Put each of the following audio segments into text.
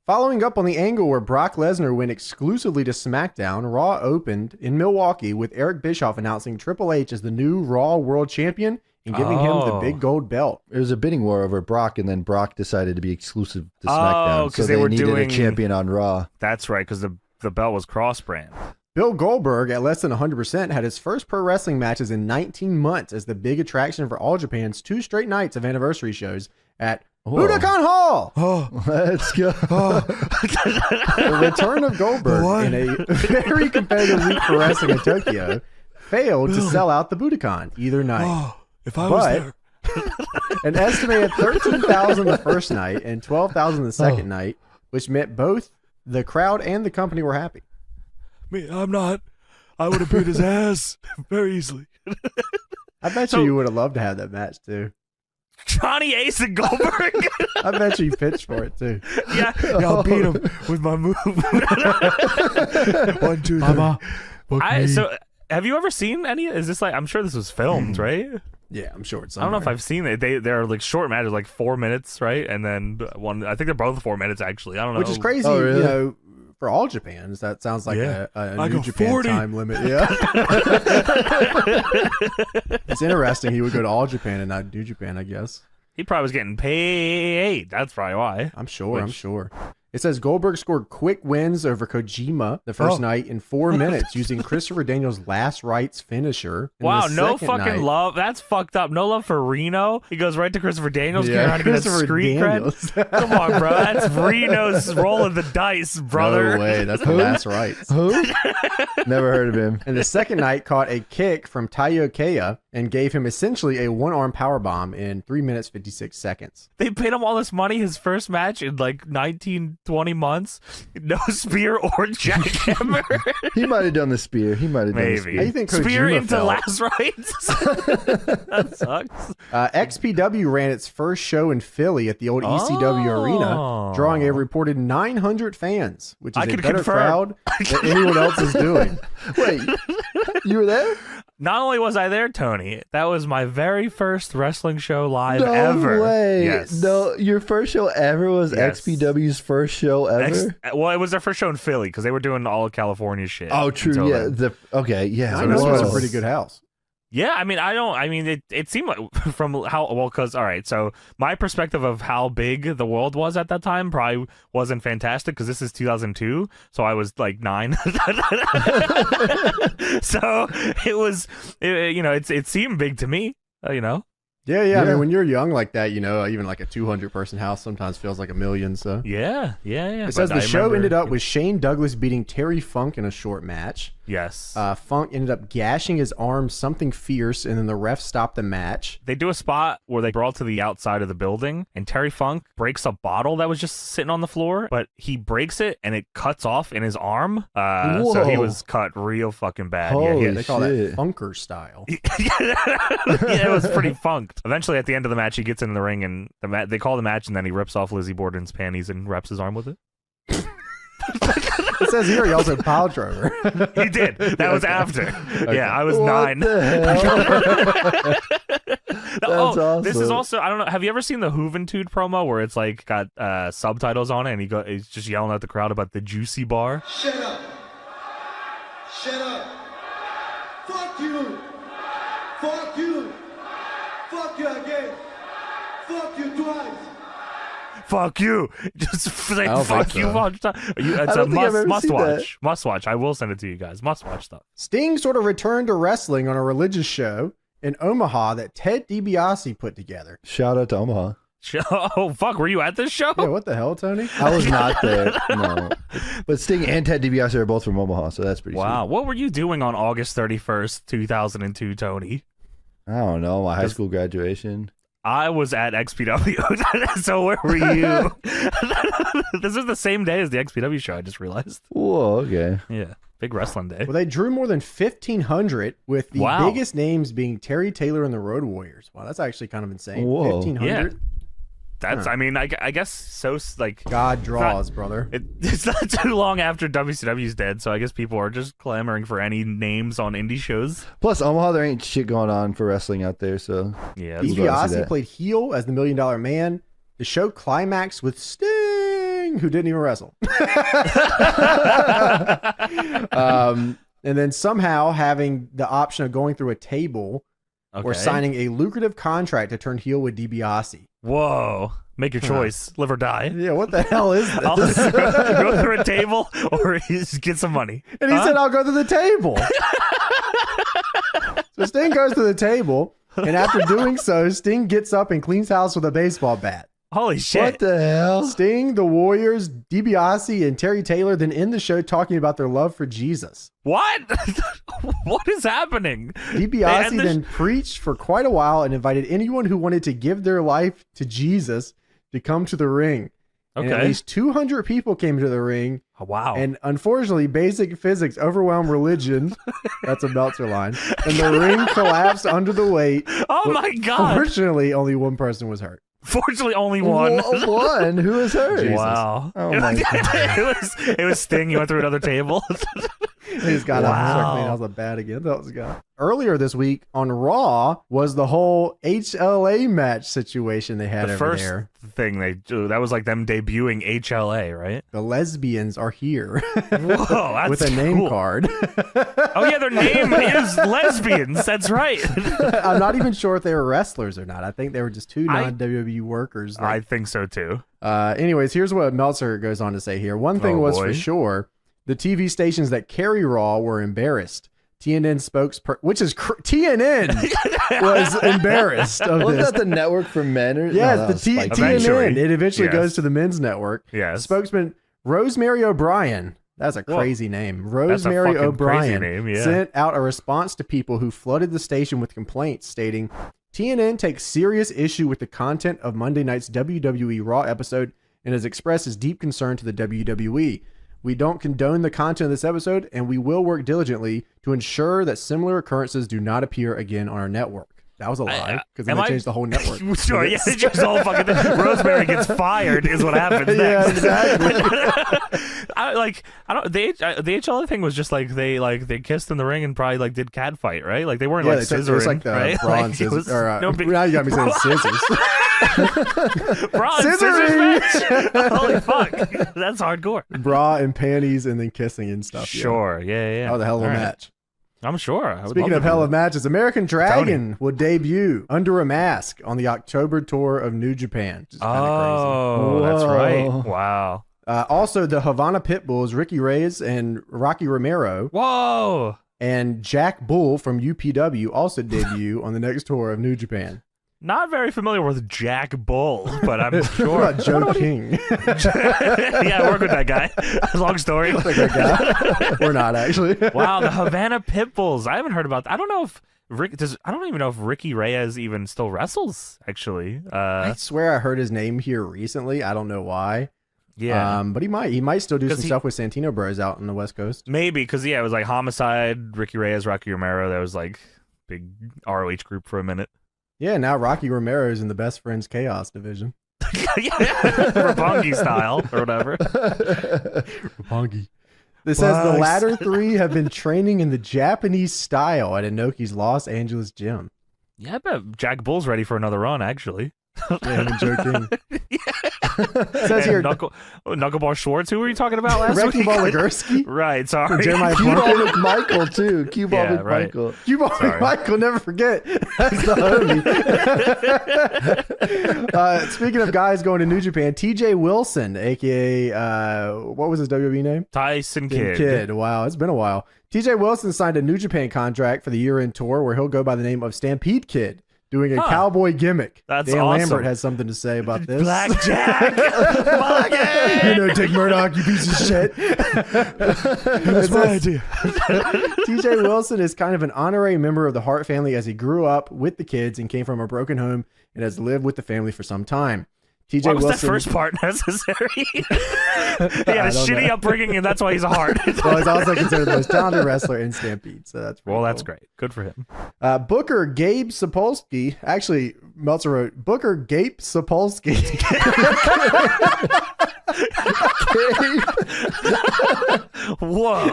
Following up on the angle where Brock Lesnar went exclusively to SmackDown, Raw opened in Milwaukee with Eric Bischoff announcing Triple H as the new Raw World Champion and giving him the big gold belt. It was a bidding war over Brock, and then Brock decided to be exclusive to SmackDown. Because so they were needed doing a champion on Raw. That's right, because the belt was cross-brand. Bill Goldberg, at less than 100%, had his first pro wrestling matches in 19 months as the big attraction for All Japan's 2 straight nights of anniversary shows at Budokan Hall. Oh, let's go. The return of Goldberg in a very competitive week for wrestling in Tokyo failed to sell out the Budokan either night. If I was there. An estimated 13,000 the first night and 12,000 the second night, which meant both the crowd and the company were happy. Me, I'm not. I would have beat his ass very easily. I bet you would have loved to have that match too. Johnny Ace and Goldberg. I bet you pitched for it too. Yeah, I'll beat him with my move. 1, 2, 3. So, have you ever seen any? Is this like? I'm sure this was filmed, right? Yeah, I'm sure it's. I don't know if I've seen it. They're like short matches, like 4 minutes, right? And then one. I think they're both 4 minutes actually. I don't know. Which is crazy, really? you know. For All Japans, that sounds like a New Japan 40. time limit. Yeah. It's interesting. He would go to All Japan and not New Japan, I guess. He probably was getting paid. That's probably why. I'm sure. It says Goldberg scored quick wins over Kojima the first night in 4 minutes using Christopher Daniels' last rights finisher. Wow, no fucking love. That's fucked up. No love for Reno. He goes right to Christopher Daniels. Yeah, Trying to get that street cred. Come on, bro. That's Reno's rolling the dice, brother. No way. That's the last rights. Who? Never heard of him. And the second night caught a kick from Taiyo Kea and gave him essentially a one-arm powerbomb in 3 minutes, 56 seconds. They paid him all this money, his first match in like 20 months. No spear or jackhammer. He might have done the spear. Maybe. How do you think Kojima spear into felt? last rights? That sucks. XPW ran its first show in Philly at the old ECW arena, drawing a reported 900 fans, which is a better crowd than anyone else is doing. Wait, you were there? Not only was I there, Tony, that was my very first wrestling show live No ever. way. Yes. No, your first show ever was Yes. XPW's first show ever? Well, it was their first show in Philly because they were doing all of California shit. Oh, true. until Yeah. then. Okay. Yeah. I it know it's a was. pretty good house. Yeah, I mean, it seemed like from how, well, because, all right, so my perspective of how big the world was at that time probably wasn't fantastic because this is 2002, so I was like 9. So it seemed big to me, Yeah. I mean, when you're young like that, even like a 200-person house sometimes feels like a million. So Yeah. it says the show ended up with Shane Douglas beating Terry Funk in a short match. Yes. Funk ended up gashing his arm something fierce, and then the ref stopped the match. They do a spot where they brawl to the outside of the building, and Terry Funk breaks a bottle that was just sitting on the floor, but he breaks it, and it cuts off in his arm. So he was cut real fucking bad. Holy They call that shit. funker style. Yeah, it was pretty funked. Eventually, at the end of the match, he gets in the ring, and they call the match, and then he rips off Lizzie Borden's panties and wraps his arm with it. It says here he also pile driver. He did. That was after. Okay. Yeah, I was What 9. the hell? That's awesome. This is also, I don't know, have you ever seen the Juventud promo where it's like got subtitles on it and he's just yelling at the crowd about the juicy bar? Shut up. Shut up. Fuck you. Fuck you. Fuck you again. Fuck you twice. Fuck you. Just say I don't fuck think you so. all the time. It's I a don't think I've ever must seen watch. Must watch. I will send it to you guys. Must watch stuff. Sting sort of returned to wrestling on a religious show in Omaha that Ted DiBiase put together. Shout out to Omaha. Oh, fuck. Were you at this show? Yeah, what the hell, Tony? I was not there. No. But Sting and Ted DiBiase are both from Omaha, so that's pretty Wow. What were you doing on August 31st, 2002, Tony? sweet. I don't know. My high school graduation. I was at XPW. So where were you? This is the same day as the XPW show, I just realized. Whoa, okay. Yeah. Big wrestling day. Well, they drew more than 1,500, with the Wow. biggest names being Terry Taylor and the Road Warriors. Wow, that's actually kind of insane. Whoa. 1,500? Yeah. That's, I mean, I guess so, like, God draws, brother. it's not too long after WCW's dead, so I guess people are just clamoring for any names on indie shows. Plus, Omaha, there ain't shit going on for wrestling out there, so. Yeah. Who's gonna see DiBiase that? played heel as the $1 Million Man. The show climaxed with Sting Sting, who didn't even wrestle. And then somehow having the option of going through a table or signing a lucrative contract to turn heel with DiBiase. Whoa. Make your choice. Live or die. Yeah, what the hell is this? I'll go through a table or get some money. And he said, I'll go to the table. So Sting goes to the table, and after doing so, Sting gets up and cleans house with a baseball bat. Holy shit. What the hell? Sting, the Warriors, DiBiase, and Terry Taylor then end the show talking about their love for Jesus. What? What is happening? DiBiase then preached for quite a while and invited anyone who wanted to give their life to Jesus to come to the ring. Okay. And at least 200 people came to the ring. Oh, wow. And unfortunately, basic physics overwhelmed religion. That's a Meltzer line. And the ring collapsed under the weight. Oh, my God. Fortunately, only one person was hurt. Fortunately, only one. One? Who was hurt? Jesus. Wow. Oh my God. It was Sting. He went through another table. He just got up and started cleaning house a bat again. That was good. Earlier this week on Raw was the whole HLA match situation they had The over first there. thing they do, that was like them debuting HLA, right? The lesbians are here. Whoa, that's with a name cool. card. Oh, yeah, their name is lesbians. That's right. I'm not even sure if they were wrestlers or not. I think they were just two non-WWE workers. I think so, too. Anyways, here's what Meltzer goes on to say here. One thing was for sure, the TV stations that carry Raw were embarrassed. TNN TNN was embarrassed of Wasn't this. that the network for men? Or, Yes, no, the Spike. TNN. It eventually goes to the men's network. Yes. Spokesman Rosemary O'Brien. That's a crazy name. Rosemary O'Brien sent out a response to people who flooded the station with complaints stating, TNN takes serious issue with the content of Monday night's WWE Raw episode and has expressed his deep concern to the WWE. We don't condone the content of this episode, and we will work diligently to ensure that similar occurrences do not appear again on our network. That was a lie, because then they changed the whole network. Sure, yeah, they changed the whole fucking thing. Rosemary gets fired is what happens next. Yeah, exactly. The HLA thing was just like they kissed in the ring and probably like did cat fight, right? Like they weren't like scissoring, it was like the right? bra and Like, scissors. no big... Now you got me saying scissors. Bra and scissors match? Holy fuck, that's hardcore. Bra and panties and then kissing and stuff. Sure, yeah. That was a hell of a match. I'm sure. Speaking of hell of matches, American Dragon will debut under a mask on the October tour of New Japan. Oh, that's right. Wow. Also, the Havana Pitbulls, Ricky Reyes and Rocky Romero. Whoa. And Jack Bull from UPW also debut on the next tour of New Japan. Not very familiar with Jack Bull, but I'm sure. What about Joe King? Yeah, I work with that guy. Long story. That's a good guy. We're not, actually. Wow, the Havana Pitbulls. I haven't heard about that. I don't know if I don't even know if Ricky Reyes even still wrestles, actually. I swear I heard his name here recently. I don't know why. Yeah. But he might still do some stuff with Santino Bros out on the West Coast. Maybe, because it was like Homicide, Ricky Reyes, Rocky Romero. That was like big ROH group for a minute. Yeah, now Rocky Romero is in the Best Friends Chaos division. Yeah, Roppongi style or whatever. Roppongi. This says the latter three have been training in the Japanese style at Inoki's Los Angeles gym. Yeah, I bet Jack Bull's ready for another run, actually. Yeah, him and Joe King. It says here, Knuckleball Schwartz. Who were you talking about last Wrecking week? Ball Ligursky? Right, sorry. Jeremiah Cue ball with Michael, too. Cue ball with right. Michael. Cue ball with Michael, never forget. That's the homie. Speaking of guys going to New Japan, TJ Wilson, a.k.a. What was his WWE name? Tyson Kidd. Kidd. Wow, it's been a while. TJ Wilson signed a New Japan contract for the year-end tour where he'll go by the name of Stampede Kid, doing a cowboy gimmick. That's Dan awesome. Lambert has something to say about this. Blackjack. You know, Dick Murdoch, you piece of shit. That's my idea. TJ Wilson is kind of an honorary member of the Hart family as he grew up with the kids and came from a broken home and has lived with the family for some time. TJ Why was Wilson, that first part necessary? He had a shitty upbringing, and that's why he's a Hart. Well, he's also considered the most talented wrestler in Stampede, so that's pretty that's cool. great. Good for him. Booker Gabe Sapolsky, actually, Meltzer wrote Booker Gabe Sapolsky. Whoa.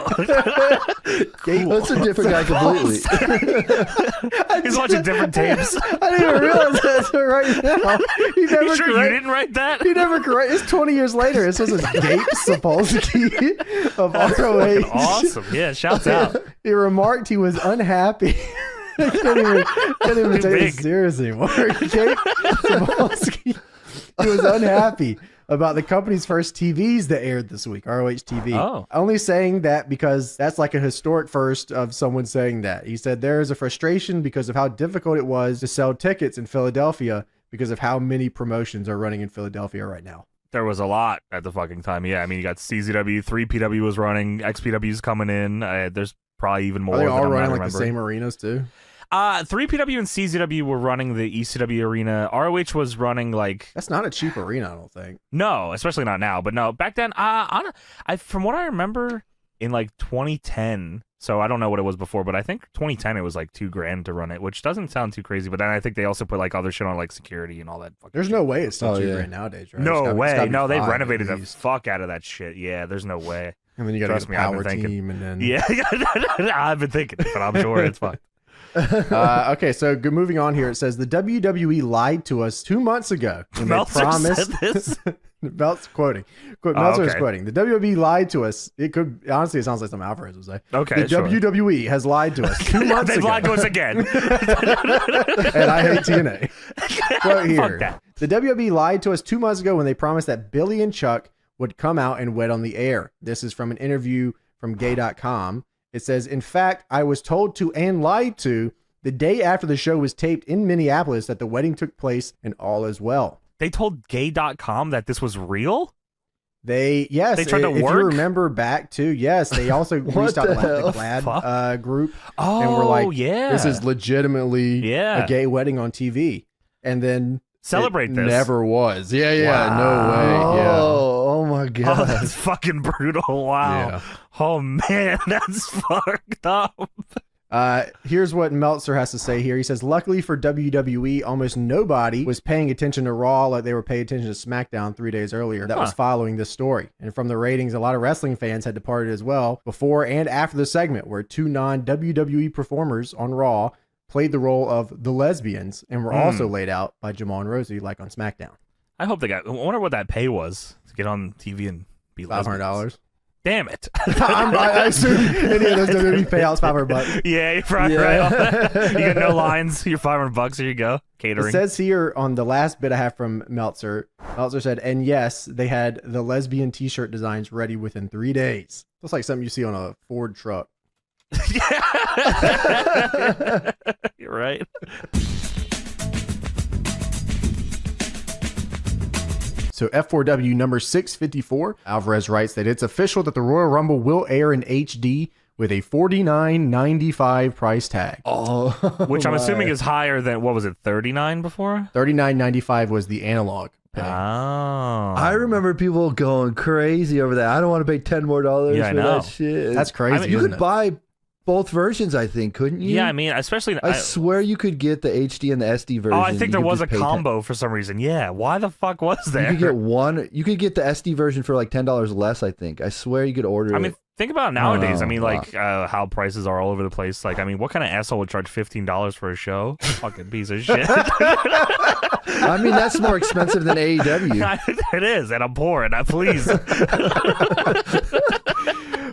That's a different guy completely. He's watching different tapes. I didn't even realize that's right now. He never You sure you didn't write that? He never correct. It's 20 years later. It says it's Gabe Sapolsky of ROH. Awesome. Yeah, shouts out. He remarked he was unhappy. I can't even take it serious anymore. Gabe Sapolsky, he was unhappy about the company's first TVs that aired this week, ROH TV. Oh. Only saying that because that's like a historic first of someone saying that. He said there is a frustration because of how difficult it was to sell tickets in Philadelphia because of how many promotions are running in Philadelphia right now. There was a lot at the fucking time. Yeah, I mean, you got CZW, 3PW was running, XPW's coming in. There's probably even more. Are they all running like the same arenas too? 3PW and CZW were running the ECW arena. ROH was running like... That's not a cheap arena, I don't think. No, especially not now. But no, back then, from what I remember in like 2010, so I don't know what it was before, but I think 2010 it was like $2,000 to run it, which doesn't sound too crazy. But then I think they also put like other shit on like security and all that. There's no way it's still $2,000 nowadays, right? No way. No, they renovated the fuck out of that shit. Yeah, there's no way. And then you got to get a power team and then... Yeah, I've been thinking, but I'm sure it's fucked. Okay, so moving on here, it says the WWE lied to us 2 months ago when they promised. Meltzer's quoting. Meltzer's quoting. The WWE lied to us. It could honestly, it sounds like something Alvarez would say. Okay, the WWE has lied to us 2 months ago. They've lied to us again. And I hate TNA. Quote here. The WWE lied to us 2 months ago when they promised that Billy and Chuck would come out and wed on the air. This is from an interview from gay.com. It says, in fact, I was told to and lied to the day after the show was taped in Minneapolis that the wedding took place and all is well. They told gay.com that this was real? They tried to work? If you remember back to, yes, they also reached out to the GLAAD group and were like, this is legitimately a gay wedding on TV. And then celebrate this. Never was. Yeah, no way. Oh my God. Oh, that's fucking brutal. Wow. Yeah. Oh man, that's fucked up. Here's what Meltzer has to say here. He says, luckily for WWE, almost nobody was paying attention to Raw like they were paying attention to SmackDown 3 days earlier that was following this story. And from the ratings, a lot of wrestling fans had departed as well before and after the segment where two non-WWE performers on Raw played the role of the lesbians and were also laid out by Jamal and Rosie like on SmackDown. I hope I wonder what that pay was to get on TV and be $500. Damn it. I assume any of those WWE payouts $500. Yeah, you're probably right. You got no lines. You're $500. Here you go. Catering. It says here on the last bit I have from Meltzer said, and yes, they had the lesbian t-shirt designs ready within 3 days. Looks like something you see on a Ford truck. You're right. So F4W number 654, Alvarez writes that it's official that the Royal Rumble will air in HD with a $49.95 price tag. Oh, which I'm assuming is higher than, what was it, $39 before? $39.95 was the analog pay. Oh. I remember people going crazy over that. I don't want to pay $10 more for that shit. That's crazy. I mean, you could buy both versions, I think, couldn't you? Yeah, I mean, especially... I swear you could get the HD and the SD version. Oh, I think there was a combo for some reason. Yeah, why the fuck was there? You could get one. You could get the SD version for like $10 less, I think. I swear you could order it. I mean, think about it nowadays. I mean, like, how prices are all over the place. Like, I mean, what kind of asshole would charge $15 for a show? Fucking piece of shit. I mean, that's more expensive than AEW. It is, and I'm poor, and please.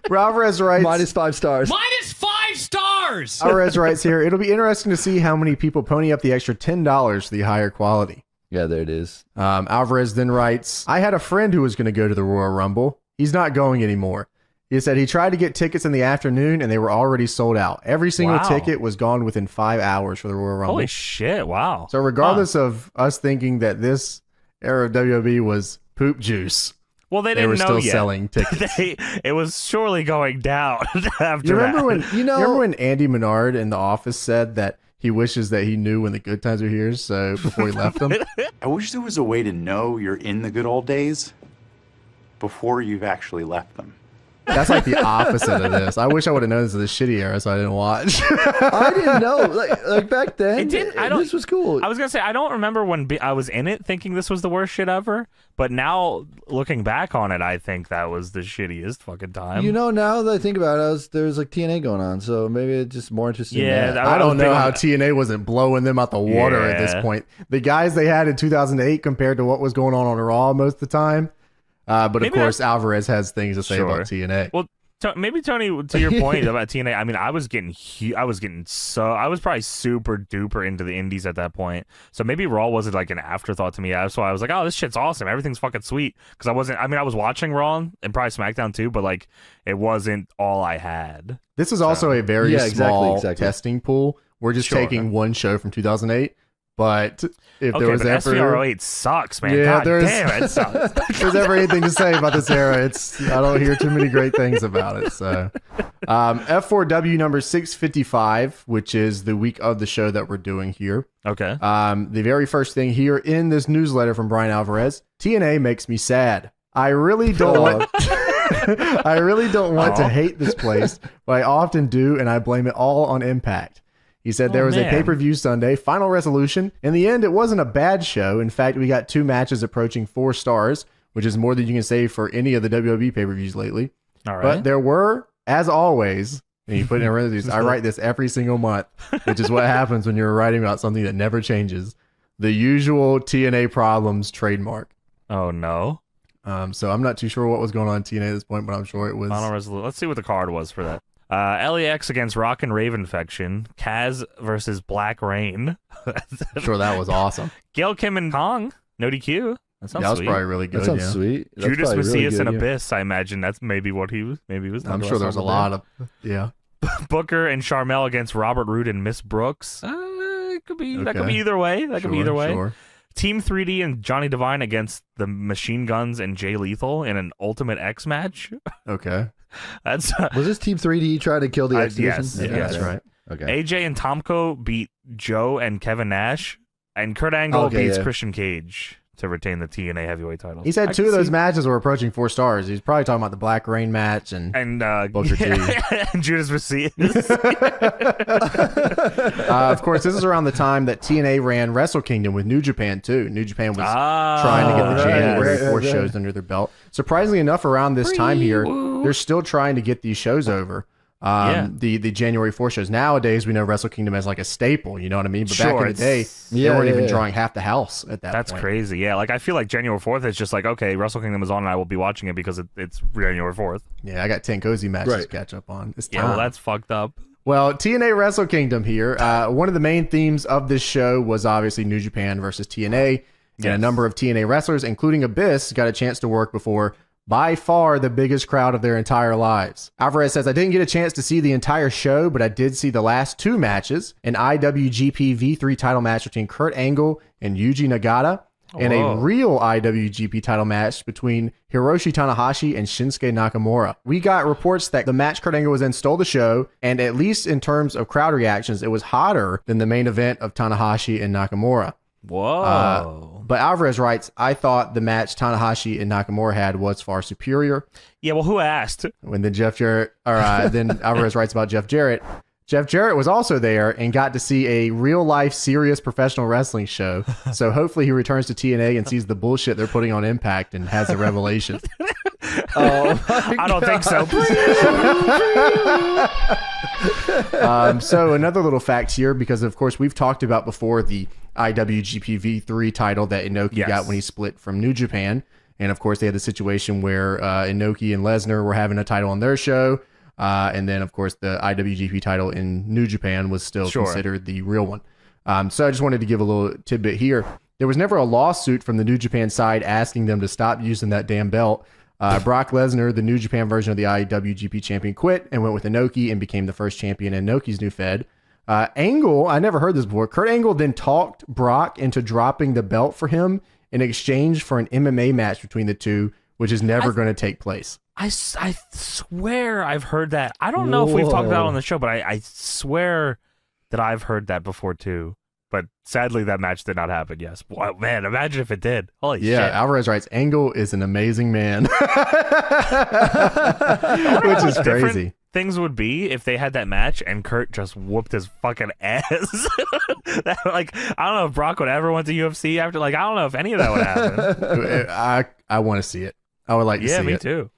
Alvarez writes... -5 stars. -5 stars! Alvarez writes here, it'll be interesting to see how many people pony up the extra $10 for the higher quality. Yeah, there it is. Alvarez then writes, I had a friend who was going to go to the Royal Rumble. He's not going anymore. He said he tried to get tickets in the afternoon and they were already sold out. Every single ticket was gone within 5 hours for the Royal Rumble. Holy shit, wow. So regardless of us thinking that this era of WWE was poop juice, well, they were still yet. selling tickets. It was surely going down after you remember that. You remember when Andy Menard in The Office said that he wishes that he knew when the good times were here, so before he left them? I wish there was a way to know you're in the good old days before you've actually left them. That's like the opposite of this. I wish I would have known this was the shitty era, so I didn't watch. I didn't know. Like back then, this was cool. I was gonna say I don't remember when I was in it thinking this was the worst shit ever, but now looking back on it, I think that was the shittiest fucking time. You know, now that I think about it, there's like TNA going on, so maybe it's just more interesting. Yeah, I don't know how TNA wasn't blowing them out the water at this point. The guys they had in 2008 compared to what was going on Raw most of the time. But maybe of course, Alvarez has things to say about TNA. Well, maybe Tony, to your point about TNA, I mean, I was probably super duper into the indies at that point. So maybe Raw wasn't like an afterthought to me. That's why I was like, oh, this shit's awesome. Everything's fucking sweet. Because I was watching Raw and probably SmackDown too, but like it wasn't all I had. This is also a very small testing pool. We're just taking one show from 2008. But if there was ever SVR08 sucks, man. Yeah, damn, it sucks. If there's ever anything to say about this era, I don't hear too many great things about it. So, F4W number 655, which is the week of the show that we're doing here. Okay. The very first thing here in this newsletter from Brian Alvarez: TNA makes me sad. I really don't want. I really don't want to hate this place, but I often do, and I blame it all on Impact. He said there was a pay-per-view Sunday, Final Resolution. In the end, it wasn't a bad show. In fact, we got 2 matches approaching 4 stars, which is more than you can say for any of the WWE pay-per-views lately. All right. But there were, as always, and you put in parentheses, I write this every single month, which is what happens when you're writing about something that never changes. The usual TNA problems trademark. Oh, no. So I'm not too sure what was going on in TNA at this point, but I'm sure it was. Final Resolution. Let's see what the card was for that. LAX against Rock and Rave Infection. Kaz versus Black Rain. Sure, that was awesome. Gail Kim and Kong. No DQ. That sounds was sweet. probably really good. That sounds sweet. That's Judas Macias really and Abyss. I imagine that's maybe what he was. Maybe he was. I'm sure there's a lot of Booker and Charmel against Robert Roode and Miss Brooks. It could be. That could be either way. That could be either way. Sure. Team 3D and Johnny Devine against the Machine Guns and Jay Lethal in an Ultimate X match. Okay. Was this Team 3D trying to kill the X Division? Yes, that's right. Okay. AJ and Tomko beat Joe and Kevin Nash, and Kurt Angle beats Christian Cage to retain the TNA heavyweight title. He said 2 of those matches were approaching 4 stars. He's probably talking about the Black Rain match and Booker T. and Judas Macias. Of course, this is around the time that TNA ran Wrestle Kingdom with New Japan too. New Japan was trying to get the January 4 shows under their belt. Surprisingly enough, around this time here, they're still trying to get these shows over. The January 4 shows. Nowadays, we know Wrestle Kingdom as like a staple, you know what I mean? But back in the day, they weren't even drawing half the house at that point. That's crazy. Yeah, like I feel like January 4th is just like, okay, Wrestle Kingdom is on and I will be watching it because it's January 4th. Yeah, I got 10 cozy matches to catch up on. It's time. Yeah, well, that's fucked up. Well, TNA Wrestle Kingdom here. One of the main themes of this show was obviously New Japan versus TNA. And a number of TNA wrestlers, including Abyss, got a chance to work before by far the biggest crowd of their entire lives. Alvarez says, I didn't get a chance to see the entire show, but I did see the last 2 matches, an IWGP V3 title match between Kurt Angle and Yuji Nagata, and a real IWGP title match between Hiroshi Tanahashi and Shinsuke Nakamura. We got reports that the match Kurt Angle was in stole the show, and at least in terms of crowd reactions, it was hotter than the main event of Tanahashi and Nakamura. Whoa. But Alvarez writes, I thought the match Tanahashi and Nakamura had was far superior. Yeah, well, who asked? When then then Alvarez writes about Jeff Jarrett. Jeff Jarrett was also there and got to see a real-life, serious professional wrestling show. So hopefully he returns to TNA and sees the bullshit they're putting on Impact and has a revelation. I don't think so. So another little fact here, because of course we've talked about before the IWGP V3 title that Inoki got when he split from New Japan. And of course they had the situation where Inoki and Lesnar were having a title on their show. And then of course the IWGP title in New Japan was still considered the real one. So I just wanted to give a little tidbit here. There was never a lawsuit from the New Japan side asking them to stop using that damn belt. Brock Lesnar, the New Japan version of the IWGP champion, quit and went with Inoki and became the first champion in Inoki's new fed. Angle, I never heard this before. Kurt Angle then talked Brock into dropping the belt for him in exchange for an MMA match between the two, which is never going to take place. I swear I've heard that. I don't know if we've talked about it on the show, but I swear that I've heard that before too. But sadly, that match did not happen. Yes, wow, man, imagine if it did. Holy shit! Yeah, Alvarez writes, Angle is an amazing man, which is crazy. Things would be if they had that match and Kurt just whooped his fucking ass. Like, I don't know if Brock would ever went to UFC after. Like, I don't know if any of that would happen. I want to see it. I would like to see it. Yeah, me too.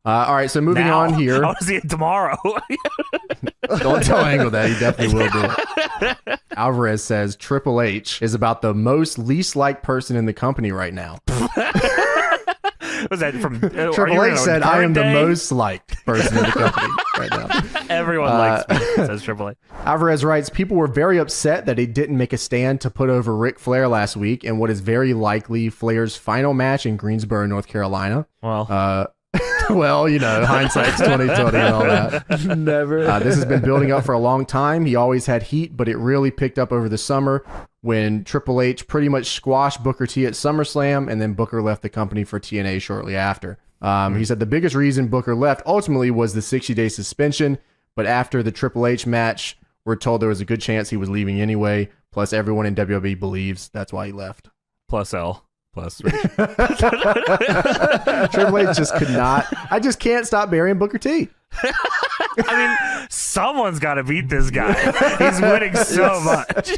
All right, so moving on here. I want to see it tomorrow. Don't tell Angle that. He definitely will do it. Alvarez says Triple H is about the most least liked person in the company right now. Was that from Triple H said, I am the most liked person in the company right now. Everyone likes me, says Triple H. Alvarez writes, people were very upset that he didn't make a stand to put over Ric Flair last week in what is very likely Flair's final match in Greensboro, North Carolina. Well, well, you know, hindsight's 2020 and all that. Never. This has been building up for a long time. He always had heat, but it really picked up over the summer when Triple H pretty much squashed Booker T at SummerSlam, and then Booker left the company for TNA shortly after. He said the biggest reason Booker left ultimately was the 60-day suspension, but after the Triple H match, we're told there was a good chance he was leaving anyway. Plus, everyone in WWE believes that's why he left. plus L. Plus Triple H just could not. I just can't stop burying Booker T. I mean, someone's got to beat this guy. He's winning so much.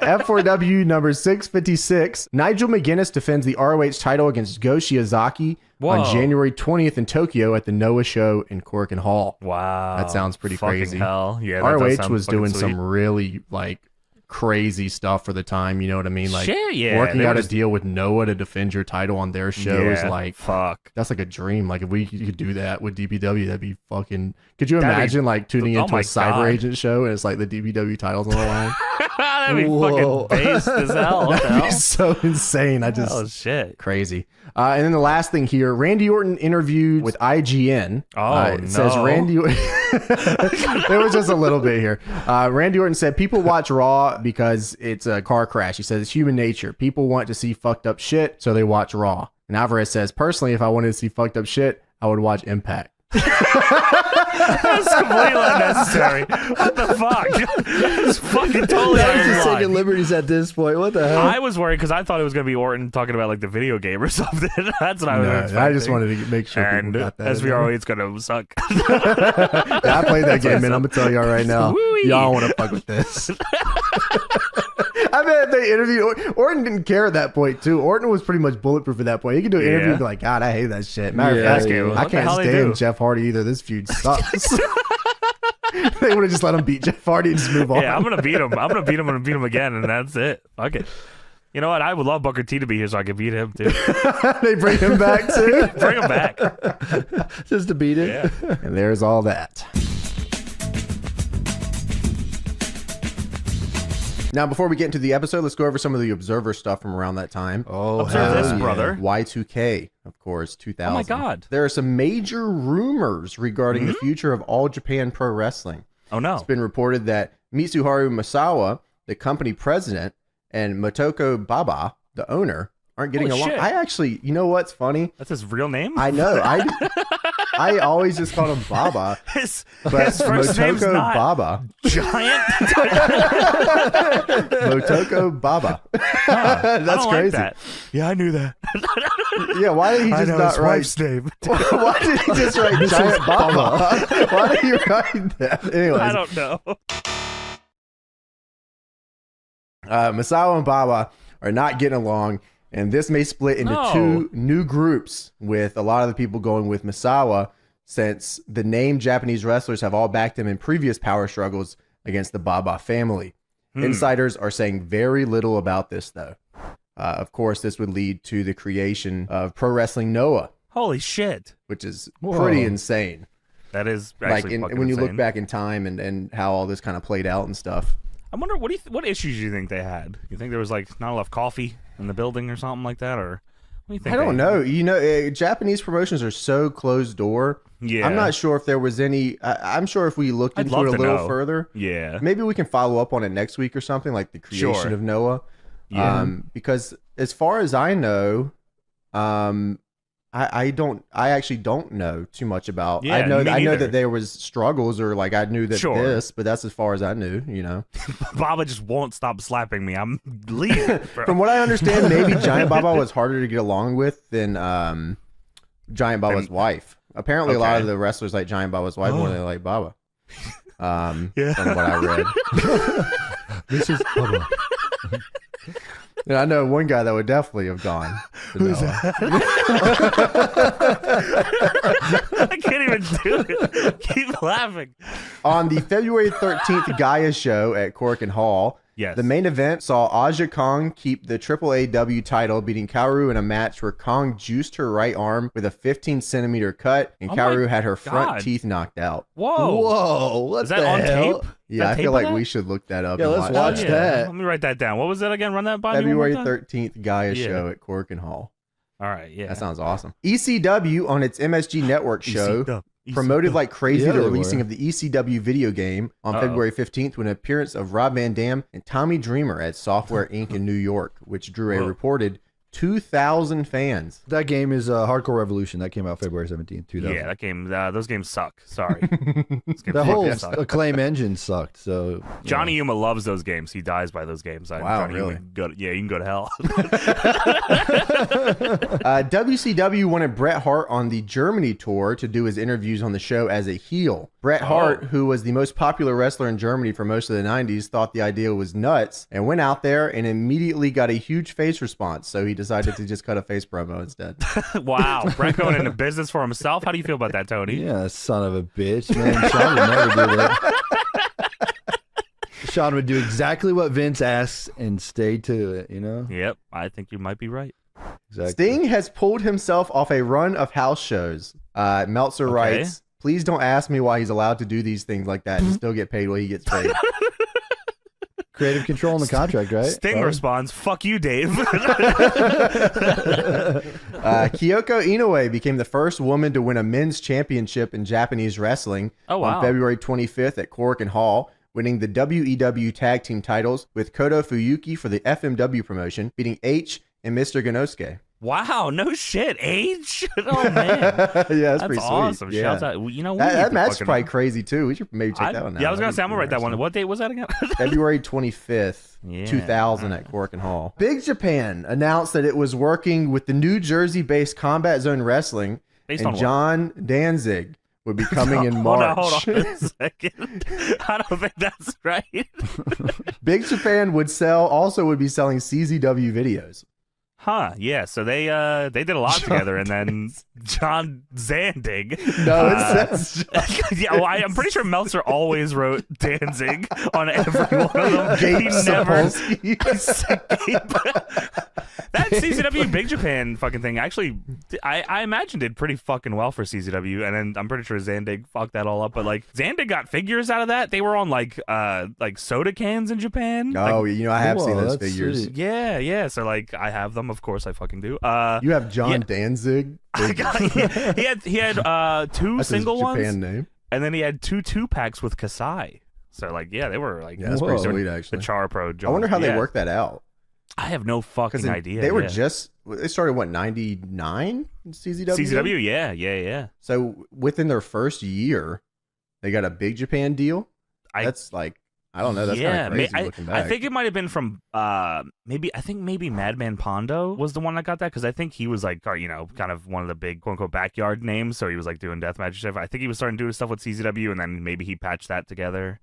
F4W number 656. Nigel McGuinness defends the ROH title against Go Shiozaki on January 20th in Tokyo at the Noah show in Korakuen Hall. Wow. That sounds pretty crazy. Hell. Yeah, ROH was doing some really like crazy stuff for the time, you know what I mean? Like working out a deal with Noah to defend your title on their show is like that's like a dream. Like if we could do that with DPW, that'd be fucking. Could you imagine like tuning into a cyber agent show and it's like the DPW titles on the line? That'd be fucking based as hell. That'd be so insane. Shit, crazy. And then the last thing here, Randy Orton interviewed with IGN. It says Randy. It was just a little bit here. Randy Orton said people watch Raw because it's a car crash. He says it's human nature. People want to see fucked up shit, so they watch Raw. And Alvarez says, personally, if I wanted to see fucked up shit, I would watch Impact. That's completely unnecessary. What the fuck? It's fucking totally just taking liberties at this point. What the hell? I was worried because I thought it was going to be Orton talking about like the video game or something. That's what I was expecting. I just wanted to make sure people got that. SVRO, it's going to suck. I played that game, man. I'm going to tell y'all right now. Y'all want to fuck with this. I bet they interviewed Orton didn't care at that point too. Orton was pretty much bulletproof at that point. He could do an interview and be like, God, I hate that shit. Matter of fact, I can't stand Jeff Hardy either. This feud sucks. They would have just let him beat Jeff Hardy and just move on. Yeah, I'm gonna beat him. I'm gonna beat him and beat him again, and that's it. Fuck it. You know what? I would love Booker T to be here so I could beat him too. They bring him back too. Bring him back just to beat it. Yeah. And there's all that. Now, before we get into the episode, let's go over some of the Observer stuff from around that time. Observe this, brother. Y2K, of course, 2000. Oh, my God. There are some major rumors regarding the future of All Japan Pro Wrestling. Oh, no. It's been reported that Mitsuharu Misawa, the company president, and Motoko Baba, the owner, aren't getting along. Shit. I actually, you know what's funny? That's his real name? I know. I always just called him Baba. His first name's not Baba. Giant? Motoko Baba. That's crazy. Like that. Yeah, I knew that. Yeah, why did he just not his write? wife's name. Why did he just write Giant Baba? Why did he write that? Anyways, I don't know. Misawa and Baba are not getting along, and this may split into two new groups, with a lot of the people going with Misawa, since the named Japanese wrestlers have all backed him in previous power struggles against the Baba family. Insiders are saying very little about this, though. Of course, this would lead to the creation of Pro Wrestling Noah. Holy shit. Which is pretty insane. That is actually like when you look back in time and how all this kind of played out and stuff. I wonder what issues do you think they had? You think there was like not enough coffee in the building or something like that, or what do you think? I don't know. You know, Japanese promotions are so closed door. Yeah, I'm not sure if there was any. I'm sure if we looked into it a little further, maybe we can follow up on it next week or something, like the creation of Noah. Yeah. Because as far as I know, I I actually don't know too much about. Yeah, I know that there was struggles, or like I knew that this, but that's as far as I knew. Baba just won't stop slapping me. I'm leaving. From what I understand, maybe Giant Baba was harder to get along with than Giant Baba's wife. Apparently, a lot of the wrestlers like Giant Baba's wife more than they like Baba. From what I read. This is Baba. And I know one guy that would definitely have gone. Who's that? I can't even do it. Keep laughing. On the February 13th Gaia show at Korakuen Hall, the main event saw Aja Kong keep the AAAW title, beating Kaoru in a match where Kong juiced her right arm with a 15-centimeter cut, and Kaoru had her front teeth knocked out. Whoa. What Is that on tape? Yeah, I feel like we should look that up. Yeah, let's watch that. Let me write that down. What was that again? Run that by me. February 13th Gaia show at Korakuen Hall. All right, yeah. That sounds awesome. ECW on its MSG Network show promoted like crazy the releasing of the ECW video game on February 15th with an appearance of Rob Van Dam and Tommy Dreamer at Software Inc. in New York, which drew a reported 2,000 fans. That game is Hardcore Revolution. That came out February 17th, 2000. Yeah, that game. Those games suck. Sorry. The whole Acclaim engine sucked. So Johnny Yuma loves those games. He dies by those games. Wow, really? You can go to hell. WCW wanted Bret Hart on the Germany tour to do his interviews on the show as a heel. Bret Hart, who was the most popular wrestler in Germany for most of the 90s, thought the idea was nuts and went out there and immediately got a huge face response. So he decided to just cut a face promo instead. Wow. Bret going into business for himself. How do you feel about that, Tony? Yeah, son of a bitch, man. Sean would never do that. Sean would do exactly what Vince asks and stay to it, Yep. I think you might be right. Exactly. Sting has pulled himself off a run of house shows. Meltzer writes, "Please don't ask me why he's allowed to do these things like that and still get paid what he gets paid." Creative control in the contract, right? Sting responds, "Fuck you, Dave." Kyoko Inoue became the first woman to win a men's championship in Japanese wrestling on February 25th at Korakuen Hall, winning the WEW tag team titles with Koto Fuyuki for the FMW promotion, beating H and Mr. Ganosuke. Wow, no shit. H? Oh, man. That's pretty awesome. Sweet. Shouts out. That match is probably crazy, too. We should maybe check that one out. Yeah, I was going to say, I'm going to write that one. What date was that again? February 25th, 2000 at Korakuen Hall. Big Japan announced that it was working with the New Jersey-based Combat Zone Wrestling, and John Danzig would be coming in March. Hold on a second. I don't think that's right. Big Japan would be selling CZW videos. Huh, yeah, so they did a lot together, and then John Zandig. No, it says yeah, well, I'm pretty sure Meltzer always wrote Danzig on every one of them. He never... That CZW Big Japan fucking thing, actually, I imagine did pretty fucking well for CZW, and then I'm pretty sure Zandig fucked that all up, but like, Zandig got figures out of that. They were on like soda cans in Japan. Oh, I have seen those figures. Sweet. Yeah, so like, I have them, of course I fucking do. You have John Danzig? he had two that's single his ones, Japan name. And then he had two packs with Kasai. So like, yeah, they were like, that's pretty sweet, actually. The Char Pro Jones. I wonder how they worked that out. I have no fucking idea. They were they started, 99? CZW? CZW, yeah. So within their first year, they got a Big Japan deal? That's like, I don't know. That's kind of crazy looking back. I think it might have been from maybe Madman Pondo was the one that got that, because I think he was like, kind of one of the big quote unquote backyard names. So he was like doing deathmatch stuff. I think he was starting to do stuff with CZW, and then maybe he patched that together.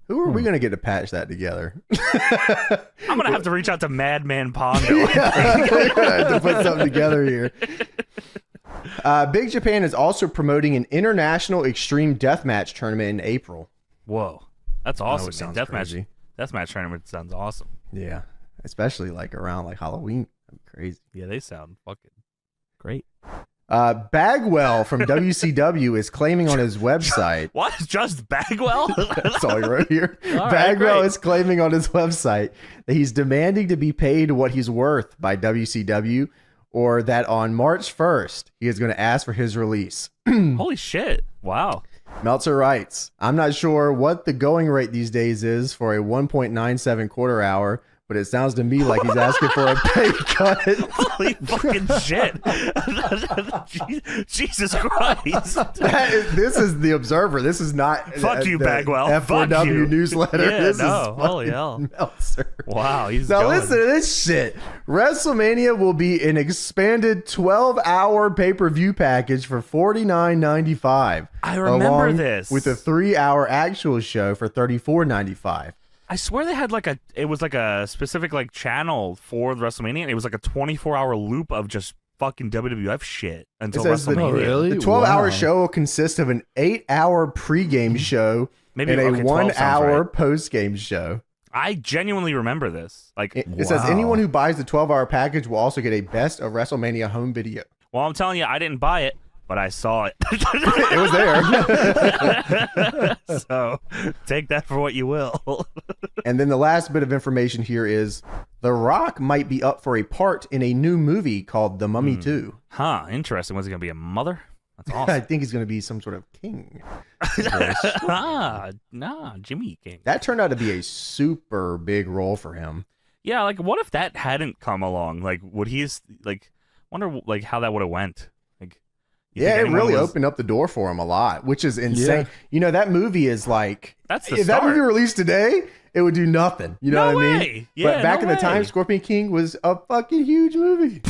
Who are we going to get to patch that together? I'm going to have to reach out to Madman Pondo. To put something together here. Big Japan is also promoting an international extreme deathmatch tournament in April. Whoa. That's awesome. Deathmatch tournament sounds awesome. Yeah. Especially like around like Halloween. That'd be crazy. Yeah, they sound fucking great. Bagwell from WCW is claiming on his website. What? Just Bagwell? That's all he wrote here. Bagwell is claiming on his website that he's demanding to be paid what he's worth by WCW, or that on March 1st, he is going to ask for his release. Holy shit. Wow. Meltzer writes, "I'm not sure what the going rate these days is for a 1.97 quarter hour, but it sounds to me like he's asking for a pay cut. Holy fucking shit. Jesus Christ. This is the Observer. This is not Fuck you, the Bagwell. F4W newsletter. Yeah, this no. is Holy hell. Meltzer. Wow, he's Now going. listen to this shit. WrestleMania will be an expanded 12-hour pay-per-view package for $49.95. I remember this. With a 3-hour actual show for $34.95. I swear they had it was like a specific like channel for the WrestleMania, and it was like a 24-hour loop of just fucking WWF shit until WrestleMania. The 12-hour show will consist of an 8-hour pregame show and a 1-hour postgame show. I genuinely remember this. Like it says anyone who buys the 12-hour package will also get a Best of WrestleMania home video. Well, I'm telling you, I didn't buy it, but I saw it. It was there. So take that for what you will. And then the last bit of information here is The Rock might be up for a part in a new movie called The Mummy 2. Huh, interesting. Was he going to be a mother? That's awesome. I think he's going to be some sort of king. Jimmy King. That turned out to be a super big role for him. Yeah, like what if that hadn't come along? Like would he's like wonder like how that would have went? Yeah, it really opened up the door for him a lot, which is insane. Yeah. You know, that movie is like, if that movie released today, it would do nothing. You know what I mean? Yeah, but back in the time, Scorpion King was a fucking huge movie.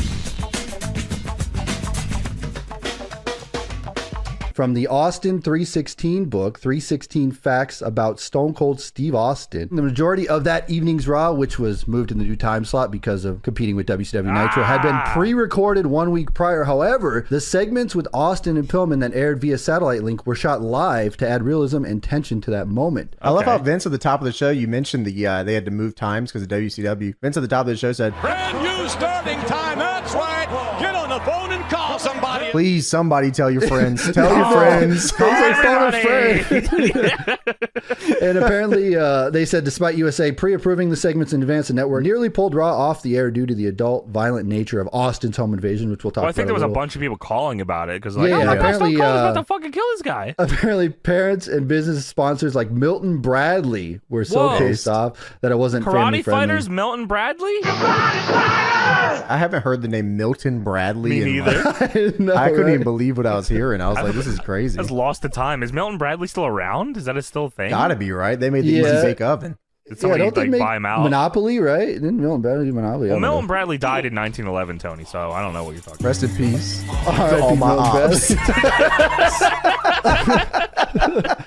From the Austin 316 book, 316 Facts About Stone Cold Steve Austin. The majority of that evening's Raw, which was moved in the new time slot because of competing with WCW Nitro, had been pre-recorded 1 week prior. However, the segments with Austin and Pillman that aired via satellite link were shot live to add realism and tension to that moment. I love how Vince at the top of the show, you mentioned they had to move times because of WCW. Vince at the top of the show said, brand new starting time, that's right. Get on the phone and call somebody. Please, somebody tell your friends. Tell your friends. And apparently, they said, despite USA pre-approving the segments in advance, the network nearly pulled Raw off the air due to the adult, violent nature of Austin's home invasion, which we'll talk about. I think there was a bunch of people calling about it because, apparently, about to fucking kill this guy. Apparently, parents and business sponsors like Milton Bradley were so pissed off that it wasn't family friendly. Karate Fighters, Milton Bradley. I haven't heard the name Milton Bradley. Me neither. I couldn't even believe what I was hearing. I was like, this is crazy. I was lost to time. Is Milton Bradley still around? Is that a still thing? Gotta be, right? They made the Easy Bake Oven. Did somebody buy him out? Monopoly, right? Didn't Milton Bradley do Monopoly? Well, Milton Bradley died in 1911, Tony, so I don't know what you're talking about. Rest in peace. All my ops.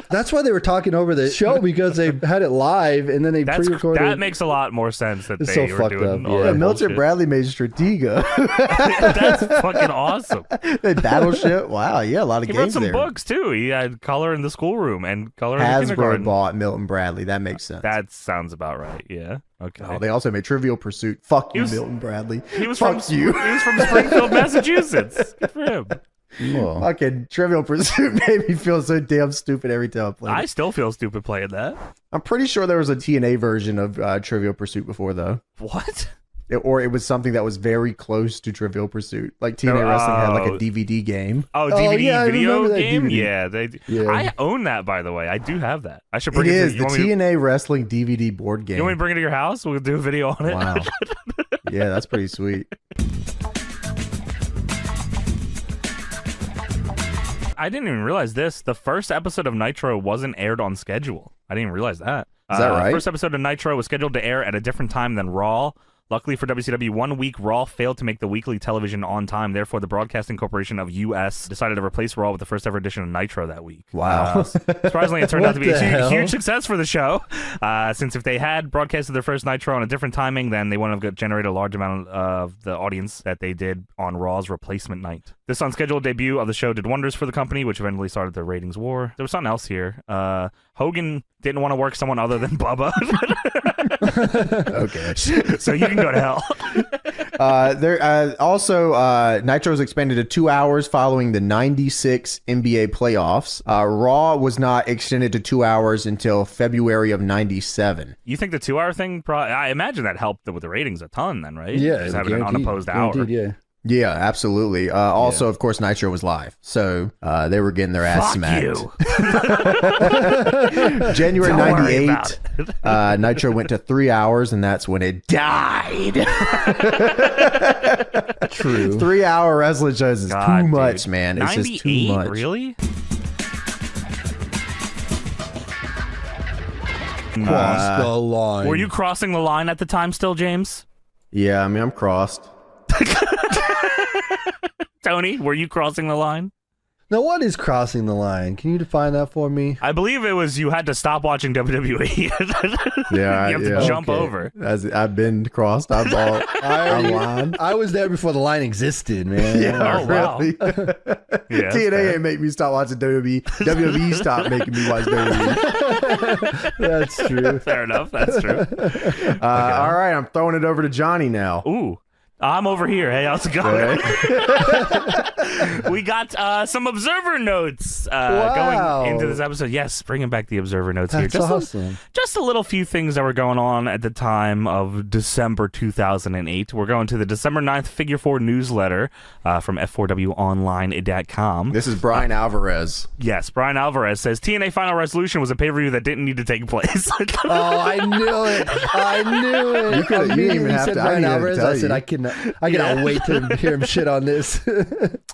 That's why they were talking over the show, because they had it live and then they pre-recorded. That makes a lot more sense that it's they so were doing all that Milton bullshit. Bradley made Stratega. That's fucking awesome. Battleship. Wow, yeah, a lot of games there. He wrote some books, too. He had Color in the Schoolroom and Color in the Hasbro Kindergarten. bought Milton Bradley. That makes sense. That sounds about right, yeah. Okay. Oh, they also made Trivial Pursuit. Fuck you, Milton Bradley. He was from Springfield, Massachusetts. Good for him. Whoa. Fucking Trivial Pursuit made me feel so damn stupid every time I played it. I still feel stupid playing that. I'm pretty sure there was a TNA version of Trivial Pursuit before, though. What? Or it was something that was very close to Trivial Pursuit. Like TNA Wrestling had like a DVD game. Oh, DVD video game? DVD. Yeah, I own that, by the way. I do have that. I should bring it. It is the TNA Wrestling DVD board game. You want me to bring it to your house? We'll do a video on it. Wow. Yeah, that's pretty sweet. I didn't even realize this. The first episode of Nitro wasn't aired on schedule. I didn't even realize that. Is that right? The first episode of Nitro was scheduled to air at a different time than Raw. Luckily for WCW, 1 week Raw failed to make the weekly television on time. Therefore, the Broadcasting Corporation of U.S. decided to replace Raw with the first ever edition of Nitro that week. Wow. Surprisingly, it turned out to be a huge success for the show. Since if they had broadcasted their first Nitro on a different timing, then they wouldn't have generated a large amount of the audience that they did on Raw's replacement night. This unscheduled debut of the show did wonders for the company, which eventually started the ratings war. There was something else here. Hogan didn't want to work someone other than Bubba. Okay. So you can go to hell. Nitro was expanded to 2 hours following the 96 NBA playoffs. Raw was not extended to 2 hours until February of 97. You think the 2 hour thing, I imagine that helped with the ratings a ton then, right? Yeah. Just having an unopposed hour. Yeah. Yeah, absolutely. Also, of course, Nitro was live, so they were getting their ass smacked. January '98, Nitro went to 3 hours, and that's when it died. True. 3 hour wrestling shows is too much, man. It's just too much. Really? Cross the line. Were you crossing the line at the time still, James? Yeah, I mean, I'm crossed. Tony, were you crossing the line? Now, what is crossing the line? Can you define that for me? I believe it was you had to stop watching WWE. Yeah, you have to jump over. I've been crossed. I'm line. I was there before the line existed, man. Yeah, really. Yeah, TNA ain't make me stop watching WWE. WWE stopped making me watch WWE. That's true. Fair enough. That's true. Okay. All right, I'm throwing it over to Johnny now. Ooh. I'm over here. Hey, how's it going? We got some Observer notes going into this episode. Yes, bringing back the Observer notes here. That's awesome. Just a little few things that were going on at the time of December 2008. We're going to the December 9th Figure 4 newsletter from F4WOnline.com. This is Brian Alvarez. Yes, Brian Alvarez says TNA Final Resolution was a pay-per-view that didn't need to take place. Oh, I knew it. I knew it. You didn't even have to. Brian Alvarez. I said, I cannot wait to hear him shit on this.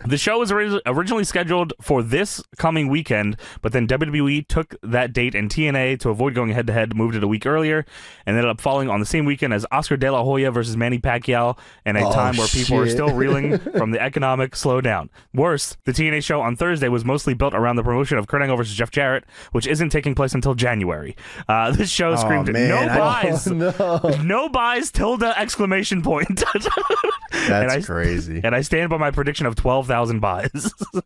The show was originally scheduled for this coming weekend, but then WWE took that date, and TNA, to avoid going head-to-head, moved it a week earlier, and ended up falling on the same weekend as Oscar De La Hoya versus Manny Pacquiao, in a time where people were still reeling from the economic slowdown. Worse, the TNA show on Thursday was mostly built around the promotion of Kurt Angle versus Jeff Jarrett, which isn't taking place until January. This show screamed, no buys, no buys, tilde, exclamation point. That's crazy. And I stand by my prediction of 12,000 buys. So,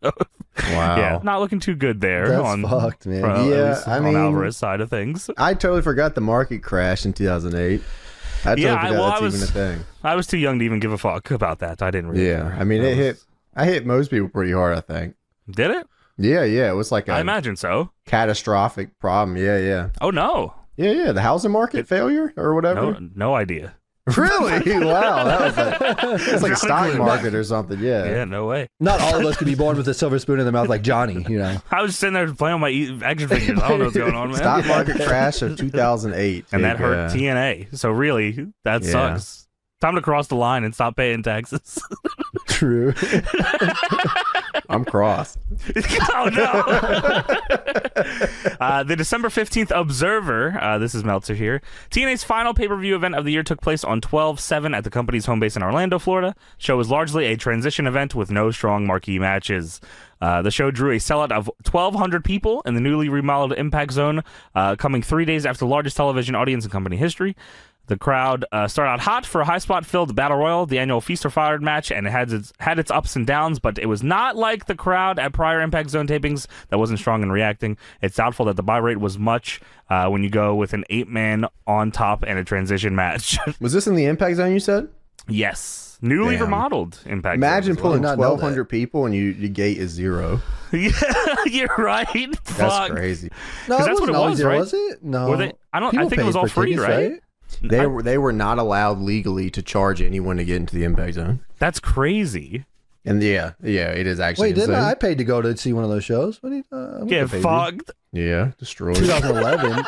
wow. Yeah, not looking too good there. That's fucked, man. On Alvarez's side of things. I totally forgot the market crash in 2008. I totally forgot that's even a thing. I was too young to even give a fuck about that. I didn't really. Yeah, I mean, I hit most people pretty hard, I think. Did it? Yeah. It was like I imagine so. Catastrophic problem. Yeah. Oh, no. Yeah. The housing market failure or whatever. No idea. Really? Wow. It's like a stock market or something. Yeah, no way. Not all of us could be born with a silver spoon in their mouth like Johnny, you know. I was just sitting there playing with my action figures. I don't know what's going on, man. Stock market crash of 2008. And that hurt TNA. So really, that sucks. Time to cross the line and stop paying taxes. True. I'm crossed. Oh, no. The December 15th Observer, this is Meltzer here. TNA's final pay-per-view event of the year took place on 12/7 at the company's home base in Orlando, Florida. Show was largely a transition event with no strong marquee matches. The show drew a sellout of 1,200 people in the newly remodeled Impact Zone, coming 3 days after the largest television audience in company history. The crowd started out hot for a high-spot-filled Battle Royal, the annual Feast or Fired match, and it had its ups and downs, but it was not like the crowd at prior Impact Zone tapings that wasn't strong in reacting. It's doubtful that the buy rate was much when you go with an 8-man on top and a transition match. Was this in the Impact Zone, you said? Yes. Newly remodeled Impact Imagine Zone. pulling 1,200 people and your gate is 0. Yeah, you're right. That's Fuck. crazy. No, that's what it was, right? Was it? No. Were they, I think it was all free, tickets, right? They were not allowed legally to charge anyone to get into the Impact Zone. That's crazy. And yeah, it is actually. Wait, didn't I paid to go to see one of those shows? What do you, get fucked? Yeah, destroyed. 2011.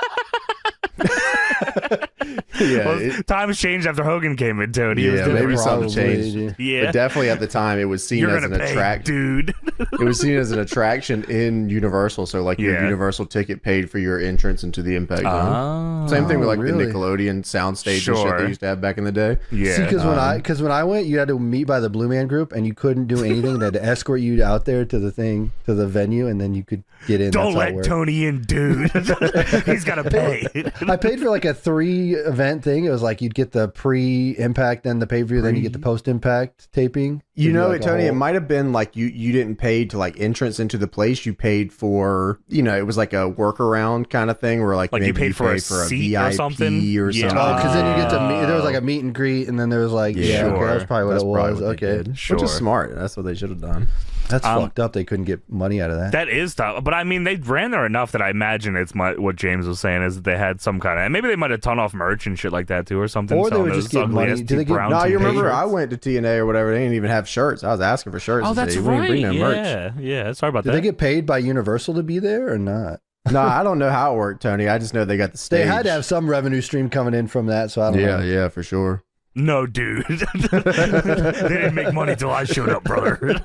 Times changed after Hogan came in, Tony. Yeah, maybe something changed. Yeah, but definitely at the time it was seen as an attraction, dude. It was seen as an attraction in Universal, so like your Universal ticket paid for your entrance into the Impact Zone. Same thing with like the Nickelodeon soundstage and shit they used to have back in the day. Yeah, see, because when I went, you had to meet by the Blue Man Group, and you couldn't do anything. They had to escort you out there to the venue, and then you could get in. Don't let Tony in, dude. He's got to pay. I paid for like a 3-event thing. It was like you'd get the pre-impact, then the pay-per-view, then you get the post-impact taping. You know, like Tony, it might have been like you didn't pay to like entrance into the place. You paid for, it was like a workaround kind of thing where like maybe you paid for a seat VIP or something. Oh, because then you get to meet. There was like a meet and greet, and then there was like, okay, that's probably what it was. Okay, which is smart. That's what they should have done. That's fucked up. They couldn't get money out of that. That is tough. But I mean, they ran there enough that I imagine it's what James was saying is that they had some kind of, and maybe they might have ton off merch and shit like that too or something. Or they would just get money. Do they get, no, you remember I went to TNA or whatever. They didn't even have shirts. I was asking for shirts. Oh, that's right. Bring no merch. Yeah. Sorry about that. Did they get paid by Universal to be there or not? No, I don't know how it worked, Tony. I just know they got the stage. They had to have some revenue stream coming in from that, so I don't know. Yeah, for sure. No, dude. They didn't make money till I showed up, brother.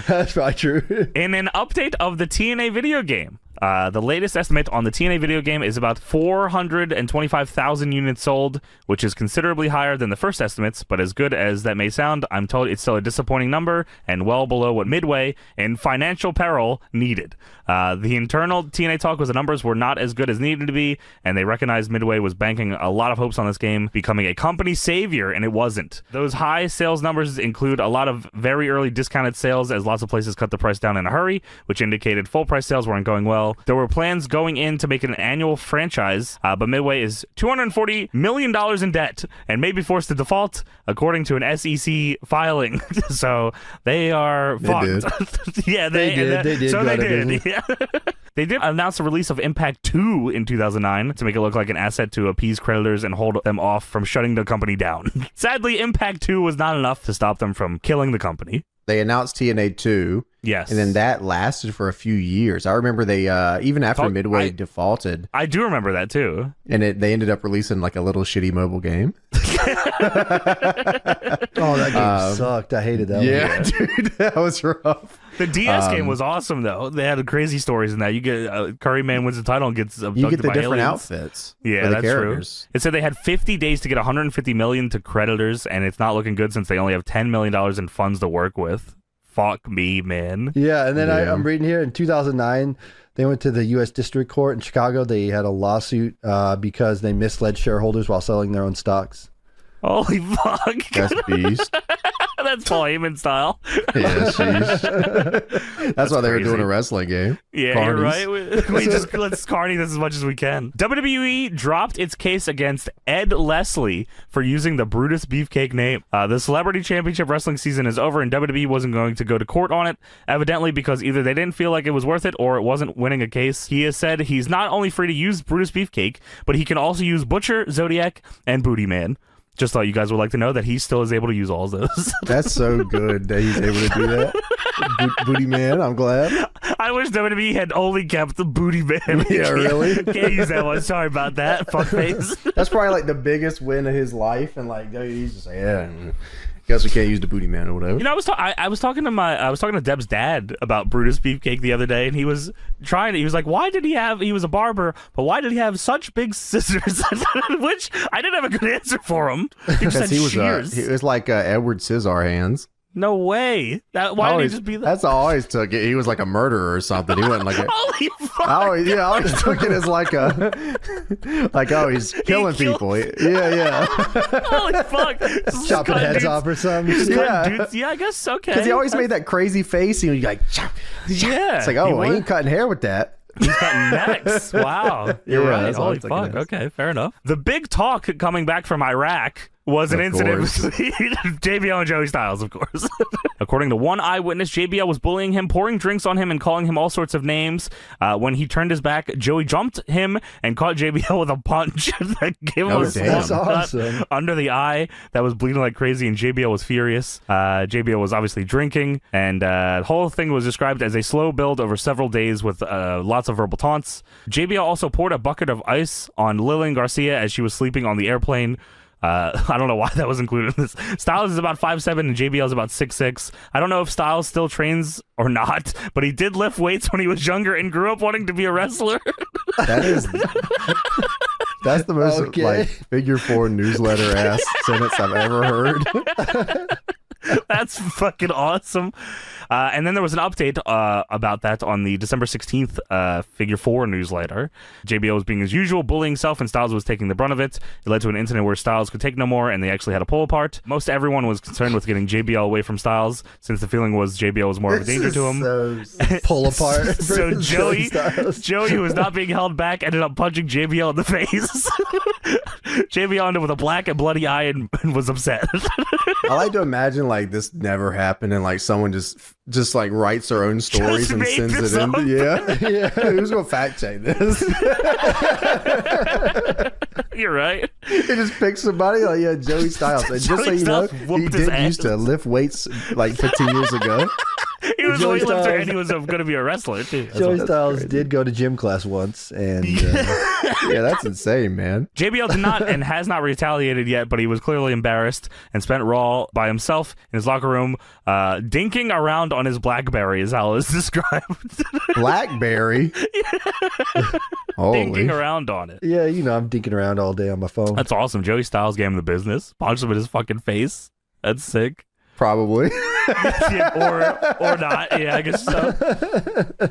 That's probably true. In an update of the TNA video game, the latest estimate on the TNA video game is about 425,000 units sold, which is considerably higher than the first estimates, but as good as that may sound, I'm told it's still a disappointing number and well below what Midway, in financial peril, needed. The internal TNA talk was the numbers were not as good as needed to be, and they recognized Midway was banking a lot of hopes on this game becoming a company savior, and it wasn't. Those high sales numbers include a lot of very early discounted sales as lots of places cut the price down in a hurry, which indicated full price sales weren't going well. There were plans going in to make it an annual franchise, but Midway is $240 million in debt and may be forced to default, according to an SEC filing. So they are fucked. Yeah, they did. So they did. Yeah. They did announce the release of Impact 2 in 2009 to make it look like an asset to appease creditors and hold them off from shutting the company down. Sadly, Impact 2 was not enough to stop them from killing the company. They announced TNA 2. Yes. And then that lasted for a few years. I remember they, even after Midway defaulted. I do remember that too. And they ended up releasing like a little shitty mobile game. Oh, that game sucked. I hated that one. Yeah, dude, that was rough. The DS game was awesome, though. They had crazy stories in that. You get Curry Man wins the title and gets abducted by You get the different aliens. outfits. Yeah, that's true. It said they had 50 days to get $150 million to creditors, and it's not looking good since they only have $10 million in funds to work with. Fuck me, man. Yeah, and then I'm reading here in 2009, they went to the U.S. District Court in Chicago. They had a lawsuit because they misled shareholders while selling their own stocks. Holy fuck. That's beast. That's Paul Heyman style. Yeah, sheesh. That's why they were doing a wrestling game. Yeah, Carnies. you're right. We just let's carny this as much as we can. WWE dropped its case against Ed Leslie for using the Brutus Beefcake name. The Celebrity Championship Wrestling season is over, and WWE wasn't going to go to court on it, evidently because either they didn't feel like it was worth it or it wasn't winning a case. He has said he's not only free to use Brutus Beefcake, but he can also use Butcher, Zodiac, and Booty Man. Just thought you guys would like to know that he still is able to use all of those. That's so good that he's able to do that. Booty Man, I'm glad. I wish WWE had only kept the Booty Man. Yeah, really? Can't use that one. Sorry about that. Fuckface. That's probably like the biggest win of his life, and like WWE's just like, yeah. Guess we can't use the Booty Man or whatever. You know, I was talking to Deb's dad about Brutus Beefcake the other day, and he was like, why did he was a barber, but why did he have such big scissors? Which I didn't have a good answer for him. He just had shears. He was like Edward Scissorhands. No way. Why didn't he just be that? That's how I always took it. He was like a murderer or something. He wasn't like a... Holy fuck. I always took it as like he's killing people. Yeah. Holy fuck. Chopping heads off or something. Yeah, I guess okay. Because he always made that crazy face. And you're like, yeah. It's like, oh, he ain't cutting hair with that. He's cutting necks. Wow. You're right. Holy fuck. Okay, fair enough. The big talk coming back from Iraq was an incident between JBL and Joey Styles, of course. According to one eyewitness, JBL was bullying him, pouring drinks on him, and calling him all sorts of names. When he turned his back, Joey jumped him and caught JBL with a punch that gave him a cut under the eye that was bleeding like crazy, and JBL was furious. JBL was obviously drinking, and the whole thing was described as a slow build over several days with lots of verbal taunts. JBL also poured a bucket of ice on Lillian Garcia as she was sleeping on the airplane. I don't know why that was included in this. Styles is about 5'7" and JBL is about 6'6". I don't know if Styles still trains or not, but he did lift weights when he was younger and grew up wanting to be a wrestler. That's the most like figure 4 newsletter ass sentence I've ever heard. That's fucking awesome. And then there was an update about that on the December 16th Figure 4 newsletter. JBL was being as usual, bullying himself, and Styles was taking the brunt of it. It led to an incident where Styles could take no more, and they actually had a pull apart. Most everyone was concerned with getting JBL away from Styles, since the feeling was JBL was more of a danger to him. Pull apart. So Joey, who was not being held back, ended up punching JBL in the face. JBL ended with a black and bloody eye and was upset. I like to imagine like this never happened and like someone just like writes their own stories and sends it in. Yeah. Who's gonna fact check this? You're right. It just picks somebody like Joey Styles. And just so you know, he did used to lift weights like 15 years ago. He was a weightlifter and he was going to be a wrestler too. Joey Styles did go to gym class once, and yeah, that's insane, man. JBL did not and has not retaliated yet, but he was clearly embarrassed and spent Raw by himself in his locker room, dinking around on his BlackBerry, is how it's described. BlackBerry? Dinking around on it. Yeah, I'm dinking around all day on my phone. That's awesome. Joey Styles gave him the business. Punched him in his fucking face. That's sick. Probably. or not. Yeah, I guess so.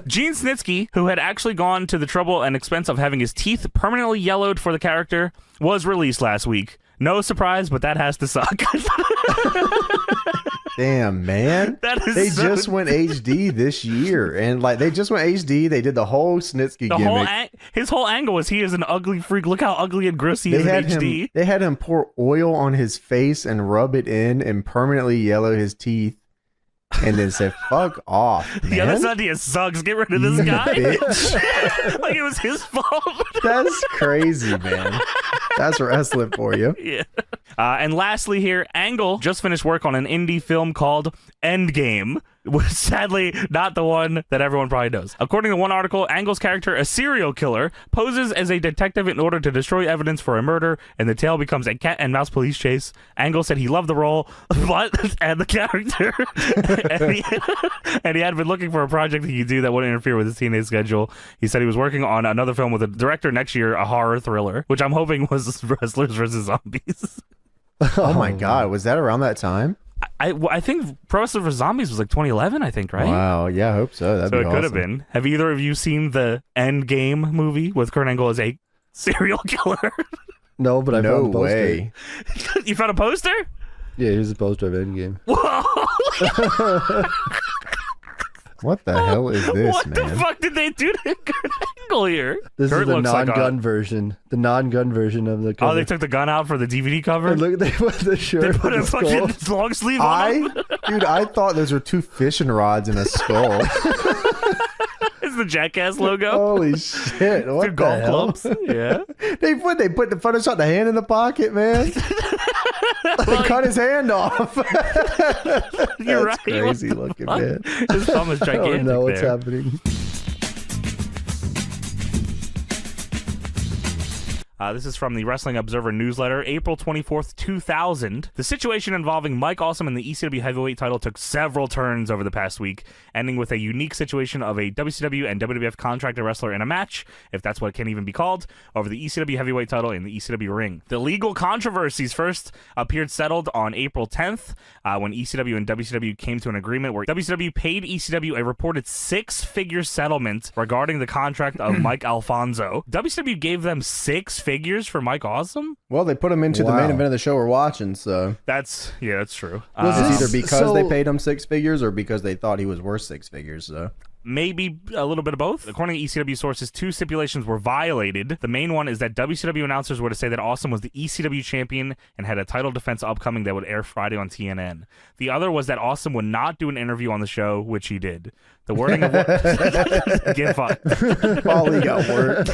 Gene Snitsky, who had actually gone to the trouble and expense of having his teeth permanently yellowed for the character, was released last week. No surprise, but that has to suck. Damn, man. They just went HD this year. And like they just went HD. They did the whole Snitsky gimmick. His whole angle was he is an ugly freak. Look how ugly and gross he is in HD. They had him pour oil on his face and rub it in and permanently yellow his teeth. And then said, fuck off, man. Yeah, this idea sucks. Get rid of this guy. Bitch. Like it was his fault. That's crazy, man. That's wrestling for you. Yeah. And lastly here, Angle just finished work on an indie film called Endgame, which sadly not the one that everyone probably knows. According to one article, Angle's character, a serial killer, poses as a detective in order to destroy evidence for a murder, and the tale becomes a cat and mouse police chase. Angle said he loved the role, and the character, and he had been looking for a project he could do that wouldn't interfere with his teenage schedule. He said he was working on another film with a director next year, a horror thriller, which I'm hoping was Wrestlers vs. Zombies. Oh my God, was that around that time? I think Pro Wrestling for Zombies was like 2011, I think, right? Wow, yeah, I hope so. That'd be awesome. Could have been. Have either of you seen the Endgame movie with Kurt Angle as a serial killer? No, but I found a poster. Way. You found a poster? Yeah, here's a poster of Endgame. Whoa! What the hell is this, what man? What the fuck did they do to Kurt Angle here? This Kurt is the non-gun like version. The non-gun version of the cover. Oh, they took the gun out for the DVD cover? And look, they put the shirt. They put a fucking long sleeve on him? Dude, I thought those were two fishing rods and a skull. It's the Jackass logo. Holy shit. What Two golf clubs. Yeah. They put the Photoshop the hand in the pocket, man. They cut his hand off. You're That's right. crazy looking, man. His thumb is gigantic. I don't know what's there. happening. This is from the Wrestling Observer newsletter, April 24th, 2000. The situation involving Mike Awesome and the ECW heavyweight title took several turns over the past week, ending with a unique situation of a WCW and WWF contracted wrestler in a match, if that's what it can even be called, over the ECW heavyweight title in the ECW ring. The legal controversies first appeared settled on April 10th, when ECW and WCW came to an agreement where WCW paid ECW a reported six-figure settlement regarding the contract of Mike Alfonso. WCW gave them six figures for Mike Awesome? Well, they put him into the main event of the show we're watching, so That's true. it's either because they paid him six figures or because they thought he was worth six figures. So Maybe a little bit of both. According to ECW sources, two stipulations were violated. The main one is that WCW announcers were to say that Awesome was the ECW champion and had a title defense upcoming that would air Friday on TNN. The other was that Awesome would not do an interview on the show, which he did. The wording of what... Get fucked. all he got worked.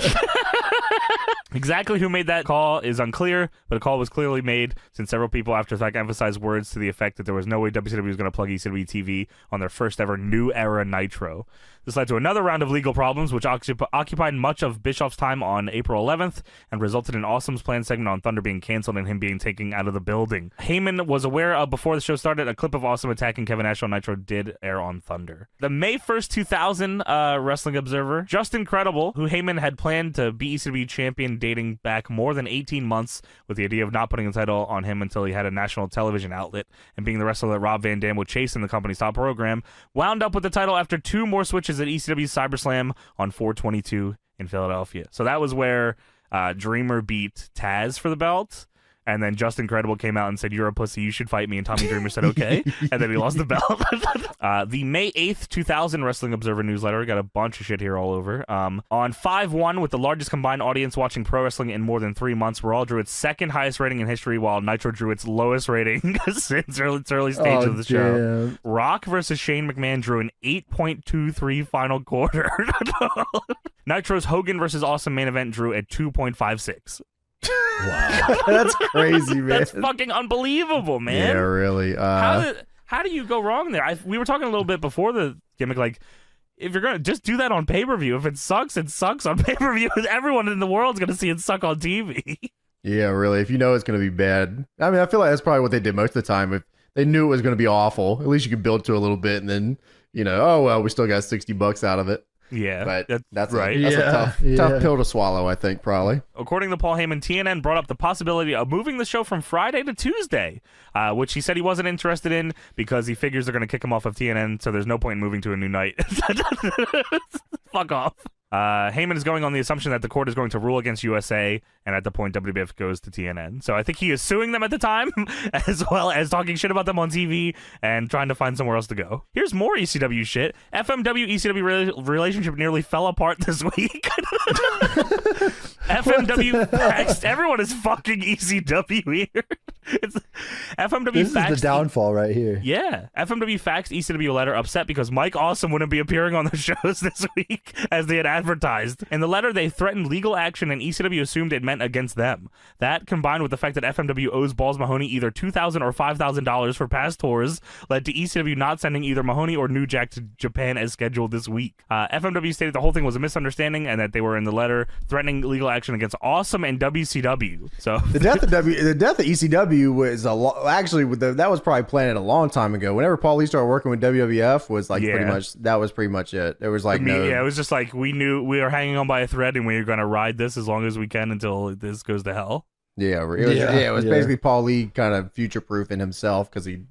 Exactly who made that call is unclear, but a call was clearly made since several people after the fact emphasized words to the effect that there was no way WCW was going to plug ECW TV on their first ever New Era Nitro. This led to another round of legal problems, which occupied much of Bischoff's time on April 11th and resulted in Awesome's planned segment on Thunder being canceled and him being taken out of the building. Heyman was aware of, before the show started, a clip of Awesome attacking Kevin Nash on Nitro did air on Thunder. The May 1st, 2000 Wrestling Observer, Just Incredible, who Heyman had planned to be ECW champion dating back more than 18 months with the idea of not putting the title on him until he had a national television outlet and being the wrestler that Rob Van Dam would chase in the company's top program, wound up with the title after two more switches at ECW's CyberSlam on 4/22 in Philadelphia. So that was where Dreamer beat Tazz for the belt, And then Justin Credible came out and said, "You're a pussy, you should fight me." And Tommy Dreamer said, "Okay." And then he lost the belt. The May 8th, 2000 Wrestling Observer newsletter got a bunch of shit here all over. On 5/1, with the largest combined audience watching pro wrestling in more than 3 months, Raw drew its second highest rating in history, while Nitro drew its lowest rating since early stage of the show. Rock versus Shane McMahon drew an 8.23 final quarter. Nitro's Hogan versus Awesome main event drew a 2.56. Wow. That's crazy, man. That's fucking unbelievable, man. Yeah, really. How do you go wrong there? We were talking a little bit before the gimmick, like, if you're going to just do that on pay-per-view, if it sucks on pay-per-view. Everyone in the world's going to see it suck on TV. Yeah, really. If you know it's going to be bad. I mean, I feel like that's probably what they did most of the time. If they knew it was going to be awful, at least you could build to a little bit and then, oh, well, we still got $60 out of it. Yeah, but that's right. That's a tough pill to swallow, I think, probably. According to Paul Heyman, TNN brought up the possibility of moving the show from Friday to Tuesday, which he said he wasn't interested in because he figures they're going to kick him off of TNN, so there's no point in moving to a new night. Fuck off. Heyman is going on the assumption that the court is going to rule against USA, and at the point WWF goes to TNN. So I think he is suing them at the time, as well as talking shit about them on TV and trying to find somewhere else to go. Here's more ECW shit. FMW-ECW relationship nearly fell apart this week. FMW faxed. Everyone is fucking ECW here. This is the downfall right here. Yeah. FMW faxed ECW a letter upset because Mike Awesome wouldn't be appearing on the shows this week as they had advertised. In the letter, they threatened legal action, and ECW assumed it meant against them. That, combined with the fact that FMW owes Balls Mahoney either $2,000 or $5,000 for past tours, led to ECW not sending either Mahoney or New Jack to Japan as scheduled this week. FMW stated the whole thing was a misunderstanding and that they were in the letter threatening legal action against Awesome and WCW. So the death of ECW was that was probably planned a long time ago. Whenever Paul Lee started working with WWF, was like pretty much it. There was like it was just like we knew we were hanging on by a thread and we were going to ride this as long as we can until this goes to hell. Yeah, it was basically Paul Lee kind of future-proofing himself because he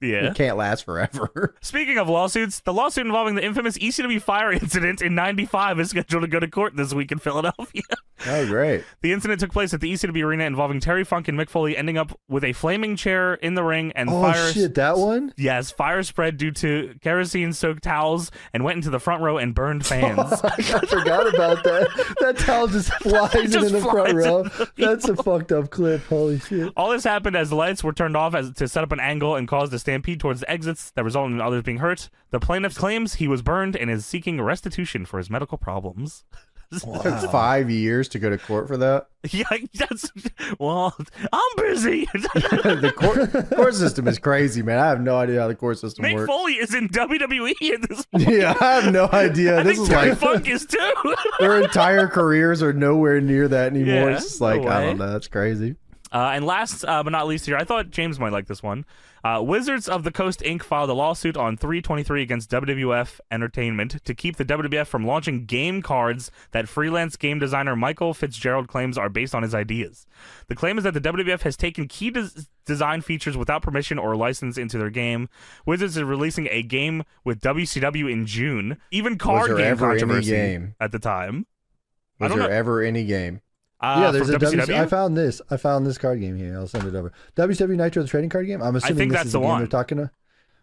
it can't last forever. Speaking of lawsuits, the lawsuit involving the infamous ECW Fire Incident in '95 is scheduled to go to court this week in Philadelphia. Oh, great. The incident took place at the ECW Arena involving Terry Funk and Mick Foley, ending up with a flaming chair in the ring and fire. Shit, that one? Yes, fire spread due to kerosene-soaked towels and went into the front row and burned fans. I forgot about that. That towel just flies in the front row. That's a fucked up clip. Holy shit. All this happened as the lights were turned off to set up an angle and caused a stampede towards the exits that resulted in others being hurt. The plaintiff claims he was burned and is seeking restitution for his medical problems. Wow. It took 5 years to go to court for that. Yeah, I'm busy. The court system is crazy, man. I have no idea how the court system works. Mick Foley is in WWE at this point. Yeah, I have no idea. I think Terry Funk is too. Their entire careers are nowhere near that anymore. Yeah, it's just like, I don't know. That's crazy. And last but not least here, I thought James might like this one. Wizards of the Coast Inc. filed a lawsuit on 3/23 against WWF Entertainment to keep the WWF from launching game cards that freelance game designer Michael Fitzgerald claims are based on his ideas. The claim is that the WWF has taken key design features without permission or license into their game. Wizards is releasing a game with WCW in June. Even card game controversy at the time. Was there ever any game? There's a WCW. I found this card game here. I'll send it over. WCW Nitro, the trading card game. I'm assuming this is the game they're talking to.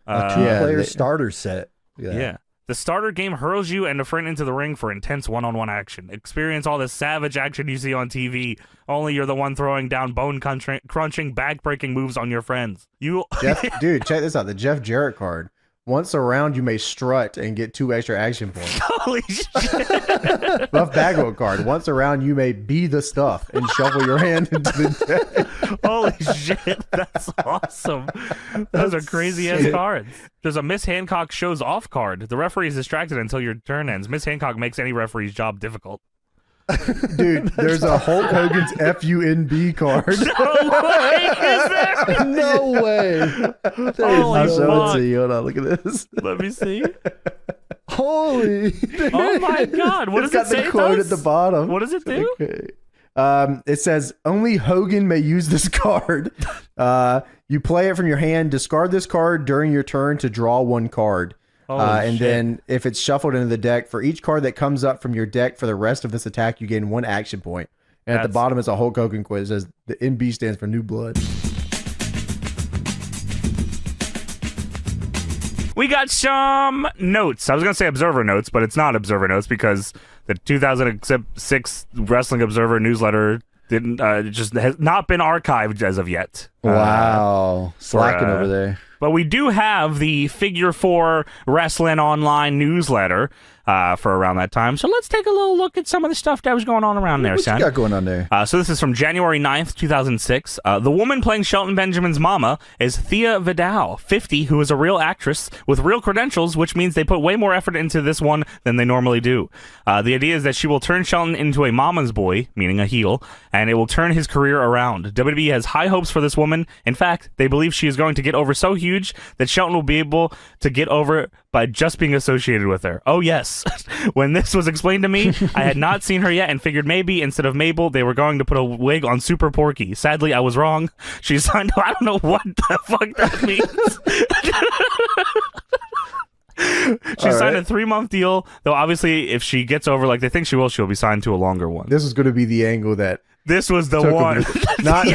A two-player starter set. Yeah. The starter game hurls you and a friend into the ring for intense one-on-one action. Experience all the savage action you see on TV. Only you're the one throwing down bone-crunching, back-breaking moves on your friends. Dude, check this out. The Jeff Jarrett card. Once a round, you may strut and get 2 extra action points. Holy shit. Buff Bagwell card. Once a round, you may be the stuff and shuffle your hand into the deck. Holy shit. That's awesome. Those are crazy-ass cards. There's a Miss Hancock shows off card. The referee is distracted until your turn ends. Miss Hancock makes any referee's job difficult. Dude, there's a Hulk Hogan's FUNB card. No way, is there? No way. Holy I'll show fuck. it to you. Hold on, look at this. Let me see. Holy. Oh my god. What does it say? It's got the quote at the bottom. What does it do? Okay. It says, only Hogan may use this card. You play it from your hand, discard this card during your turn to draw 1 card. Then if it's shuffled into the deck, for each card that comes up from your deck for the rest of this attack, you gain 1 action point. And at the bottom is a Hulk Hogan quote. It says, the NB stands for New Blood. We got some notes. I was going to say Observer notes, but it's not Observer notes because the 2006 Wrestling Observer newsletter didn't just has not been archived as of yet. Wow. Slacking over there. But we do have the Figure 4 Wrestling Online newsletter for around that time. So let's take a little look at some of the stuff that was going on around there, son. What you got going on there? So this is from January 9th, 2006. The woman playing Shelton Benjamin's mama is Thea Vidal, 50, who is a real actress with real credentials, which means they put way more effort into this one than they normally do. The idea is that she will turn Shelton into a mama's boy, meaning a heel, and it will turn his career around. WWE has high hopes for this woman. In fact, they believe she is going to get over so huge that Shelton will be able to get over it by just being associated with her. Oh, yes. When this was explained to me, I had not seen her yet and figured maybe instead of Mabel, they were going to put a wig on Super Porky. Sadly, I was wrong. She signed, I don't know what the fuck that means. She signed a 3-month deal, though obviously if she gets over like they think she will, she'll be signed to a longer one. This is going to be the angle that this was the one. Not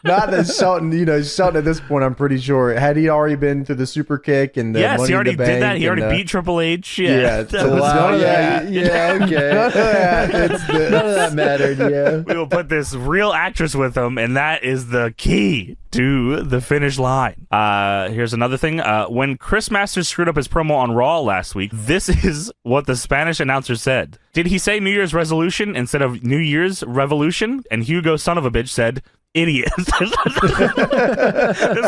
that Shelton, Shelton at this point, I'm pretty sure, had he already been to the super kick and the yes, he already did that. He already beat Triple H. Yeah. So wow, okay. None of that mattered, yeah. We will put this real actress with him, and that is the key to the finish line. Here's another thing. When Chris Masters screwed up his promo on Raw last week, this is what the Spanish announcer said. Did he say New Year's resolution instead of New Year's revolution? And Hugo, son of a bitch, said, idiot. This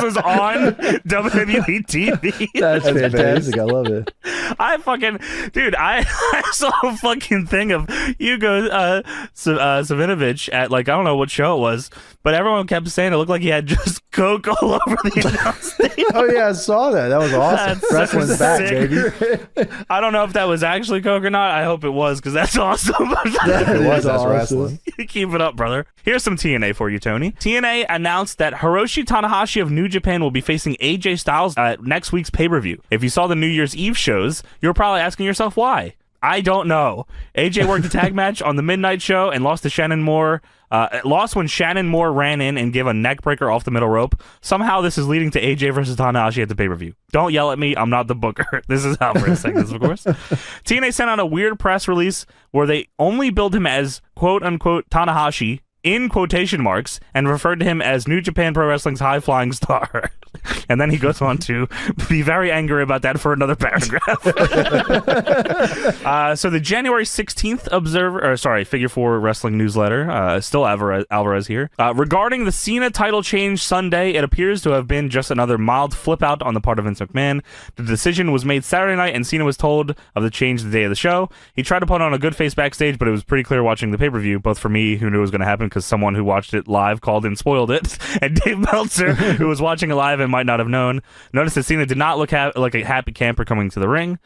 was on WWE TV. That's fantastic. I love it. I saw a fucking thing of Hugo Savinovich at, like, I don't know what show it was, but everyone kept saying it looked like he had just Coke all over the announce table. Oh, yeah, I saw that. That was awesome. Wrestling's back, baby. I don't know if that was actually Coke or not. I hope it was, because that's awesome. It was awesome. Wrestling. Keep it up, brother. Here's some TNA for you, Tony. TNA announced that Hiroshi Tanahashi of New Japan will be facing AJ Styles at next week's pay-per-view. If you saw the New Year's Eve shows, you're probably asking yourself why. I don't know. AJ worked a tag match on the Midnight Show and lost to Shannon Moore. Lost when Shannon Moore ran in and gave a neckbreaker off the middle rope. Somehow this is leading to AJ versus Tanahashi at the pay-per-view. Don't yell at me. I'm not the booker. This is Alvarez saying this, of course. TNA sent out a weird press release where they only billed him as quote-unquote Tanahashi in quotation marks and referred to him as New Japan Pro Wrestling's high-flying star. And then he goes on to be very angry about that for another paragraph. So the January 16th Figure 4 Wrestling newsletter, still Alvarez here. Regarding the Cena title change Sunday, it appears to have been just another mild flip out on the part of Vince McMahon. The decision was made Saturday night and Cena was told of the change the day of the show. He tried to put on a good face backstage, but it was pretty clear watching the pay-per-view, both for me, who knew it was going to happen because someone who watched it live called and spoiled it, and Dave Meltzer, who was watching it live and might not have known, noticed that Cena did not look like a happy camper coming to the ring.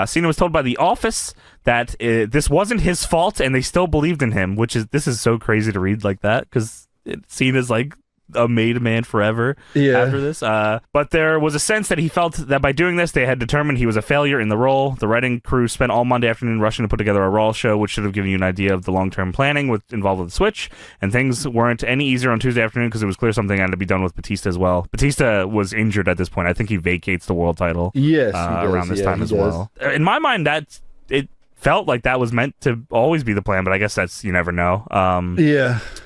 Cena was told by The Office that this wasn't his fault and they still believed in him, this is so crazy to read like that because Cena's like a made man forever after this. But there was a sense that he felt that by doing this, they had determined he was a failure in the role. The writing crew spent all Monday afternoon rushing to put together a Raw show, which should have given you an idea of the long-term planning involved with the switch. And things weren't any easier on Tuesday afternoon because it was clear something had to be done with Batista as well. Batista was injured at this point. I think he vacates the world title around this time as well. In my mind, it felt like that was meant to always be the plan, but I guess you never know. I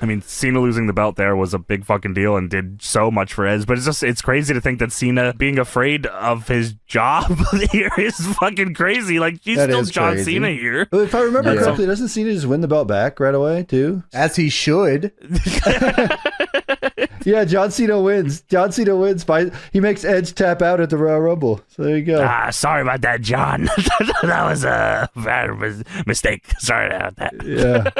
mean, Cena losing the belt there was a big fucking deal and did so much for Edge, but it's crazy to think that Cena being afraid of his job here is fucking crazy. Like, he's still John Cena here. Well, if I remember correctly, doesn't Cena just win the belt back right away, too? As he should. Yeah, John Cena wins. He makes Edge tap out at the Royal Rumble. So there you go. Sorry about that, John. That was a bad mistake. Sorry about that. Yeah.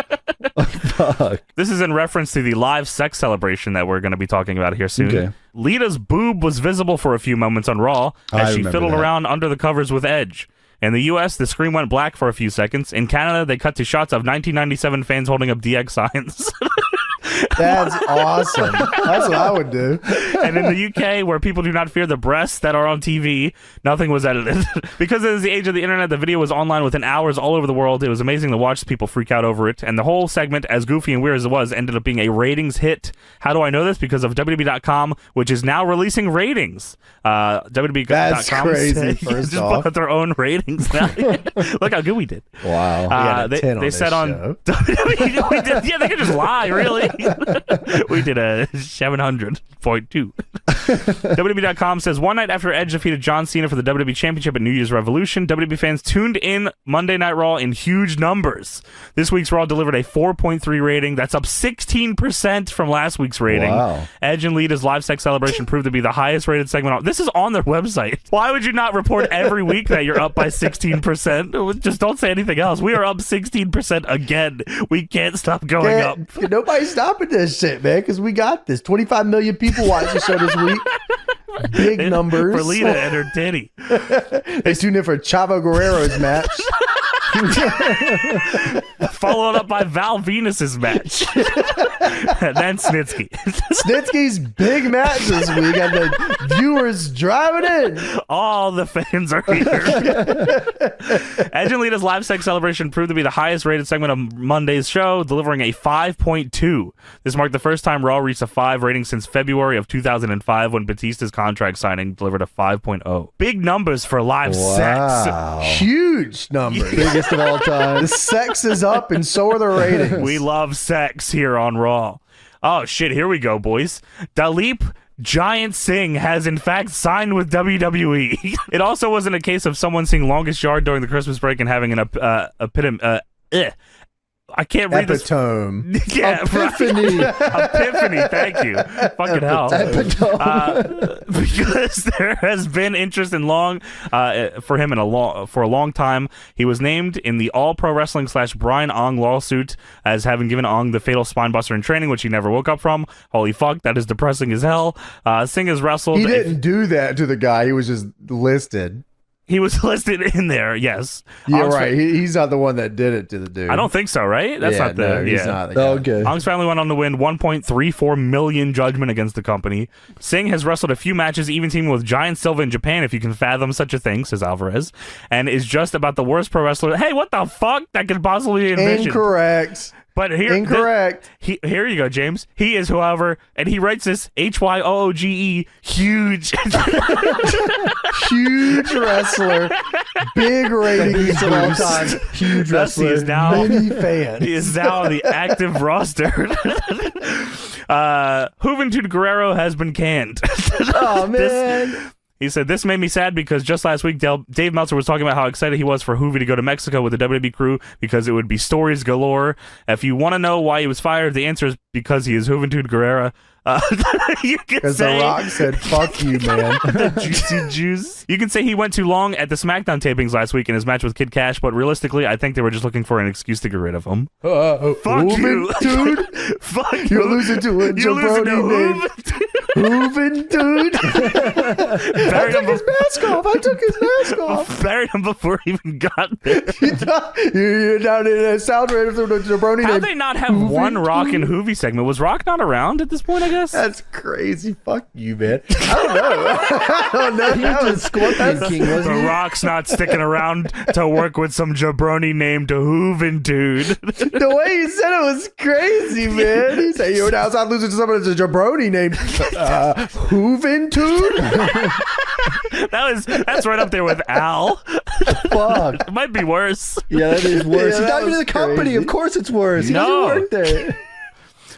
Oh, fuck. This is in reference to the live sex celebration that we're going to be talking about here soon. Okay. Lita's boob was visible for a few moments on Raw as she fiddled around under the covers with Edge. In the U.S., the screen went black for a few seconds. In Canada, they cut to shots of 1997 fans holding up DX signs. That's awesome. That's what I would do. And in the UK, where people do not fear the breasts that are on TV, nothing was edited. Because it is the age of the internet, the video was online within hours all over the world. It was amazing to watch people freak out over it. And the whole segment, as goofy and weird as it was, ended up being a ratings hit. How do I know this? Because of WWE.com, which is now releasing ratings. WWE.com That's crazy, first just off. put their own ratings now. Look how good we did. Wow. They said on WWE, we did, yeah, they could just lie, really. We did a 700.2. WWE.com says, one night after Edge defeated John Cena for the WWE Championship at New Year's Revolution, WWE fans tuned in Monday Night Raw in huge numbers. This week's Raw delivered a 4.3 rating. That's up 16% from last week's rating. Wow. Edge and Lita's live sex celebration proved to be the highest rated segment on. This is on their website. Why would you not report every week that you're up by 16%? Just don't say anything else. We are up 16% again. We can't stop going up. Nobody's stopping this shit, man, because we got this. 25 million people watched the show this week. Big numbers. For Lita and her titty. They tuned in for Chavo Guerrero's match. Followed up by Val Venus's match. And then Snitsky. Snitsky's big match this week, and the viewers driving in. All the fans are here. Edge and Lita's live sex celebration proved to be the highest rated segment of Monday's show, delivering a 5.2. This marked the first time Raw reached a 5 rating since February of 2005 when Batista's contract signing delivered a 5.0. Big numbers for live sex. Huge numbers. Biggest of all time. The sex is up, and so are the ratings. We love sex here on Raw. Oh, shit, here we go, boys. Dalip Giant Singh has in fact signed with WWE. It also wasn't a case of someone seeing Longest Yard during the Christmas break and having an I can't read Epitome. this. Yeah, Epiphany. Epiphany, thank you. Fucking hell. Because there has been interest in for him for a long time. He was named in the All Pro Wrestling / Brian Ong lawsuit as having given Ong the fatal spine buster in training, which he never woke up from. Holy fuck, that is depressing as hell. Singh has wrestled. He didn't do that to the guy. He was just listed. He was listed in there, yes. Yeah, right. He's not the one that did it to the dude. I don't think so, right? That's not the... No, he's not the guy. Okay. Ong's family went on to win $1.34 million judgment against the company. Singh has wrestled a few matches, even teaming with Giant Silva in Japan, if you can fathom such a thing, says Alvarez, and is just about the worst pro wrestler. Hey, what the fuck? That could possibly be envisioned. Incorrect. But here, incorrect. Here you go, James. He is, however, and he writes this HYOOGE, huge, huge wrestler, big ratings of all time, huge wrestler. He is now many fans. He is now on the active roster. Juventud Guerrero has been canned. Oh man. He said, this made me sad because just last week, Dave Meltzer was talking about how excited he was for Juvi to go to Mexico with the WWE crew because it would be stories galore. If you want to know why he was fired, the answer is because he is Juventud Guerrera. You can because say The Rock said, fuck you, man. The juicy juice. You can say he went too long at the SmackDown tapings last week in his match with Kid Cash, but realistically, I think they were just looking for an excuse to get rid of him. Fuck you, dude. Fuck you. You're losing to a jabroni named Hooven, dude. I took his mask off. I took his mask off. Buried him before he even got there. You're down in a sound rate of the jabroni. How they not have one Rock and Hoovy segment? Was Rock not around at this point, I guess? That's crazy. Fuck you, man. I don't know. He was Scorpion King, wasn't The he? Rock's not sticking around to work with some jabroni named Hooven dude. The way he said it was crazy, man. He said, you're now outside losing to someone that's a jabroni named Hooven dude. That's right up there with Al. Fuck. It might be worse. Yeah, that is worse. Yeah, He's that not even in the was company. crazy. Of course it's worse. He No. doesn't work there.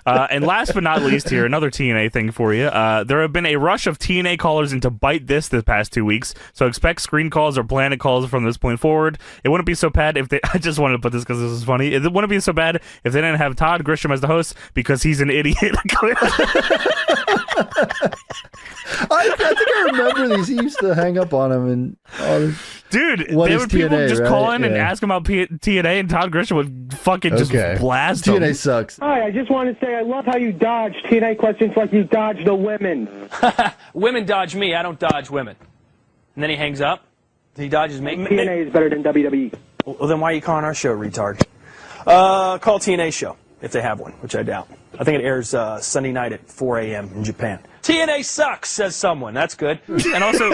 And last but not least here, another TNA thing for you. There have been a rush of TNA callers into Bite This the past 2 weeks, so expect screen calls or planet calls from this point forward. It wouldn't be so bad if they... I just wanted to put this because this is funny. It wouldn't be so bad if they didn't have Todd Grisham as the host because he's an idiot. I think I remember these. He used to hang up on him and all this. Dude, What they is would people TNA, just right? call in and Yeah. ask him about TNA, and Todd Grisham would fucking just blast TNA him. sucks. Hi, I just want to say I love how you dodge TNA questions like you dodge the women. Women dodge me, I don't dodge women. And then he hangs up. He dodges me. TNA is better than WWE. Well, then why are you calling our show, retard? Call TNA show. if they have one, which I doubt. I think it airs Sunday night at 4 a.m. in Japan. TNA sucks, says someone. That's good. And also,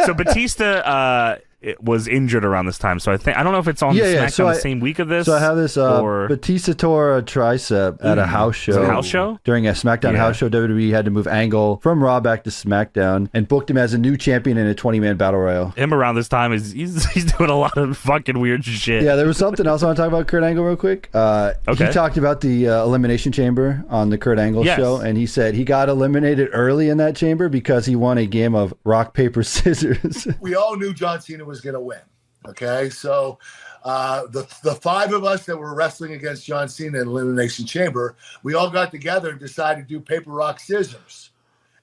so Batista was injured around this time, so I don't know if it's on SmackDown the same week of this. So I have this Batista tore a tricep at a house show. A house show? During a SmackDown house show, WWE had to move Angle from Raw back to SmackDown and booked him as a new champion in a 20-man battle royal. Him around this time he's doing a lot of fucking weird shit. Yeah, there was something else I want to talk about Kurt Angle real quick. He talked about the Elimination Chamber on the Kurt Angle show, and he said he got eliminated early in that chamber because he won a game of rock, paper, scissors. We all knew John Cena was going to win. Okay, so the five of us that were wrestling against John Cena in Elimination Chamber, we all got together and decided to do paper, rock, scissors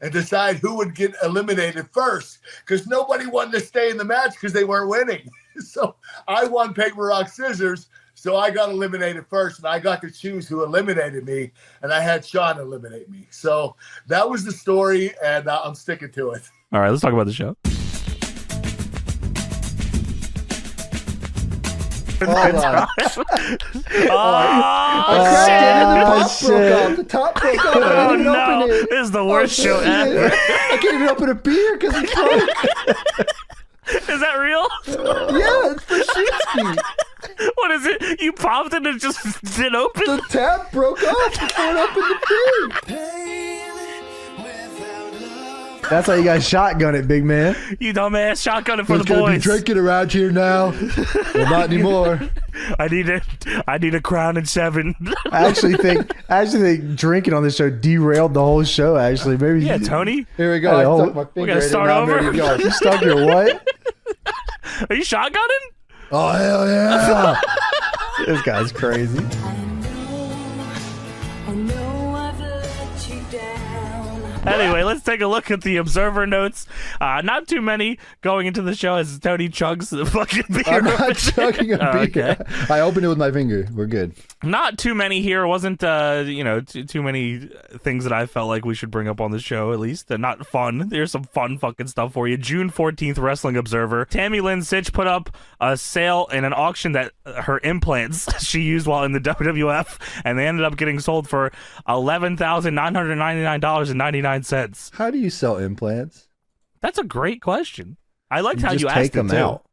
and decide who would get eliminated first because nobody wanted to stay in the match because they weren't winning. So I won paper, rock, scissors. So I got eliminated first, and I got to choose who eliminated me, and I had Sean eliminate me. So that was the story, and I'm sticking to it. All right, let's talk about the show. Hold on. Shit. The top broke off. Oh, no. This is the worst show ever. I can't even open a beer because it's broke. Is that real? Yeah, it's for Shitsky. What is it? You popped it and it just didn't open? The tap broke off before it opened the beer. That's how you guys shotgun it, big man. You dumbass, shotgun it for the Gonna boys. be drinking around here now. Well, not anymore. I need a crown and 7. I actually think drinking on this show derailed the whole show. Actually, maybe. Yeah, Tony. Here we go. I stuck my finger. We gotta start over. You stuck your what? Are you shotgunning? Oh hell yeah! This guy's crazy. Anyway, let's take a look at the Observer notes. Not too many going into the show as Tony chugs the fucking beer. I'm not chugging a beer. Okay. I opened it with my finger. We're good. Not too many here. Wasn't too many things that I felt like we should bring up on the show, at least. They're not fun. There's some fun fucking stuff for you. June 14th, Wrestling Observer. Tammy Lynn Sitch put up a sale in an auction that her implants she used while in the WWF, and they ended up getting sold for $11,999.99. How do you sell implants? That's a great question. I liked how just you asked take them it too. out.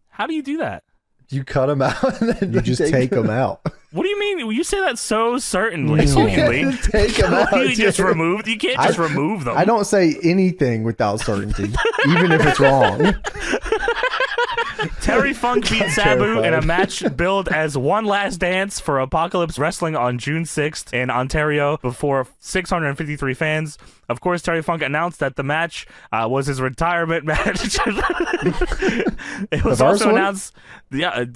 How do you do that? You cut them out and then you just take them out. What do you mean? You say that so certainly. No. Take them out. You just remove. You can't just remove them. I don't say anything without certainty, even if it's wrong. Terry Funk beat Sabu in a match billed as One Last Dance for Apocalypse Wrestling on June 6th in Ontario before 653 fans. Of course, Terry Funk announced that the match was his retirement match. It was also announced,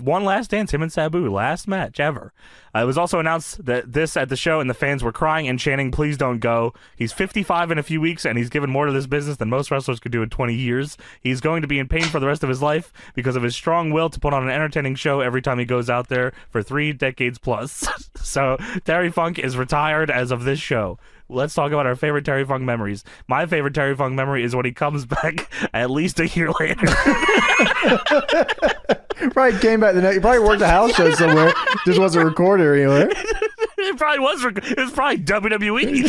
One Last Dance, him and Sabu, last match ever. It was also announced that this at the show, and the fans were crying and chanting, "Please don't go." He's 55 in a few weeks, and he's given more to this business than most wrestlers could do in 20 years. He's going to be in pain for the rest of his life because of his strong will to put on an entertaining show every time he goes out there for 3 decades plus. So Terry Funk is retired as of this show. Let's talk about our favorite Terry Funk memories. My favorite Terry Funk memory is when he comes back at least a year later. Probably came back the next. He probably worked a house show somewhere. Just wasn't recorded anywhere. It probably was. It was probably WWE.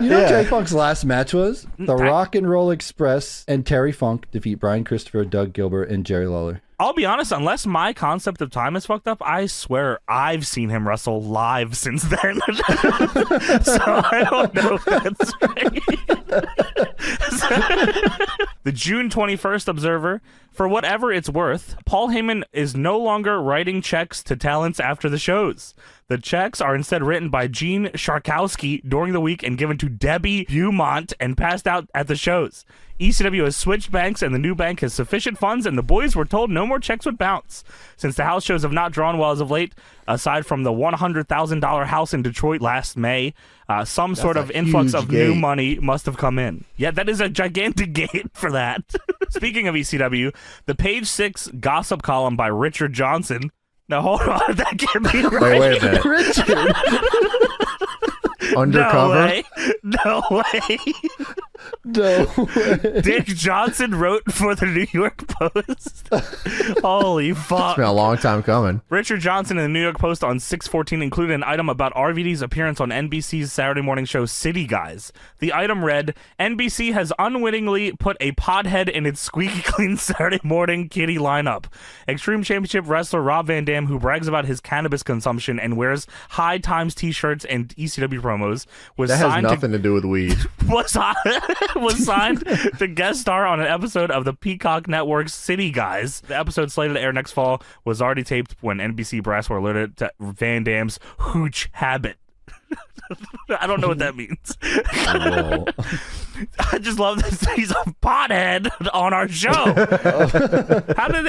You know what Terry Funk's last match was? The Rock and Roll Express and Terry Funk defeat Brian Christopher, Doug Gilbert, and Jerry Lawler. I'll be honest, unless my concept of time is fucked up, I swear I've seen him wrestle live since then. So I don't know if that's right. The June 21st Observer. For whatever it's worth, Paul Heyman is no longer writing checks to talents after the shows. The checks are instead written by Gene Sharkowski during the week and given to Debbie Beaumont and passed out at the shows. ECW has switched banks, and the new bank has sufficient funds, and the boys were told no more checks would bounce. Since the house shows have not drawn well as of late, aside from the $100,000 house in Detroit last May, some sort of influx of new money must have come in. Yeah, that is a gigantic gate for that. Speaking of ECW, the Page 6 gossip column by Richard Johnson. Now, hold on, that can't be right. Wait a minute. Richard. Undercover? No way. No way. Dick Johnson wrote for the New York Post. Holy fuck. It's been a long time coming. Richard Johnson in the New York Post on 6/14 included an item about RVD's appearance on NBC's Saturday morning show City Guys. The item read, NBC has unwittingly put a pothead in its squeaky clean Saturday morning kitty lineup. Extreme Championship wrestler Rob Van Dam, who brags about his cannabis consumption and wears High Times t-shirts and ECW promos, was That signed has nothing to do with weed. was signed to guest star on an episode of the Peacock Network's City Guys. The episode slated to air next fall was already taped when NBC brass were alerted to Van Dam's hooch habit. I don't know what that means. I just love this. He's a pothead on our show. How did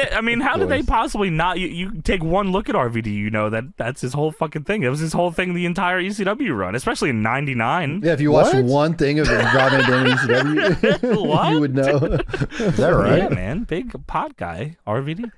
they possibly not? You take one look at RVD, you know that's his whole fucking thing. It was his whole thing the entire ECW run, especially in '99. Yeah, if you watch one thing of Rob Van Dam in ECW, you would know. Is that right? Yeah, man. Big pot guy, RVD.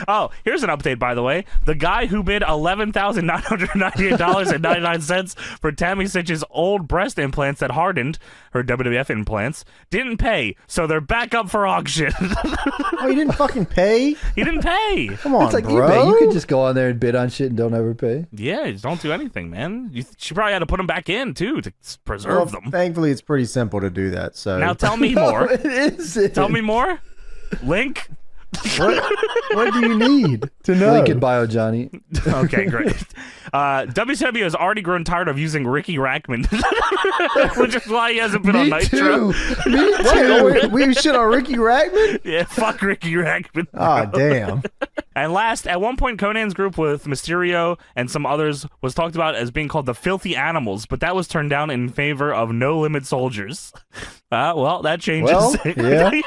Oh, here's an update, by the way. The guy who bid $11,998.99 for Tammy Sitch's old breast implants that hardened, her WWF implants, didn't pay, so they're back up for auction. Oh, he didn't fucking pay? He didn't pay. Come on, it's like bro. eBay. You could just go on there and bid on shit and don't ever pay. Yeah, just don't do anything, man. She probably had to put them back in, too, to preserve them. Thankfully, it's pretty simple to do that. So now tell me more. It is. Tell me more. Link. What do you need to know? Link in bio, Johnny. Okay, great. WCW has already grown tired of using Ricky Rackman, which is why he hasn't been on Nitro. Me too. We shit on Ricky Rackman? Yeah, fuck Ricky Rackman. Oh, damn. And last, at one point, Conan's group with Mysterio and some others was talked about as being called the Filthy Animals, but that was turned down in favor of No Limit Soldiers. Well, that changes. Well, yeah. They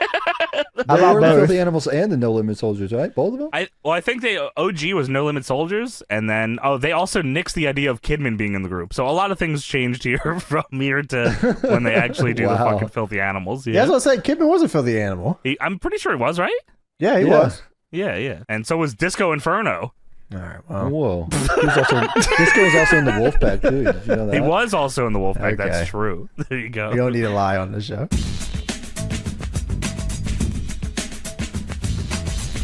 were the Filthy Animals and the No Limit Soldiers, right? Both of them? I think OG was No Limit Soldiers, and then they also nixed the idea of Kidman being in the group. So a lot of things changed here from here to when they actually do the fucking Filthy Animals. Yeah, that's what I said. Kidman was a filthy animal. I'm pretty sure he was, right? Yeah, he was. Yeah. And so was Disco Inferno. All right, well. Whoa. Disco was also in the Wolfpack, too. Did you know that? He was also in the Wolfpack. Okay. That's true. There you go. You don't need to lie on the show.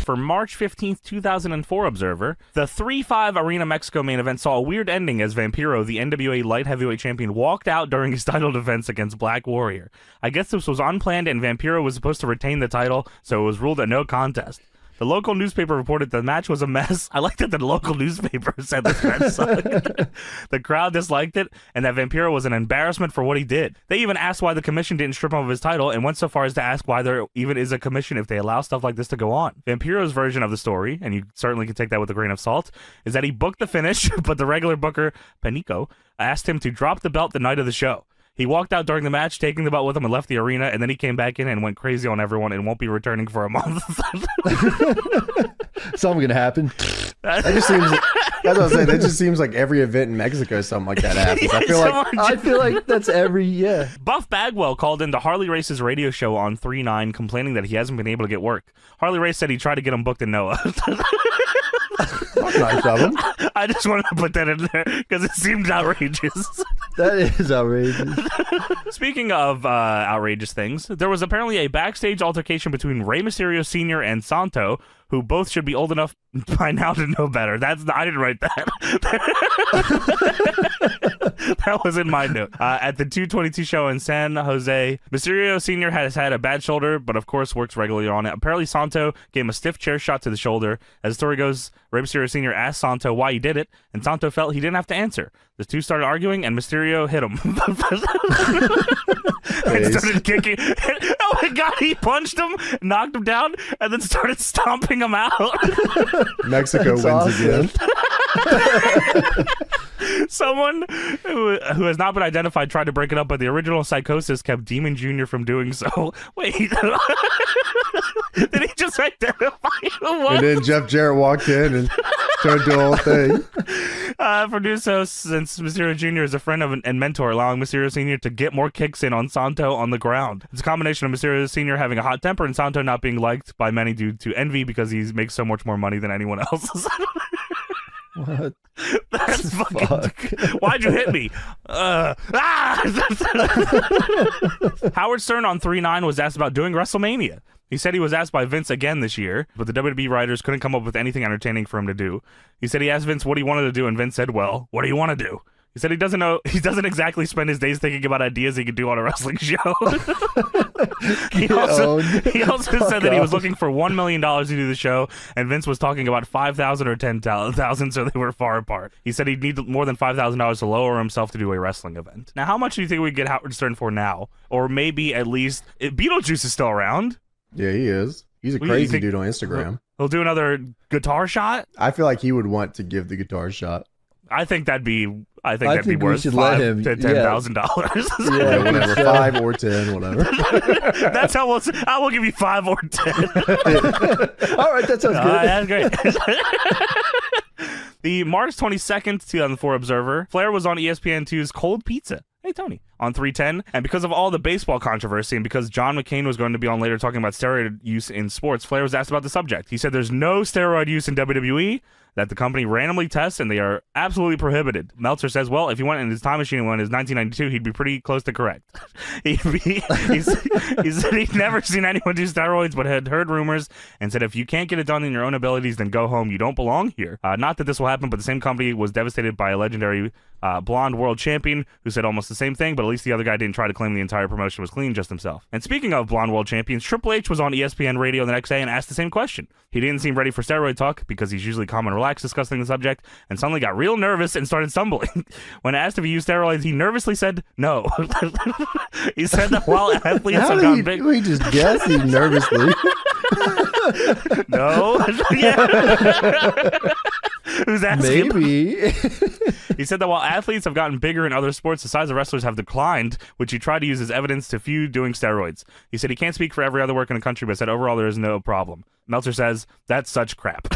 For March 15th, 2004 Observer, the 3-5 Arena Mexico main event saw a weird ending as Vampiro, the NWA light heavyweight champion, walked out during his title defense against Black Warrior. I guess this was unplanned and Vampiro was supposed to retain the title, so it was ruled a no contest. The local newspaper reported the match was a mess. I like that the local newspaper said this match sucked. The crowd disliked it, and that Vampiro was an embarrassment for what he did. They even asked why the commission didn't strip him of his title, and went so far as to ask why there even is a commission if they allow stuff like this to go on. Vampiro's version of the story, and you certainly can take that with a grain of salt, is that he booked the finish, but the regular booker, Panico, asked him to drop the belt the night of the show. He walked out during the match, taking the belt with him, and left the arena, and then he came back in and went crazy on everyone and won't be returning for a month. Something gonna happen. That just seems. That's what I was saying. That just seems like every event in Mexico, something like that happens. I feel like that's every Buff Bagwell called into Harley Race's radio show on 3-9, complaining that he hasn't been able to get work. Harley Race said he tried to get him booked in Noah. That's nice of him. I just wanted to put that in there because it seemed outrageous. That is outrageous. Speaking of outrageous things, there was apparently a backstage altercation between Rey Mysterio Sr. and Santo, who both should be old enough by now to know better. I didn't write that. That was in my note. At the 222 show in San Jose, Mysterio Sr. has had a bad shoulder, but of course works regularly on it. Apparently Santo gave him a stiff chair shot to the shoulder. As the story goes, Rey Mysterio Sr. asked Santo why he did it, and Santo felt he didn't have to answer. The two started arguing, and Mysterio hit him. And started kicking. Oh my god, he punched him, knocked him down, and then started stomping him out. Mexico wins again. Someone who has not been identified tried to break it up, but the original Psychosis kept Demon Jr. from doing so. Wait. Did he just identify who was? And then Jeff Jarrett walked in and tried to do the whole thing. For doing so, since Mysterio Jr. is a friend of and mentor, allowing Mysterio Sr. to get more kicks in on Santo on the ground. It's a combination of Mysterio Sr. having a hot temper and Santo not being liked by many due to envy because he makes so much more money than anyone else. What? That's fucking. Why'd you hit me? Howard Stern on 3-9 was asked about doing WrestleMania. He said he was asked by Vince again this year, but the WWE writers couldn't come up with anything entertaining for him to do. He said he asked Vince what he wanted to do, and Vince said, well, what do you want to do? He said he doesn't know. He doesn't exactly spend his days thinking about ideas he could do on a wrestling show. he also said that he was looking for $1 million to do the show, and Vince was talking about $5,000 or $10,000, so they were far apart. He said he'd need more than $5,000 to lower himself to do a wrestling event. Now, how much do you think we could get Howard Stern for now? Or maybe at least Beetlejuice is still around. Yeah, he is. He's a crazy dude on Instagram. He'll do another guitar shot? I feel like he would want to give the guitar shot. I think that'd be worth $5,000 to $10,000. Yeah, whatever, 5 or 10, whatever. That's how I will give you 5 or 10. All right, that sounds good. That's great. The March 22nd, 2004 Observer. Flair was on ESPN2's Cold Pizza. Hey, Tony. On 310. And because of all the baseball controversy and because John McCain was going to be on later talking about steroid use in sports, Flair was asked about the subject. He said there's no steroid use in WWE, that the company randomly tests, and they are absolutely prohibited. Meltzer says, well, if he went in his time machine and went in his 1992, he'd be pretty close to correct. he said he'd never seen anyone do steroids, but had heard rumors, and said if you can't get it done in your own abilities, then go home. You don't belong here. Not that this will happen, but the same company was devastated by a legendary blonde world champion who said almost the same thing, but at least the other guy didn't try to claim the entire promotion was clean, just himself. And speaking of blonde world champions, Triple H was on ESPN radio the next day and asked the same question. He didn't seem ready for steroid talk because he's usually calm and relaxed discussing the subject, and suddenly got real nervous and started stumbling. When asked if he used steroids, he nervously said no. He said that while athletes have gotten big... We just guessed he nervously. No. Who's asking? Maybe. He said that while athletes have gotten bigger in other sports, the size of wrestlers have declined, which he tried to use as evidence to few doing steroids. He said he can't speak for every other work in the country, but said overall there is no problem. Meltzer says, that's such crap.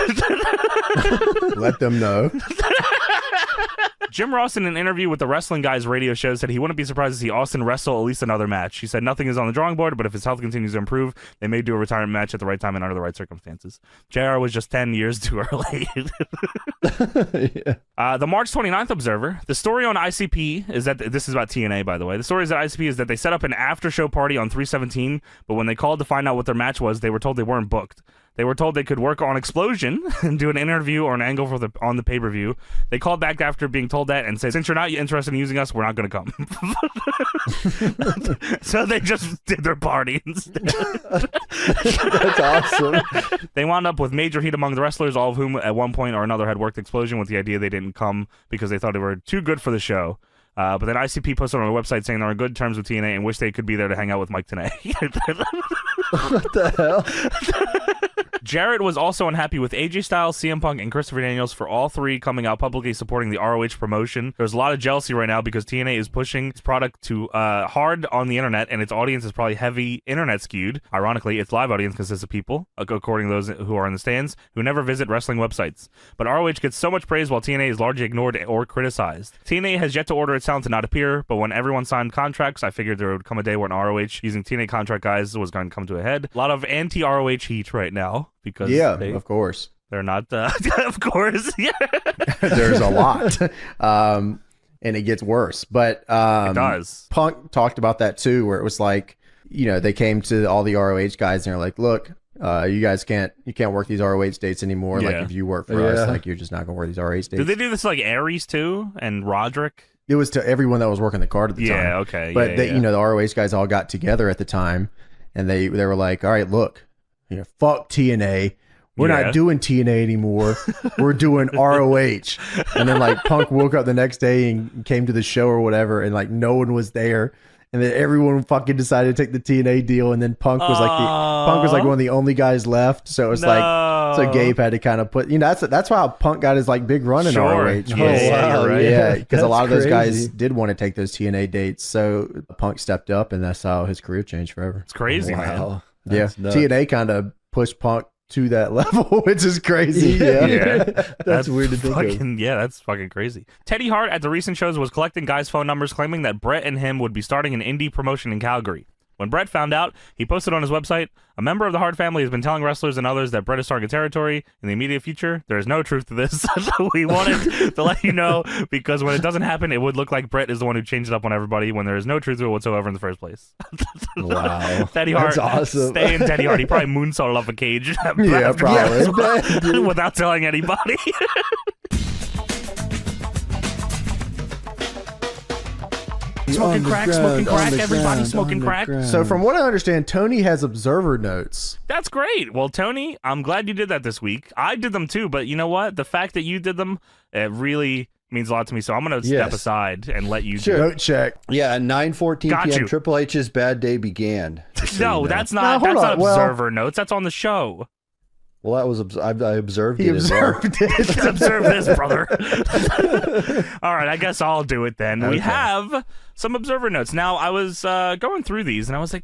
Let them know. Jim Ross, in an interview with the Wrestling Guys radio show, said he wouldn't be surprised to see Austin wrestle at least another match. He said nothing is on the drawing board, but if his health continues to improve, they may do a retirement match at the right time and under the right circumstances. JR was just 10 years too early. Yeah. The March 29th Observer. The story on ICP is that, this is about TNA, by the way. The story is at ICP is that they set up an after-show party on 3/17, but when they called to find out what their match was, they were told they weren't booked. They were told they could work on Explosion and do an interview or an angle for on the pay-per-view. They called back after being told that and said, since you're not interested in using us, we're not going to come. So they just did their party instead. That's awesome. They wound up with major heat among the wrestlers, all of whom at one point or another had worked Explosion, with the idea they didn't come because they thought they were too good for the show. But then ICP posted on their website saying they're on good terms with TNA and wish they could be there to hang out with Mike Tenay. What the hell? Jarrett was also unhappy with AJ Styles, CM Punk, and Christopher Daniels for all three coming out publicly supporting the ROH promotion. There's a lot of jealousy right now because TNA is pushing its product to hard on the internet, and its audience is probably heavy internet skewed. Ironically, its live audience consists of people, according to those who are in the stands, who never visit wrestling websites. But ROH gets so much praise while TNA is largely ignored or criticized. TNA has yet to order its talent to not appear, but when everyone signed contracts, I figured there would come a day when ROH using TNA contract guys was going to come to a head. A lot of anti-ROH heat right now. Because of course. They're not, of course. Yeah. There's a lot. And it gets worse. But it does. Punk talked about that too, where it was like, you know, they came to all the ROH guys and they're like, look, you guys can't work these ROH dates anymore. Yeah. Like if you work for us, like you're just not gonna work these ROH dates. Did they do this to, like, Aries too and Roderick? It was to everyone that was working the card at the time. Yeah, okay. But you know, the ROH guys all got together at the time and they were like, all right, look, you know, fuck TNA. We're not doing TNA anymore. We're doing ROH. And then like Punk woke up the next day and came to the show or whatever, and like no one was there. And then everyone fucking decided to take the TNA deal, and then Punk was like one of the only guys left. So it was so Gabe had to kind of put, you know, that's how Punk got his like big run in ROH. Yeah, because a lot of those guys did want to take those TNA dates. So Punk stepped up, and that's how his career changed forever. It's crazy, man. That's nuts. TNA kind of pushed Punk to that level, which is crazy. Yeah. That's weird to think of. Yeah, that's fucking crazy. Teddy Hart at the recent shows was collecting guys' phone numbers, claiming that Bret and him would be starting an indie promotion in Calgary. When Bret found out, he posted on his website, "A member of the Hart family has been telling wrestlers and others that Bret is target territory in the immediate future. There is no truth to this." So we wanted to let you know, because when it doesn't happen, it would look like Bret is the one who changed it up on everybody when there is no truth to it whatsoever in the first place. Wow. Teddy Hart, that's awesome. Stay in Teddy Hart. He probably moonsaulted off a cage. Yeah, probably. Without telling anybody. Smoking crack, everybody smoking crack. So from what I understand, Tony has observer notes. That's great. Well, Tony, I'm glad you did that this week. I did them too, but you know what? The fact that you did them, it really means a lot to me. So I'm going to step aside and let you do it. Note check. Yeah, at 9:14 Got p.m., you. Triple H's bad day began. No, that's not. Now, hold That's on. not observer notes. That's on the show. Well, that was I observed He it as well. observed it. Observe this, brother. All right, I guess I'll do it then. Okay. We have some observer notes. Now, I was going through these, and I was like,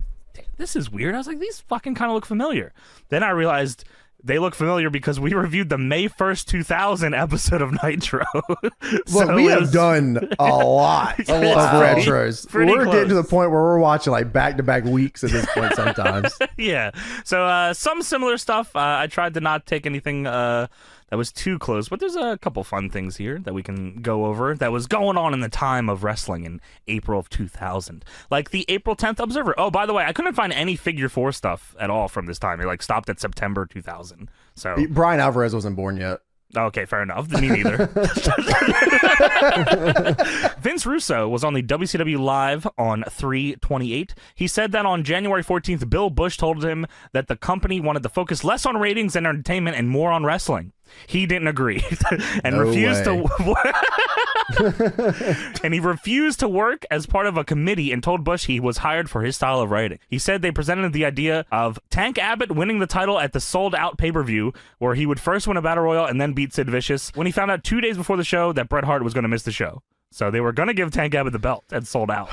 this is weird. I was like, these fucking kind of look familiar. Then I realized they look familiar because we reviewed the May 1st, 2000 episode of Nitro. Well, we have done a lot of retros. Pretty We're close. getting to the point where we're watching like back-to-back weeks at this point sometimes. Yeah. So some similar stuff. I tried to not take anything that was too close, but there's a couple fun things here that we can go over that was going on in the time of wrestling in April of 2000. Like the April 10th Observer. Oh, by the way, I couldn't find any Figure 4 stuff at all from this time. It like stopped at September 2000. So Brian Alvarez wasn't born yet. Okay, fair enough. Me neither. Vince Russo was on the WCW Live on 3/28. He said that on January 14th, Bill Bush told him that the company wanted to focus less on ratings and entertainment and more on wrestling. He didn't agree and refused to and he refused to work as part of a committee and told Bush he was hired for his style of writing. He said they presented the idea of Tank Abbott winning the title at the sold-out pay-per-view, where he would first win a battle royal and then beat Sid Vicious, when he found out 2 days before the show that Bret Hart was going to miss the show. So they were going to give Tank Abbott the belt and sold out.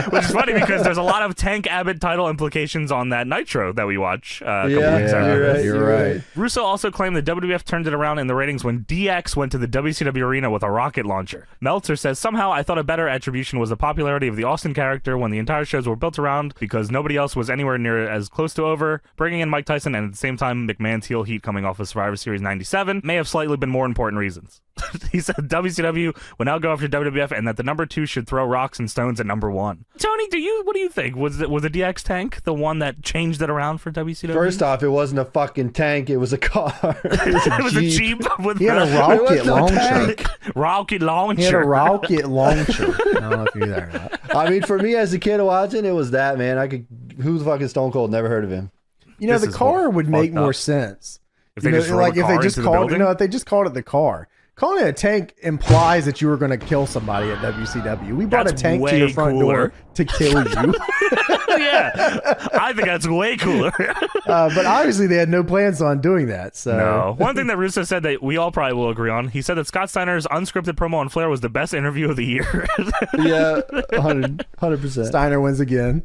Which is funny because there's a lot of Tank Abbott title implications on that Nitro that we watch a couple weeks ago. You're right. Russo also claimed the WWF turned it around in the ratings when DX went to the WCW arena with a rocket launcher. Meltzer says, "Somehow I thought a better attribution was the popularity of the Austin character when the entire shows were built around, because nobody else was anywhere near as close to over. Bringing in Mike Tyson and at the same time McMahon's heel heat coming off of Survivor Series 97 may have slightly been more important reasons." He said WCW will now go after WWF and that the number 2 should throw rocks and stones at number 1. Tony, what do you think? Was the DX tank the one that changed it around for WCW? First off, it wasn't a fucking tank. It was a car. It was a Jeep with He had a rocket launcher. Rocket launcher. He had a rocket launcher. I don't know if you're there or not. I mean, for me as a kid watching, it was that, man. Who the fuck is Stone Cold? Never heard of him. You know, the car would make more sense. If they just drove a car into the building? if they just called it the car. Calling it a tank implies that you were going to kill somebody at WCW. We brought a tank to your front door to kill you. Yeah, I think that's way cooler. But obviously they had no plans on doing that. So no. One thing that Russo said that we all probably will agree on, he said that Scott Steiner's unscripted promo on Flair was the best interview of the year. Yeah, 100%. Steiner wins again.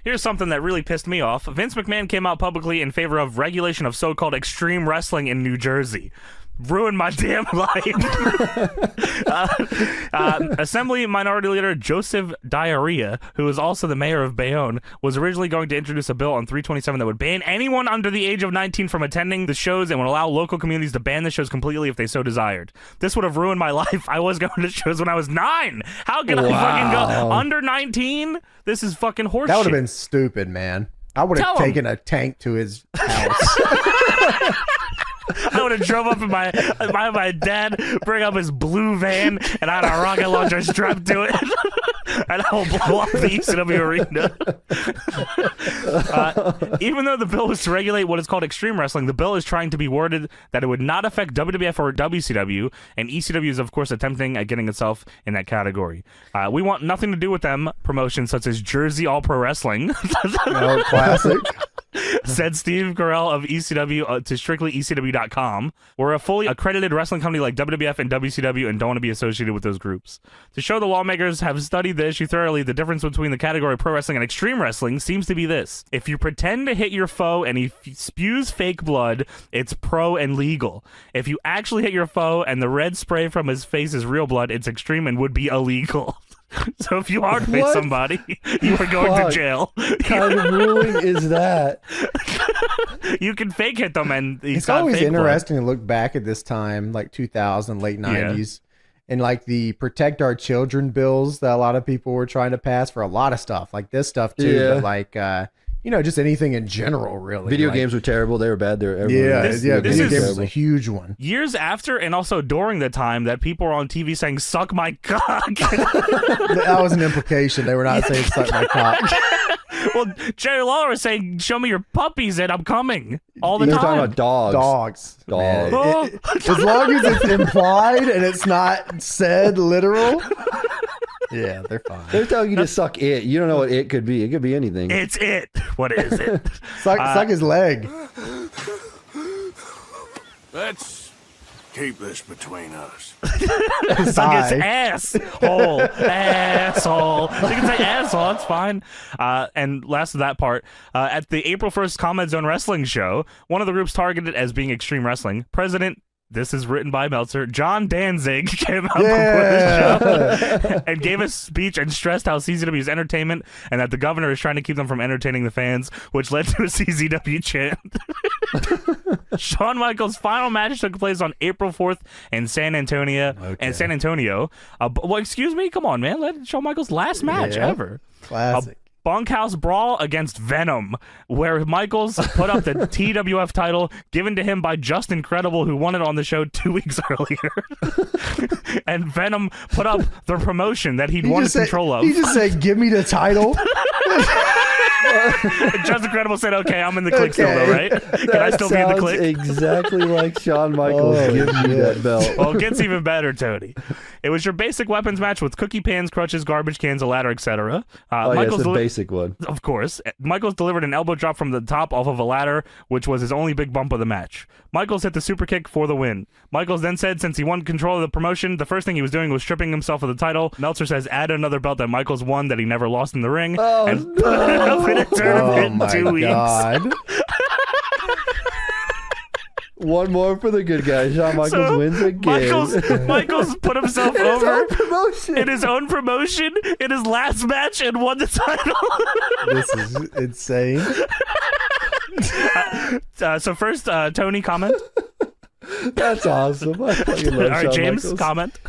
Here's something that really pissed me off. Vince McMahon came out publicly in favor of regulation of so-called extreme wrestling in New Jersey. Ruined my damn life. Assembly Minority Leader Joseph Diarrhea, who is also the mayor of Bayonne, was originally going to introduce a bill on 3/27 that would ban anyone under the age of 19 from attending the shows and would allow local communities to ban the shows completely if they so desired. This would have ruined my life. I was going to shows when I was 9. How can I fucking go under 19? This is fucking horseshit. That would have been stupid, man. I would have taken a tank to his house. I would have drove up in my dad bring up his blue van and I had a rocket launcher strapped to it. And I will blow up the ECW arena. Even though the bill was to regulate what is called extreme wrestling, the bill is trying to be worded that it would not affect WWF or WCW, and ECW is, of course, attempting at getting itself in that category. We want nothing to do with them promotions such as Jersey All Pro Wrestling. Oh, classic. Said Steve Carell of ECW to strictly ECW.com. We're a fully accredited wrestling company like WWF and WCW and don't want to be associated with those groups. To show the lawmakers have studied the issue thoroughly, the difference between the category pro wrestling and extreme wrestling seems to be this. If you pretend to hit your foe and he spews fake blood, it's pro and legal. If you actually hit your foe and the red spray from his face is real blood, it's extreme and would be illegal. So if you hard face somebody, you are going to jail. What kind of ruling is that? You can fake hit them, and it's always interesting to look back at this time, like 2000, late 90s, and like the protect our children bills that a lot of people were trying to pass for a lot of stuff, like this stuff too, but like just anything in general, really. Video games were terrible. They were bad. Video games was a huge one. Years after and also during the time that people were on TV saying, suck my cock. That was an implication. They were not saying suck my cock. Well, Jerry Lawler was saying, show me your puppies and I'm coming all the They're time. talking about dogs. As long as it's implied and it's not said literal. Yeah, they're fine. They're telling you to suck it. You don't know what it could be. It could be anything. It's it. What is it? Suck his leg. Let's keep this between us. Suck his asshole. Asshole. You can say asshole. It's fine. And last of that part, at the April 1st Combat Zone Wrestling show, one of the groups targeted as being Extreme Wrestling, President, this is written by Meltzer, John Danzig came out before the show and gave a speech and stressed how CZW is entertainment and that the governor is trying to keep them from entertaining the fans, which led to a CZW chant. Shawn Michaels' final match took place on April 4th in San Antonio. Well, excuse me? Come on, man. Let Shawn Michaels' last match ever. Classic. Bunkhouse brawl against Venom, where Michaels put up the TWF title given to him by Just Incredible, who won it on the show 2 weeks earlier. And Venom put up the promotion that he'd wanted control of. He just said, give me the title. Just Incredible said, okay, I'm in the clique still, though, right? Can I still be in the clique? Exactly like Shawn Michaels. Give me that belt. Well, it gets even better, Tony. It was your basic weapons match with cookie pans, crutches, garbage cans, a ladder, etc. Michaels the basic one. Of course. Michaels delivered an elbow drop from the top off of a ladder, which was his only big bump of the match. Michaels hit the super kick for the win. Michaels then said since he won control of the promotion, the first thing he was doing was stripping himself of the title. Meltzer says add another belt that Michaels won that he never lost in the ring. And put it up in a tournament in 2 weeks. One more for the good guy. Shawn Michaels wins again. Michaels put himself over in his own promotion in his last match and won the title. This is insane. So first, Tony, comment. That's awesome. All right, James, Michaels. comment.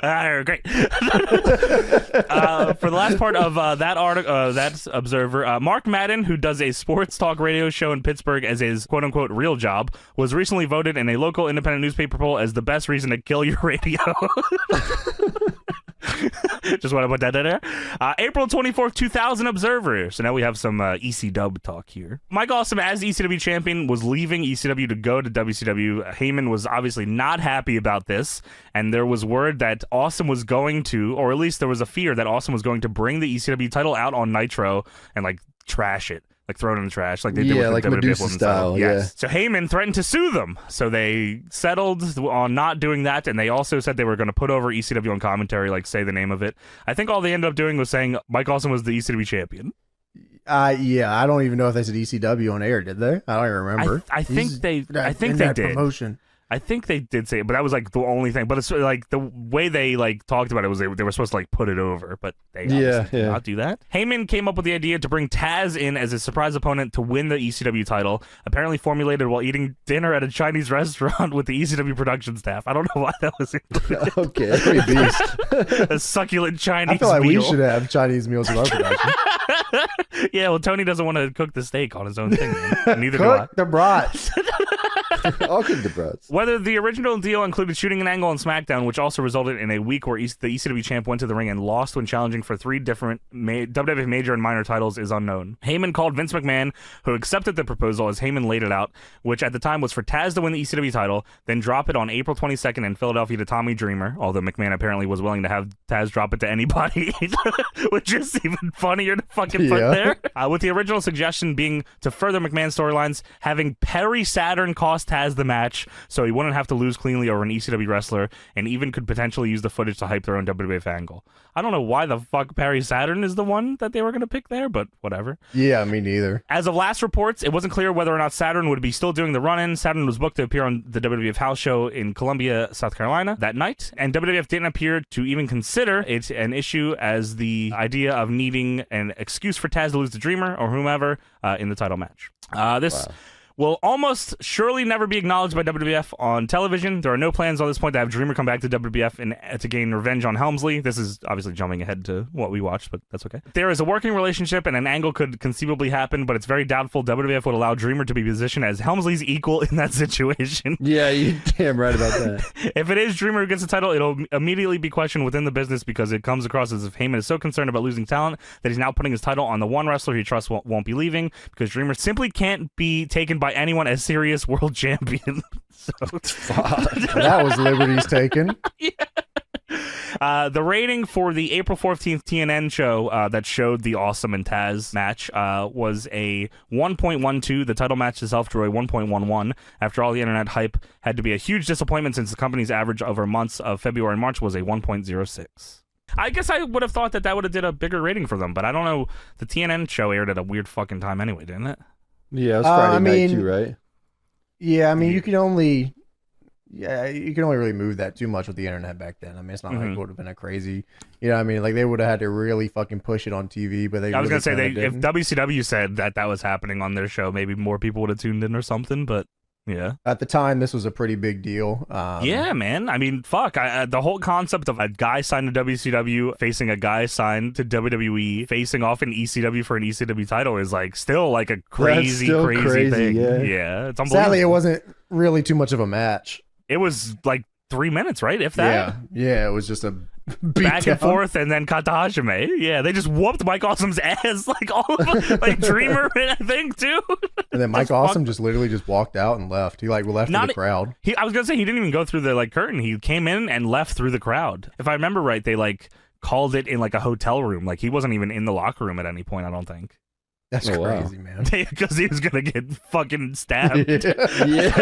Yeah. Great. For the last part of that article, that's Observer, Mark Madden, who does a sports talk radio show in Pittsburgh as his quote-unquote real job, was recently voted in a local independent newspaper poll as the best reason to kill your radio. Just want to put that in there. April 24th, 2000 Observer. So now we have some ECW talk here. Mike Awesome, as ECW champion, was leaving ECW to go to WCW. Heyman was obviously not happy about this, and there was word that Awesome was going to, or at least there was a fear that Awesome was going to bring the ECW title out on Nitro and like trash it. Like throw it in the trash, like they did with the Medusa style. Yes. So Heyman threatened to sue them. So they settled on not doing that, and they also said they were going to put over ECW on commentary, like say the name of it. I think all they ended up doing was saying Mike Awesome was the ECW champion. Yeah, I don't even know if they said ECW on air, did they? I don't even remember. I think they did. Promotion. I think they did say it, but that was like the only thing. But it's like the way they like talked about it was they were supposed to like put it over, but they did not do that. Heyman came up with the idea to bring Tazz in as a surprise opponent to win the ECW title, apparently formulated while eating dinner at a Chinese restaurant with the ECW production staff. I don't know why that was included. Okay, pretty beast. A succulent Chinese I feel like meal. we should have Chinese meals in our production. Yeah, well, Tony doesn't want to cook the steak on his own thing. Neither cook the brats. I'll cook the brats. Whether the original deal included shooting an angle on SmackDown, which also resulted in a week where the ECW champ went to the ring and lost when challenging for 3 different WWE major and minor titles, is unknown. Heyman called Vince McMahon, who accepted the proposal as Heyman laid it out, which at the time was for Tazz to win the ECW title, then drop it on April 22nd in Philadelphia to Tommy Dreamer, although McMahon apparently was willing to have Tazz drop it to anybody, which is even funnier to fucking put there. With the original suggestion being to further McMahon's storylines, having Perry Saturn cost cost Tazz the match so he wouldn't have to lose cleanly over an ECW wrestler, and even could potentially use the footage to hype their own WWF angle. I don't know why the fuck Perry Saturn is the one that they were going to pick there, but whatever. Yeah, me neither. As of last reports, it wasn't clear whether or not Saturn would be still doing the run-in. Saturn was booked to appear on the WWF house show in Columbia, South Carolina that night, and WWF didn't appear to even consider it an issue as the idea of needing an excuse for Tazz to lose to Dreamer or whomever in the title match. This will almost surely never be acknowledged by WWF on television. There are no plans on this point to have Dreamer come back to WWF and to gain revenge on Helmsley. This is obviously jumping ahead to what we watched, but that's okay. There is a working relationship and an angle could conceivably happen, but it's very doubtful WWF would allow Dreamer to be positioned as Helmsley's equal in that situation. Yeah, you're damn right about that. If it is Dreamer who gets the title, it'll immediately be questioned within the business because it comes across as if Heyman is so concerned about losing talent that he's now putting his title on the one wrestler he trusts won't be leaving, because Dreamer simply can't be taken by anyone as serious world champion. So that was liberties taken. Yeah. The rating for the April 14th TNN show that showed the Awesome and Tazz match was a 1.12. The title match itself drew a 1.11. After all, the internet hype had to be a huge disappointment since the company's average over months of February and March was a 1.06. I guess I would have thought that would have did a bigger rating for them, but I don't know. The TNN show aired at a weird fucking time anyway, didn't it? Yeah, it was Friday night too, right? Yeah, I mean, you can only really move that too much with the internet back then. I mean, it's not like it would have been a crazy, you know what I mean? Like, they would have had to really fucking push it on TV, but I was going to say, if WCW said that was happening on their show, maybe more people would have tuned in or something, but yeah. At the time, this was a pretty big deal. Yeah, man. I mean, fuck. The whole concept of a guy signed to WCW facing a guy signed to WWE facing off in ECW for an ECW title is like still like a crazy thing. Yeah, it's unbelievable. Sadly, it wasn't really too much of a match. It was like 3 minutes, right? If that. Yeah, it was just a back and forth, and then Kata Hajime. Yeah, they just whooped Mike Awesome's ass, like all of them, like Dreamer, I think too. And then Mike Awesome just literally just walked out and left. He left the crowd. I was gonna say he didn't even go through the curtain. He came in and left through the crowd. If I remember right, they called it in a hotel room. Like he wasn't even in the locker room at any point. I don't think. That's crazy, man. Because he was gonna get fucking stabbed. Yeah.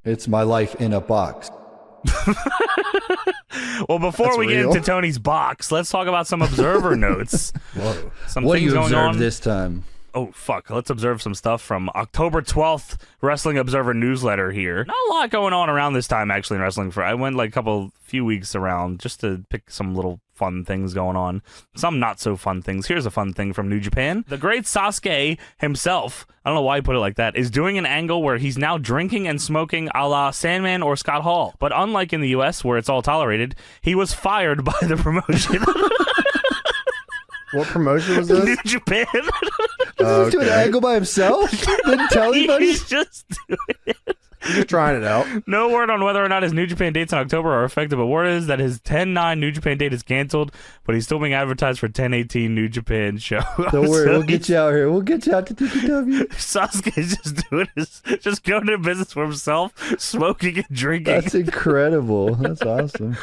It's my life in a box. Well, before we get into Tony's box, let's talk about some Observer notes. Whoa. What do you observe this time? Oh, fuck. Let's observe some stuff from October 12th Wrestling Observer newsletter here. Not a lot going on around this time, actually, in wrestling. I went few weeks around just to pick some little fun things going on. Some not so fun things. Here's a fun thing from New Japan. The great Sasuke himself, I don't know why he put it like that, is doing an angle where he's now drinking and smoking a la Sandman or Scott Hall. But unlike in the US, where it's all tolerated, he was fired by the promotion. What promotion was this? New Japan. Was he doing an angle by himself? Didn't tell anybody? He's just doing it. He's just trying it out. No word on whether or not his New Japan dates in October are effective, but word is that his 10/9 New Japan date is canceled, but he's still being advertised for 10/18 New Japan show. Don't worry, we'll get you out here. We'll get you out to TPW. Sasuke's just doing his, just going to business for himself, smoking and drinking. That's incredible. That's awesome.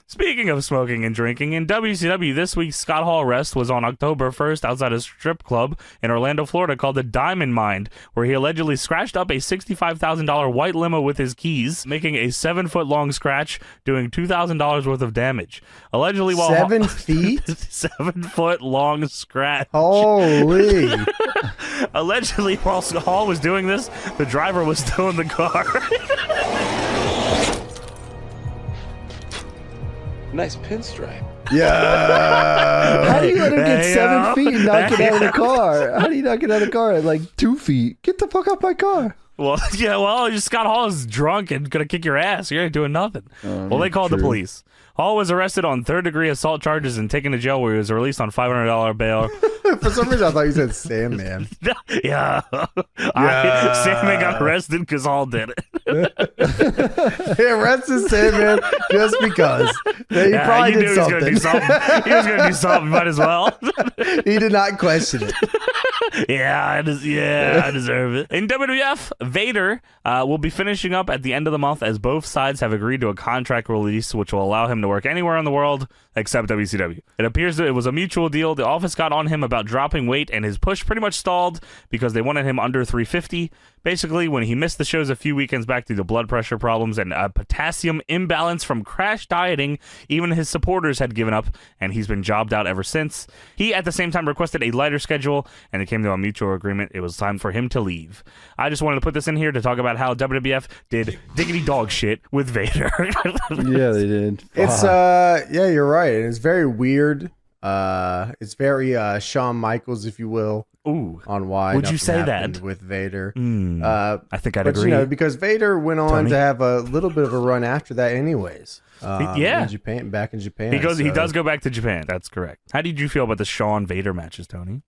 Speaking of smoking and drinking, in WCW this week's Scott Hall arrest was on October 1st outside a strip club in Orlando, Florida called the Diamond Mine, where he allegedly scratched up a $65,000 white limo with his keys, making a 7-foot-long scratch, doing $2,000 worth of damage. Allegedly, while 7 feet? 7-foot-long scratch. Holy! Allegedly, while Hall was doing this, the driver was still in the car. Nice pinstripe. Yeah. How do you let him get 7 feet and not get out of the car? How do you not get out of the car at 2 feet? Get the fuck out my car. Well, yeah, Scott Hall is drunk and gonna kick your ass. You ain't doing nothing. Well, they called the police. Hall was arrested on third-degree assault charges and taken to jail, where he was released on $500 bail. For some reason, I thought you said Sandman. Yeah. Sandman got arrested because Hall did it. He arrested Sandman just because. He probably did something. He was going to do something. Might as well. He did not question it. I deserve it. In WWF, Vader will be finishing up at the end of the month as both sides have agreed to a contract release which will allow him to work anywhere in the world except WCW. It appears that it was a mutual deal. The office got on him about dropping weight, and his push pretty much stalled because they wanted him under 350. Basically, when he missed the shows a few weekends back due to blood pressure problems and a potassium imbalance from crash dieting, even his supporters had given up, and he's been jobbed out ever since. He, at the same time, requested a lighter schedule, and it came to a mutual agreement. It was time for him to leave. I just wanted to put this in here to talk about how WWF did diggity dog shit with Vader. Yeah, they did. It's, yeah, you're right. It's very weird. It's very Shawn Michaels, if you will. Ooh, on why would you say that with Vader? I think I'd agree. You know, because Vader went on to have a little bit of a run after that, anyways. In Japan, back in Japan. He does go back to Japan. That's correct. How did you feel about the Shawn Vader matches, Tony?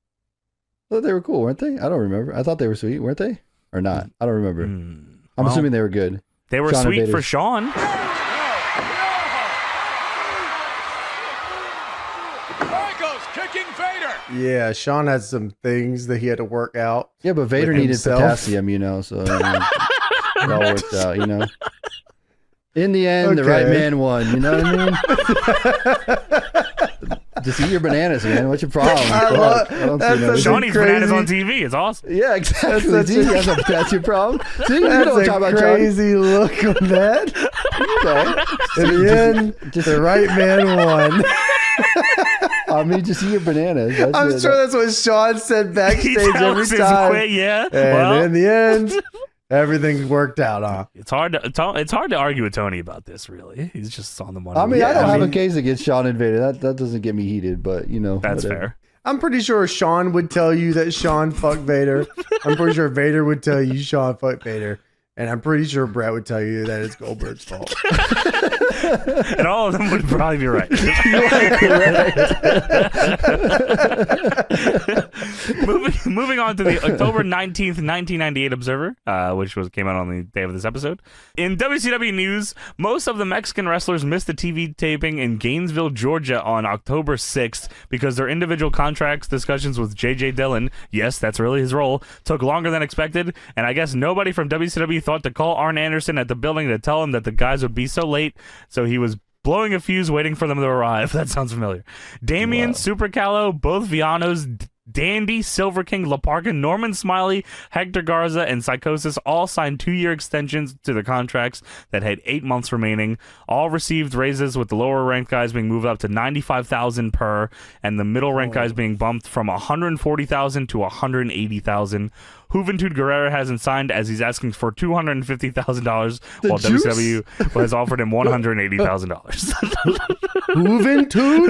Well, they were cool, weren't they? I don't remember. I thought they were sweet, weren't they? Or not? I don't remember. I'm assuming they were good. They were Shawn sweet for Shawn. Yeah, Shawn had some things that he had to work out. Yeah, but Vader needed potassium, you know, so it all worked out, you know. In the end, the right man won, you know what I mean? Just eat your bananas, man. What's your problem? Shawn eats bananas on TV. It's awesome. Yeah, exactly. That's your problem. See, you know what I'm talking about, crazy look on that. In the end, the right man won. I mean, just eat your bananas. I'm sure that's what Shawn said backstage every time. Quit, yeah. And in the end, everything worked out, huh? It's hard to argue with Tony about this, really. He's just on the money. I mean, I don't have a case against Shawn and Vader. That doesn't get me heated, but, you know. That's fair. I'm pretty sure Shawn would tell you that Shawn fucked Vader. I'm pretty sure Vader would tell you Shawn fucked Vader. And I'm pretty sure Bret would tell you that it's Goldberg's fault. And all of them would probably be right. Moving on to the October 19th, 1998 Observer, which came out on the day of this episode. In WCW news, most of the Mexican wrestlers missed the TV taping in Gainesville, Georgia on October 6th because their individual contracts discussions with J.J. Dillon, yes, that's really his role, took longer than expected, and I guess nobody from WCW thought to call Arn Anderson at the building to tell him that the guys would be so late, so he was blowing a fuse waiting for them to arrive. That sounds familiar. Damien, Super Callow, both Vianos, Dandy, Silver King, Laparca, Norman Smiley, Hector Garza, and Psychosis all signed 2-year extensions to the contracts that had 8 months remaining. All received raises, with the lower ranked guys being moved up to $95,000 per, and the middle ranked guys being bumped from $140,000 to $180,000. Juventud Guerrera hasn't signed, as he's asking for $250,000, while WCW has offered him $180,000. Juventud?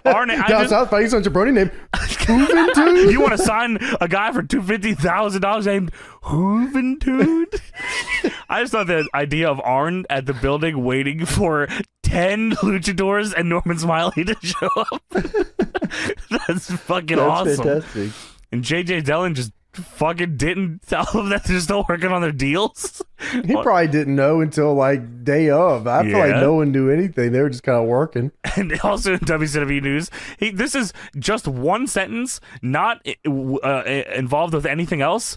Arn, down south, fighting some jabroni named Juventud? You want to sign a guy for $250,000 named Juventud? I just thought the idea of Arn at the building waiting for 10 luchadors and Norman Smiley to show up. That's fucking awesome. Fantastic. And J.J. Dillon just fucking didn't tell them that they're still working on their deals. He probably didn't know until like day of. I feel like no one knew anything. They were just kind of working. And also in WCW news, this is just one sentence, not involved with anything else.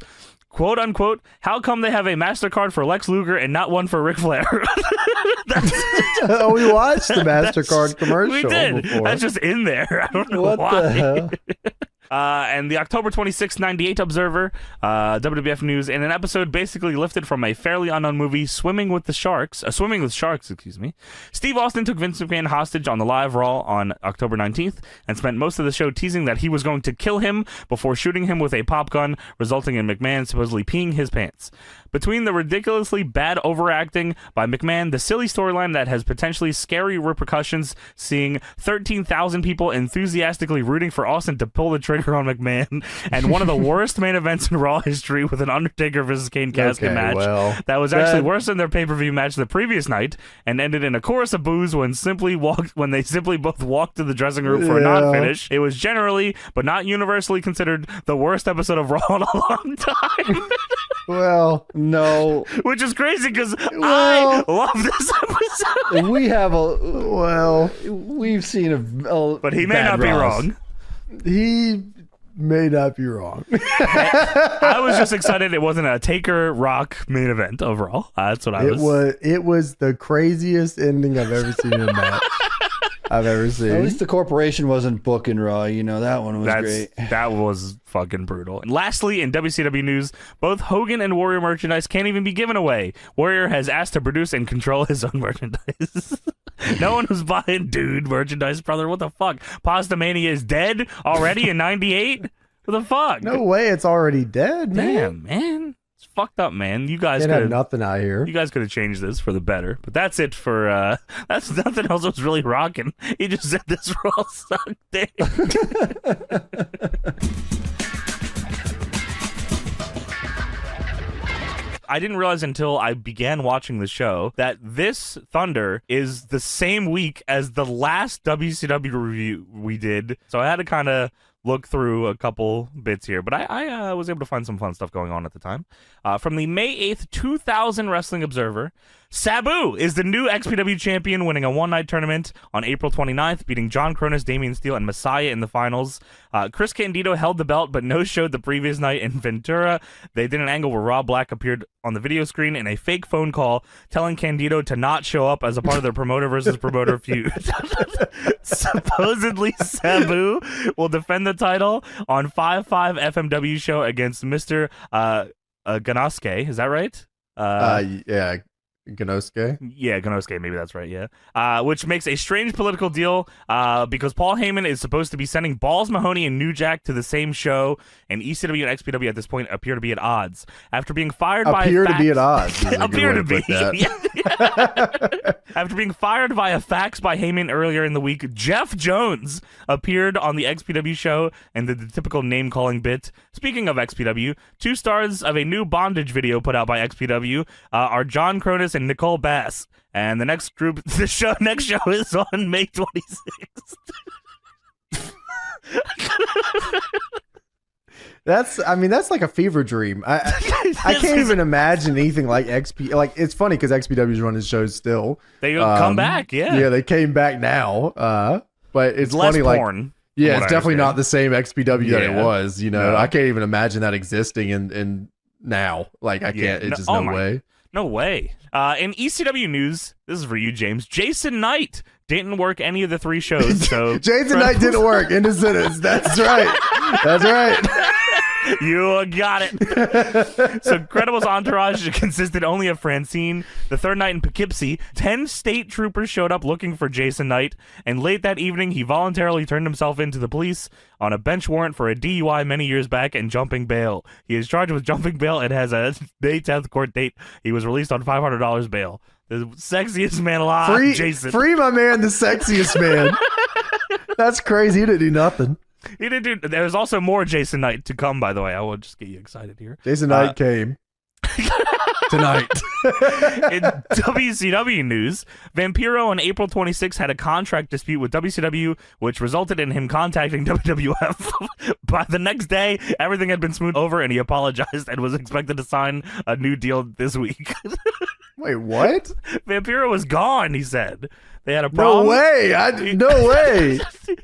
"Quote unquote, how come they have a MasterCard for Lex Luger and not one for Ric Flair?" We watched the MasterCard commercial. We did. Before. That's just in there. I don't know what why. The hell? And the October 26, 98 Observer, WWF News, in an episode basically lifted from a fairly unknown movie, Swimming with Sharks, excuse me. Steve Austin took Vince McMahon hostage on the live Raw on October 19th and spent most of the show teasing that he was going to kill him before shooting him with a pop gun, resulting in McMahon supposedly peeing his pants. Between the ridiculously bad overacting by McMahon, the silly storyline that has potentially scary repercussions, seeing 13,000 people enthusiastically rooting for Austin to pull the trigger on McMahon, and one of the worst main events in Raw history with an Undertaker versus Kane casket match that was actually worse than their pay-per-view match the previous night, and ended in a chorus of boos when they simply both walked to the dressing room for a non-finish. It was generally, but not universally, considered the worst episode of Raw in a long time. Well, no. Which is crazy because I love this episode. We've seen a but he may not be wrong. He may not be wrong. I was just excited it wasn't a Taker Rock main event overall. That's what I was. It was the craziest ending I've ever seen in a match. I've ever seen. At least the corporation wasn't booking Raw. You know, that one was great. That was fucking brutal. And lastly, in WCW news, both Hogan and Warrior merchandise can't even be given away. Warrior has asked to produce and control his own merchandise. No one was buying dude merchandise, brother. What the fuck? Pastamania is dead already in 98? What the fuck? No way it's already dead, man. Damn, man. It's fucked up, man. You guys could have nothing out here. You guys could have changed this for the better. But that's it for that's nothing else was really rocking. He just said this Raw sucked. Damn. I didn't realize until I began watching the show that this Thunder is the same week as the last WCW review we did. So I had to kind of look through a couple bits here, but I was able to find some fun stuff going on at the time. From the May 8th, 2000 Wrestling Observer, Sabu is the new XPW champion, winning a one-night tournament on April 29th, beating John Cronus, Damian Steele, and Messiah in the finals. Chris Candido held the belt, but no-showed the previous night in Ventura. They did an angle where Rob Black appeared on the video screen in a fake phone call, telling Candido to not show up as a part of their promoter versus promoter feud. Supposedly, Sabu will defend the title on 5-5 FMW show against Mr. Ganosuke. Is that right? Yeah. Ganosuke? Yeah, Ganosuke, maybe that's right, yeah. Which makes a strange political deal because Paul Heyman is supposed to be sending Balls Mahoney and New Jack to the same show, and ECW and XPW at this point appear to be at odds. After being fired by to be at odds. Appear to be. After being fired by a fax by Heyman earlier in the week, Jeff Jones appeared on the XPW show and did the typical name-calling bit. Speaking of XPW, 2 stars of a new bondage video put out by XPW are John Cronus and Nicole Bass. And the next next show is on May 26th. That's like a fever dream. I can't even imagine anything like XP. Like, it's funny because XPW's running shows still. They come back, yeah. Yeah, they came back now. But it's less funny, porn, like, yeah, it's definitely not the same XPW that it was. You know, No. I can't even imagine that existing in now. Like, I can't. It's just no way. No way. In ECW news, this is for you, James. Jason Knight didn't work any of the 3 shows. So Jason Knight didn't work. In the sentence. That's right. That's right. You got it. So Credible's entourage consisted only of Francine. The third night in Poughkeepsie, 10 state troopers showed up looking for Jason Knight, and late that evening, he voluntarily turned himself in to the police on a bench warrant for a DUI many years back and jumping bail. He is charged with jumping bail and has a May 10th court date. He was released on $500 bail. The sexiest man alive, Jason. Free my man, the sexiest man. That's crazy. He didn't do nothing. He didn't do. There's also more Jason Knight to come, by the way. I will just get you excited here. Jason Knight came tonight. In WCW news, Vampiro on April 26 had a contract dispute with WCW, which resulted in him contacting WWF. By the next day, everything had been smoothed over, and he apologized and was expected to sign a new deal this week. Wait, what? Vampiro was gone, he said. They had a problem. No way. No way.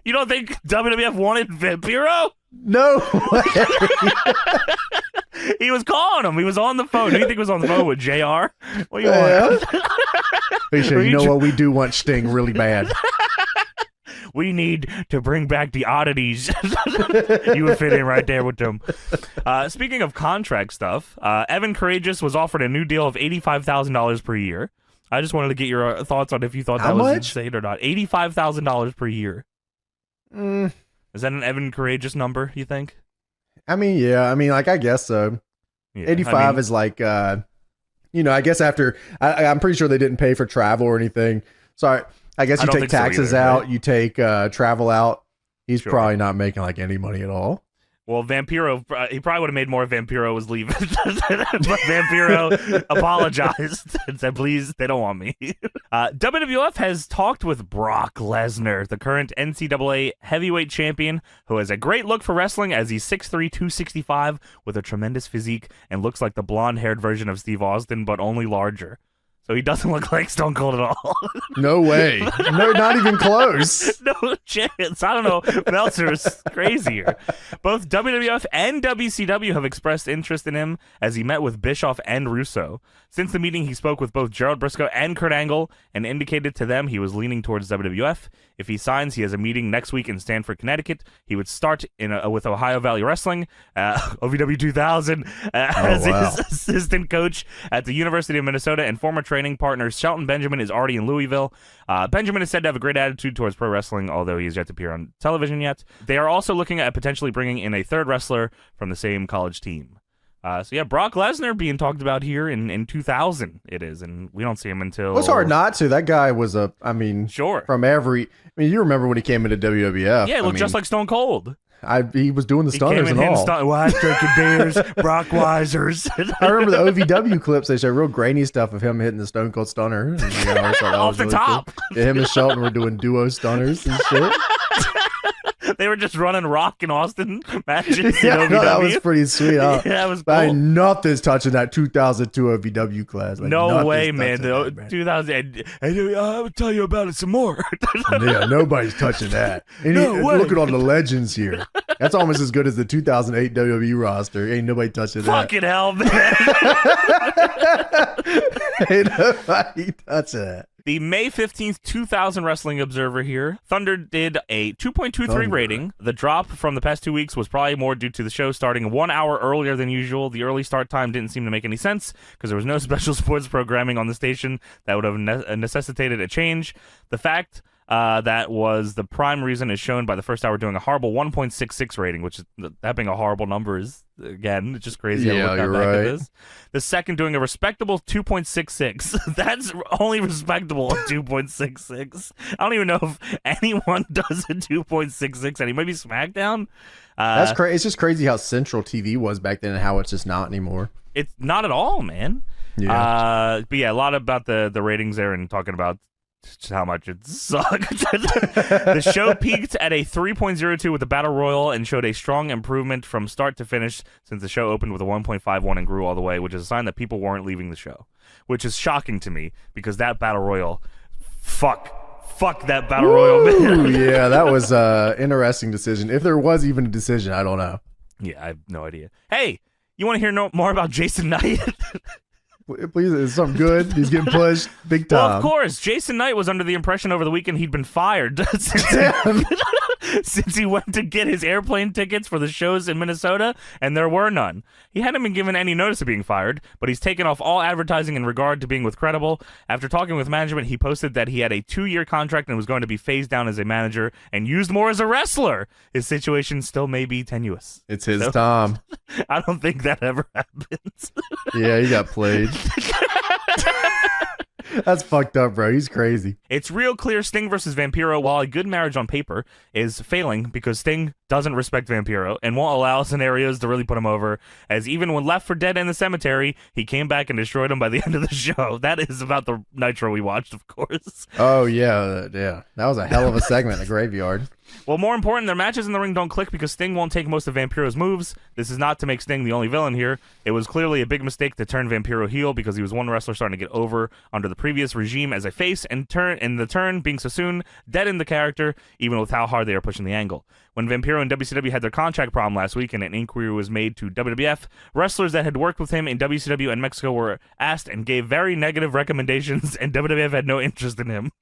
You don't think WWF wanted Vampiro? No way. He was calling him. He was on the phone. Who do you think was on the phone with JR? What do you want? You know what? We do want Sting really bad. We need to bring back the oddities. You would fit in right there with them. Speaking of contract stuff, Evan Courageous was offered a new deal of $85,000 per year. I just wanted to get your thoughts on if you thought that was insane or not. $85,000 per year. Is that an Evan Courageous number, you think? I mean, yeah. I mean, like, I guess so. Yeah, 85 is like, I guess after, I'm pretty sure they didn't pay for travel or anything. So I guess you take taxes out, right? You take travel out. He's probably not making like any money at all. Well, Vampiro, he probably would have made more if Vampiro was leaving. But Vampiro apologized and said, please, they don't want me. WWF has talked with Brock Lesnar, the current NCAA heavyweight champion, who has a great look for wrestling as he's 6'3", 265, with a tremendous physique and looks like the blonde-haired version of Steve Austin, but only larger. So he doesn't look like Stone Cold at all. No way. No, not even close. No chance. I don't know. Meltzer is crazier. Both WWF and WCW have expressed interest in him as he met with Bischoff and Russo. Since the meeting, he spoke with both Gerald Briscoe and Kurt Angle and indicated to them he was leaning towards WWF. If he signs, he has a meeting next week in Stamford, Connecticut. He would start with Ohio Valley Wrestling, OVW 2000, as his assistant coach at the University of Minnesota, and former training partner Shelton Benjamin is already in Louisville. Benjamin is said to have a great attitude towards pro wrestling, although he has yet to appear on television yet. They are also looking at potentially bringing in a third wrestler from the same college team. So yeah, Brock Lesnar being talked about here in 2000 it is, and we don't see him until... Well, it's hard not to. That guy was sure. From every... I mean, you remember when he came into WWF. Yeah, it looked just like Stone Cold. He was doing the stunners and all. Wise drinking beers, Brock Weisers. I remember the OVW clips. They show real grainy stuff of him hitting the Stone Cold Stunner. And, off the top. Cool. Yeah, him and Shelton were doing duo stunners and shit. They were just running Rock and Austin matches. Yeah, no, that was pretty sweet. Yeah, that was cool. Nothing's touching that 2002 OVW class. Like, no way, man. 2000. I'll tell you about it some more. Yeah, nobody's touching that. And look at all the legends here. That's almost as good as the 2008 WWE roster. Ain't nobody touching that. Fucking hell, man. Ain't nobody touching that. The May 15th, 2000 Wrestling Observer here. Thunder did a 2.23 rating. The drop from the past 2 weeks was probably more due to the show starting 1 hour earlier than usual. The early start time didn't seem to make any sense because there was no special sports programming on the station that would have necessitated a change. The fact that was the prime reason is shown by the first hour doing a horrible 1.66 rating, which is, that being a horrible number is, again, it's just crazy. Yeah, you're right. At this. The second doing a respectable 2.66. That's only respectable, 2.66. I don't even know if anyone does a 2.66 anymore. Maybe SmackDown. That's crazy. It's just crazy how central TV was back then and how it's just not anymore. It's not at all, man. Yeah. But yeah, a lot about the ratings there and talking about just how much it sucked. The show peaked at a 3.02 with the Battle Royal and showed a strong improvement from start to finish since the show opened with a 1.51 and grew all the way, which is a sign that people weren't leaving the show, which is shocking to me because that Battle Royal, fuck that Battle Royal, man. Yeah, that was an interesting decision. If there was even a decision, I don't know. Yeah, I have no idea. Hey, you want to hear more about Jason Knight? Please, it's something good. He's getting pushed big time. Well, of course. Jason Knight was under the impression over the weekend he'd been fired since he went to get his airplane tickets for the shows in Minnesota, and there were none. He hadn't been given any notice of being fired, but he's taken off all advertising in regard to being with Credible. After talking with management, he posted that he had a 2-year contract and was going to be phased down as a manager and used more as a wrestler. His situation still may be tenuous. It's his time. I don't think that ever happens. Yeah, he got played. That's fucked up, bro. He's crazy. It's real clear Sting versus Vampiro, while a good marriage on paper, is failing because Sting doesn't respect Vampiro and won't allow scenarios to really put him over, as even when left for dead in the cemetery, he came back and destroyed him by the end of the show. That is about the Nitro we watched, of course. Oh, yeah. That was a hell of a segment in the graveyard. Well, more important, their matches in the ring don't click because Sting won't take most of Vampiro's moves. This is not to make Sting the only villain here. It was clearly a big mistake to turn Vampiro heel because he was one wrestler starting to get over under the previous regime as a face, and the turn being so soon deadened the character, even with how hard they are pushing the angle. When Vampiro and WCW had their contract problem last week and an inquiry was made to WWF, wrestlers that had worked with him in WCW and Mexico were asked and gave very negative recommendations, and WWF had no interest in him.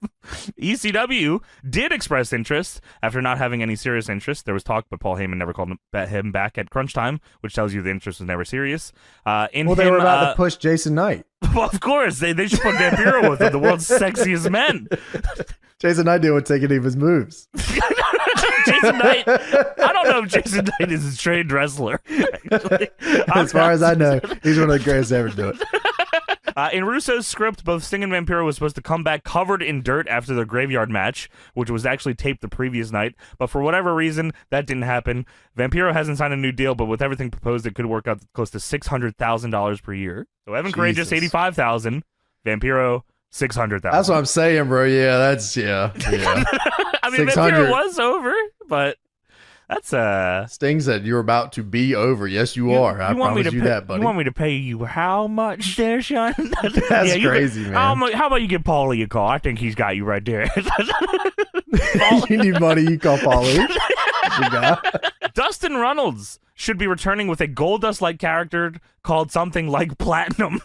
ECW did express interest after not having any serious interest. There was talk, but Paul Heyman never called him back at crunch time, which tells you the interest was never serious. They were about to push Jason Knight. Well, of course. They should put Vampiro with him, the world's sexiest men. Jason Knight didn't take any of his moves. Jason Knight, I don't know if Jason Knight is a trained wrestler. Actually. As far as I know, he's one of the greatest to ever do it. In Russo's script, both Sting and Vampiro was supposed to come back covered in dirt after their graveyard match, which was actually taped the previous night, but for whatever reason, that didn't happen. Vampiro hasn't signed a new deal, but with everything proposed, it could work out close to $600,000 per year. So Evan Courageous, $85,000, Vampiro, $600,000. That's what I'm saying, bro. Yeah, that's yeah. I mean, Vampiro was over, but That's Sting said you're about to be over. Yes, you are. I promise you that, buddy. You want me to pay you how much there, Sean? That's crazy, man. How about you get Paulie a call? I think he's got you right there. You need money, you call Paulie. Dustin Runnels should be returning with a Goldust-like character called something like Platinum.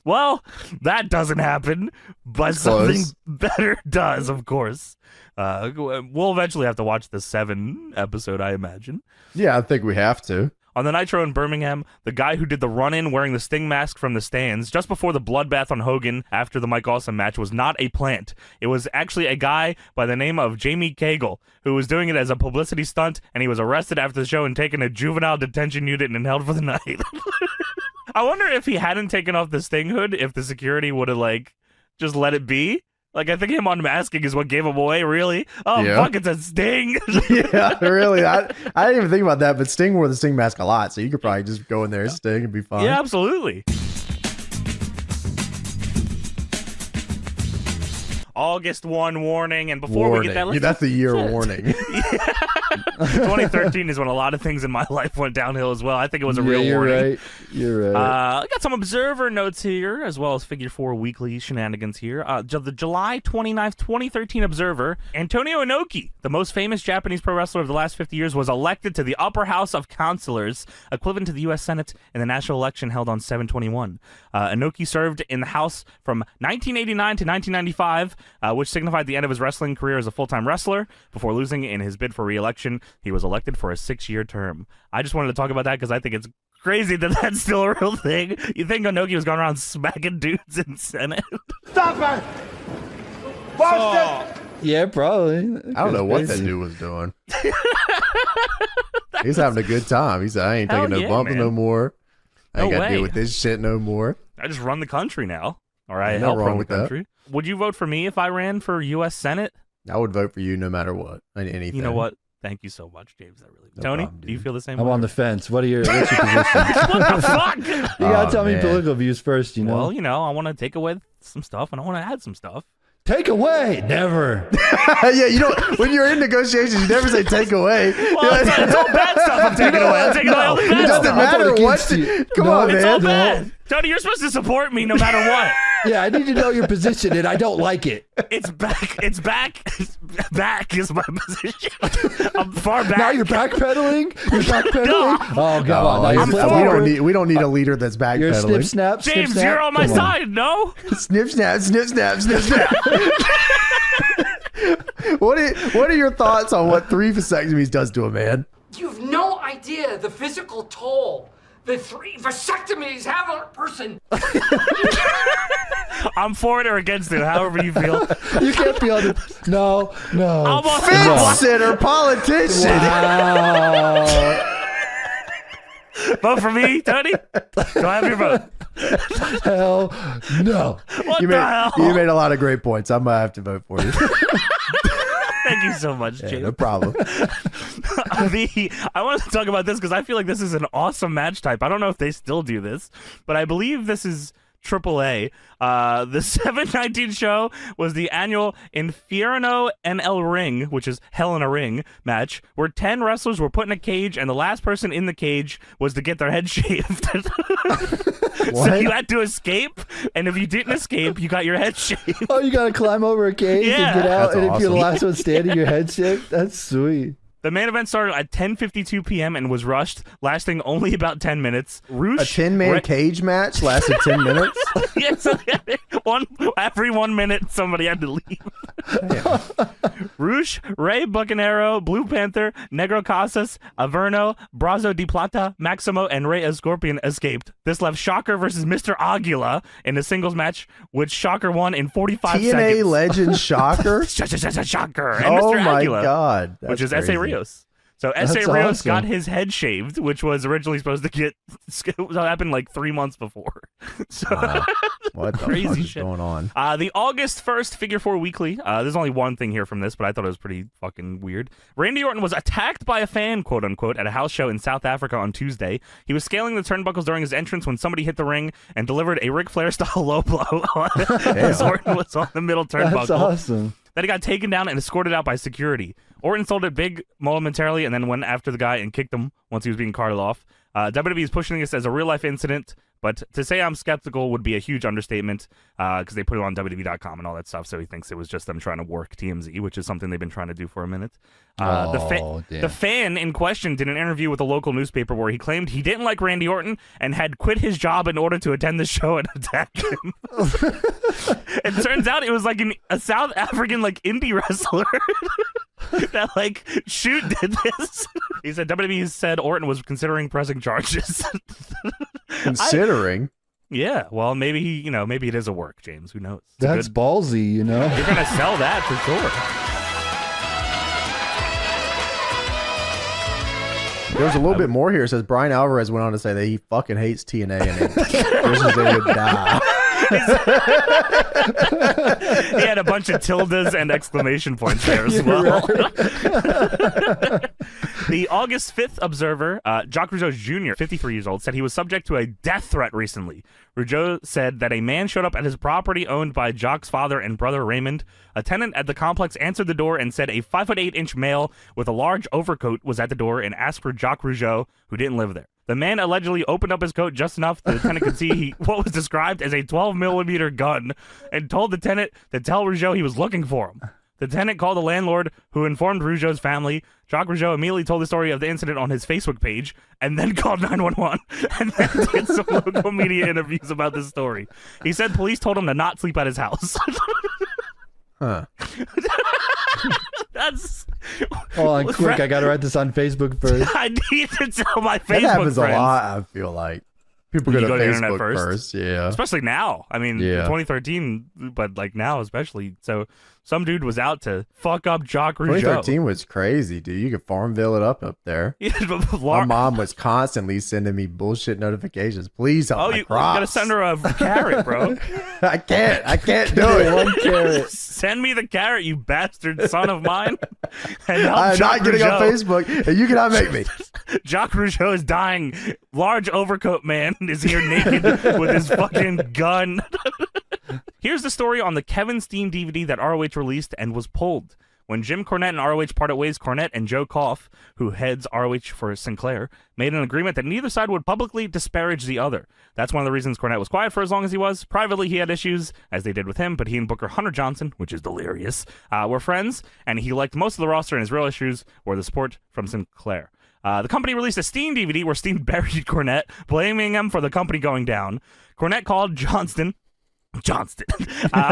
Well, that doesn't happen, but something better does, of course. We'll eventually have to watch the 7 episode, I imagine. Yeah, I think we have to. On the Nitro in Birmingham, the guy who did the run-in wearing the Sting mask from the stands just before the bloodbath on Hogan after the Mike Awesome match was not a plant. It was actually a guy by the name of Jamie Cagle who was doing it as a publicity stunt, and he was arrested after the show and taken to juvenile detention unit and held for the night. I wonder if he hadn't taken off the Sting hood, if the security would have, like, just let it be. Like, I think him unmasking is what gave him away, really. Oh, yeah. Fuck, it's a Sting. Yeah, really. I didn't even think about that, but Sting wore the Sting mask a lot, so you could probably just go in there and Sting and be fine. Yeah, absolutely. August 1 warning, and before we get that, that's the year warning. 2013 is when a lot of things in my life went downhill as well. I think it was a real warning. You're right. I got some Observer notes here, as well as Figure 4 weekly shenanigans here. The July 29th, 2013 Observer, Antonio Inoki, the most famous Japanese pro wrestler of the last 50 years, was elected to the upper house of councilors, equivalent to the U.S. Senate in the national election held on 7/21. Inoki served in the House from 1989 to 1995, which signified the end of his wrestling career as a full-time wrestler. Before losing in his bid for re-election, he was elected for a 6-year term. I just wanted to talk about that because I think it's crazy that that's still a real thing. You think Inoki was going around smacking dudes in Senate? Stop it! Boston! Yeah, probably. I don't know what that dude was doing. He's having a good time. He said, I ain't taking no bumping no more. I ain't got to deal with this shit no more. I just run the country now. Or I help run the country. Would you vote for me if I ran for U.S. Senate? I would vote for you no matter what. Anything. You know what? Thank you so much, James. I really do. Tony, do you feel the same way? I'm on the fence. What's your position? What the fuck? You gotta tell me political views first, you know? Well, I want to take away some stuff, and I want to add some stuff. Take away? Never. Yeah, you don't. When you're in negotiations, you never say take away. Well, it's all bad stuff I'm taking away. I'm taking away all the bad stuff. It doesn't matter what. Come on, man. It's all bad. Tony, you're supposed to support me no matter what. Yeah, I need to know your position, and I don't like it. It's back. It's back. Back is my position. I'm far back. Now you're backpedaling? You're backpedaling? No. Oh, come on. We don't need a leader that's backpedaling. You're snip, snap, James, snip, snap. you're on my side, no? Snip, snap, snip, snap, snip, snap. What are your thoughts on what 3 vasectomies does to a man? You have no idea the physical toll the 3 vasectomies have on a person. I'm for it or against it, however you feel. You can't be on the... No. I'm on fence sitter, politician. Wow. Vote for me, Tony? Do I have your vote? Hell no. What the hell? You made a lot of great points. I'm going to have to vote for you. Thank you so much, James. No problem. I want to talk about this because I feel like this is an awesome match type. I don't know if they still do this, but I believe this is AAA. The 7/19 show was the annual Infierno en el Ring, which is Hell in a Ring match, where 10 wrestlers were put in a cage, and the last person in the cage was to get their head shaved. So you had to escape, and if you didn't escape, you got your head shaved. Oh, you got to climb over a cage and get out, and if you're the last one standing, your head shaved? That's sweet. The main event started at 10:52 p.m. and was rushed, lasting only about 10 minutes. Roosh, a 10-man cage match lasted 10 minutes? Yes, every 1 minute, somebody had to leave. Roosh, Rey Bucanero, Blue Panther, Negro Casas, Averno, Brazo de Plata, Maximo, and Rey Escorpion escaped. This left Shocker versus Mr. Aguila in a singles match, which Shocker won in 45 seconds. TNA legend Shocker? Shocker. And Oh Mr. my Aguila, God. which is crazy. S.A. Rios. So S.A. Rios got his head shaved, which was originally supposed to happen like 3 months before. So what the crazy fuck is shit going on? The August 1st Figure 4 Weekly. There's only one thing here from this, but I thought it was pretty fucking weird. Randy Orton was attacked by a fan, quote unquote, at a house show in South Africa on Tuesday. He was scaling the turnbuckles during his entrance when somebody hit the ring and delivered a Ric Flair style low blow as Orton was on the middle turnbuckle. That's awesome. that he got taken down and escorted out by security. Orton sold it big momentarily and then went after the guy and kicked him once he was being carted off. WWE is pushing this as a real-life incident, but to say I'm skeptical would be a huge understatement because they put it on WWE.com and all that stuff, so he thinks it was just them trying to work TMZ, which is something they've been trying to do for a minute. The fan in question did an interview with a local newspaper where he claimed he didn't like Randy Orton and had quit his job in order to attend the show and attack him. It turns out it was like a South African like indie wrestler that like Shoot did this. He said WWE said Orton was considering pressing charges. Considering? Yeah, well, maybe maybe it is a work, James. Who knows? That's ballsy, You're gonna sell that for sure. There's a little bit more here. It says Brian Alvarez went on to say that he fucking hates TNA and it wishes they would die. He had a bunch of tildes and exclamation points there as well. The August 5th Observer, Jacques Rougeau Jr., 53 years old, said he was subject to a death threat recently. Rougeau said that a man showed up at his property owned by Jacques' father and brother Raymond. A tenant at the complex answered the door and said a 5'8" male with a large overcoat was at the door and asked for Jacques Rougeau, who didn't live there. The man allegedly opened up his coat just enough that the tenant could see what was described as a 12mm gun and told the tenant to tell Rougeau he was looking for him. The tenant called the landlord, who informed Rougeau's family. Jacques Rougeau immediately told the story of the incident on his Facebook page and then called 911 and then did some local media interviews about this story. He said police told him to not sleep at his house. Huh. That's... Hold on, quick. I got to write this on Facebook first. I need to tell my Facebook That happens friends. a lot, I feel like. People go to the Facebook internet first. yeah. Especially now. I mean, 2013, but like now especially. So some dude was out to fuck up Jacques Rougeau. 2013 was crazy, dude. You could Farmville it up there. My mom was constantly sending me bullshit notifications. Please help my crops. You gotta send her a carrot, bro. I can't do it. One carrot. Send me the carrot, you bastard son of mine. And I'm not getting on Facebook, and you cannot make me. Jacques Rougeau is dying. Large overcoat man is here naked with his fucking gun. Here's the story on the Kevin Steen DVD that ROH released and was pulled. When Jim Cornette and ROH parted ways, Cornette and Joe Koff, who heads ROH for Sinclair, made an agreement that neither side would publicly disparage the other. That's one of the reasons Cornette was quiet for as long as he was. Privately, he had issues, as they did with him, but he and Booker Hunter Johnson, which is delirious, were friends, and he liked most of the roster, and his real issues were the support from Sinclair. The company released a Steen DVD where Steen buried Cornette, blaming him for the company going down. Cornette called Johnston,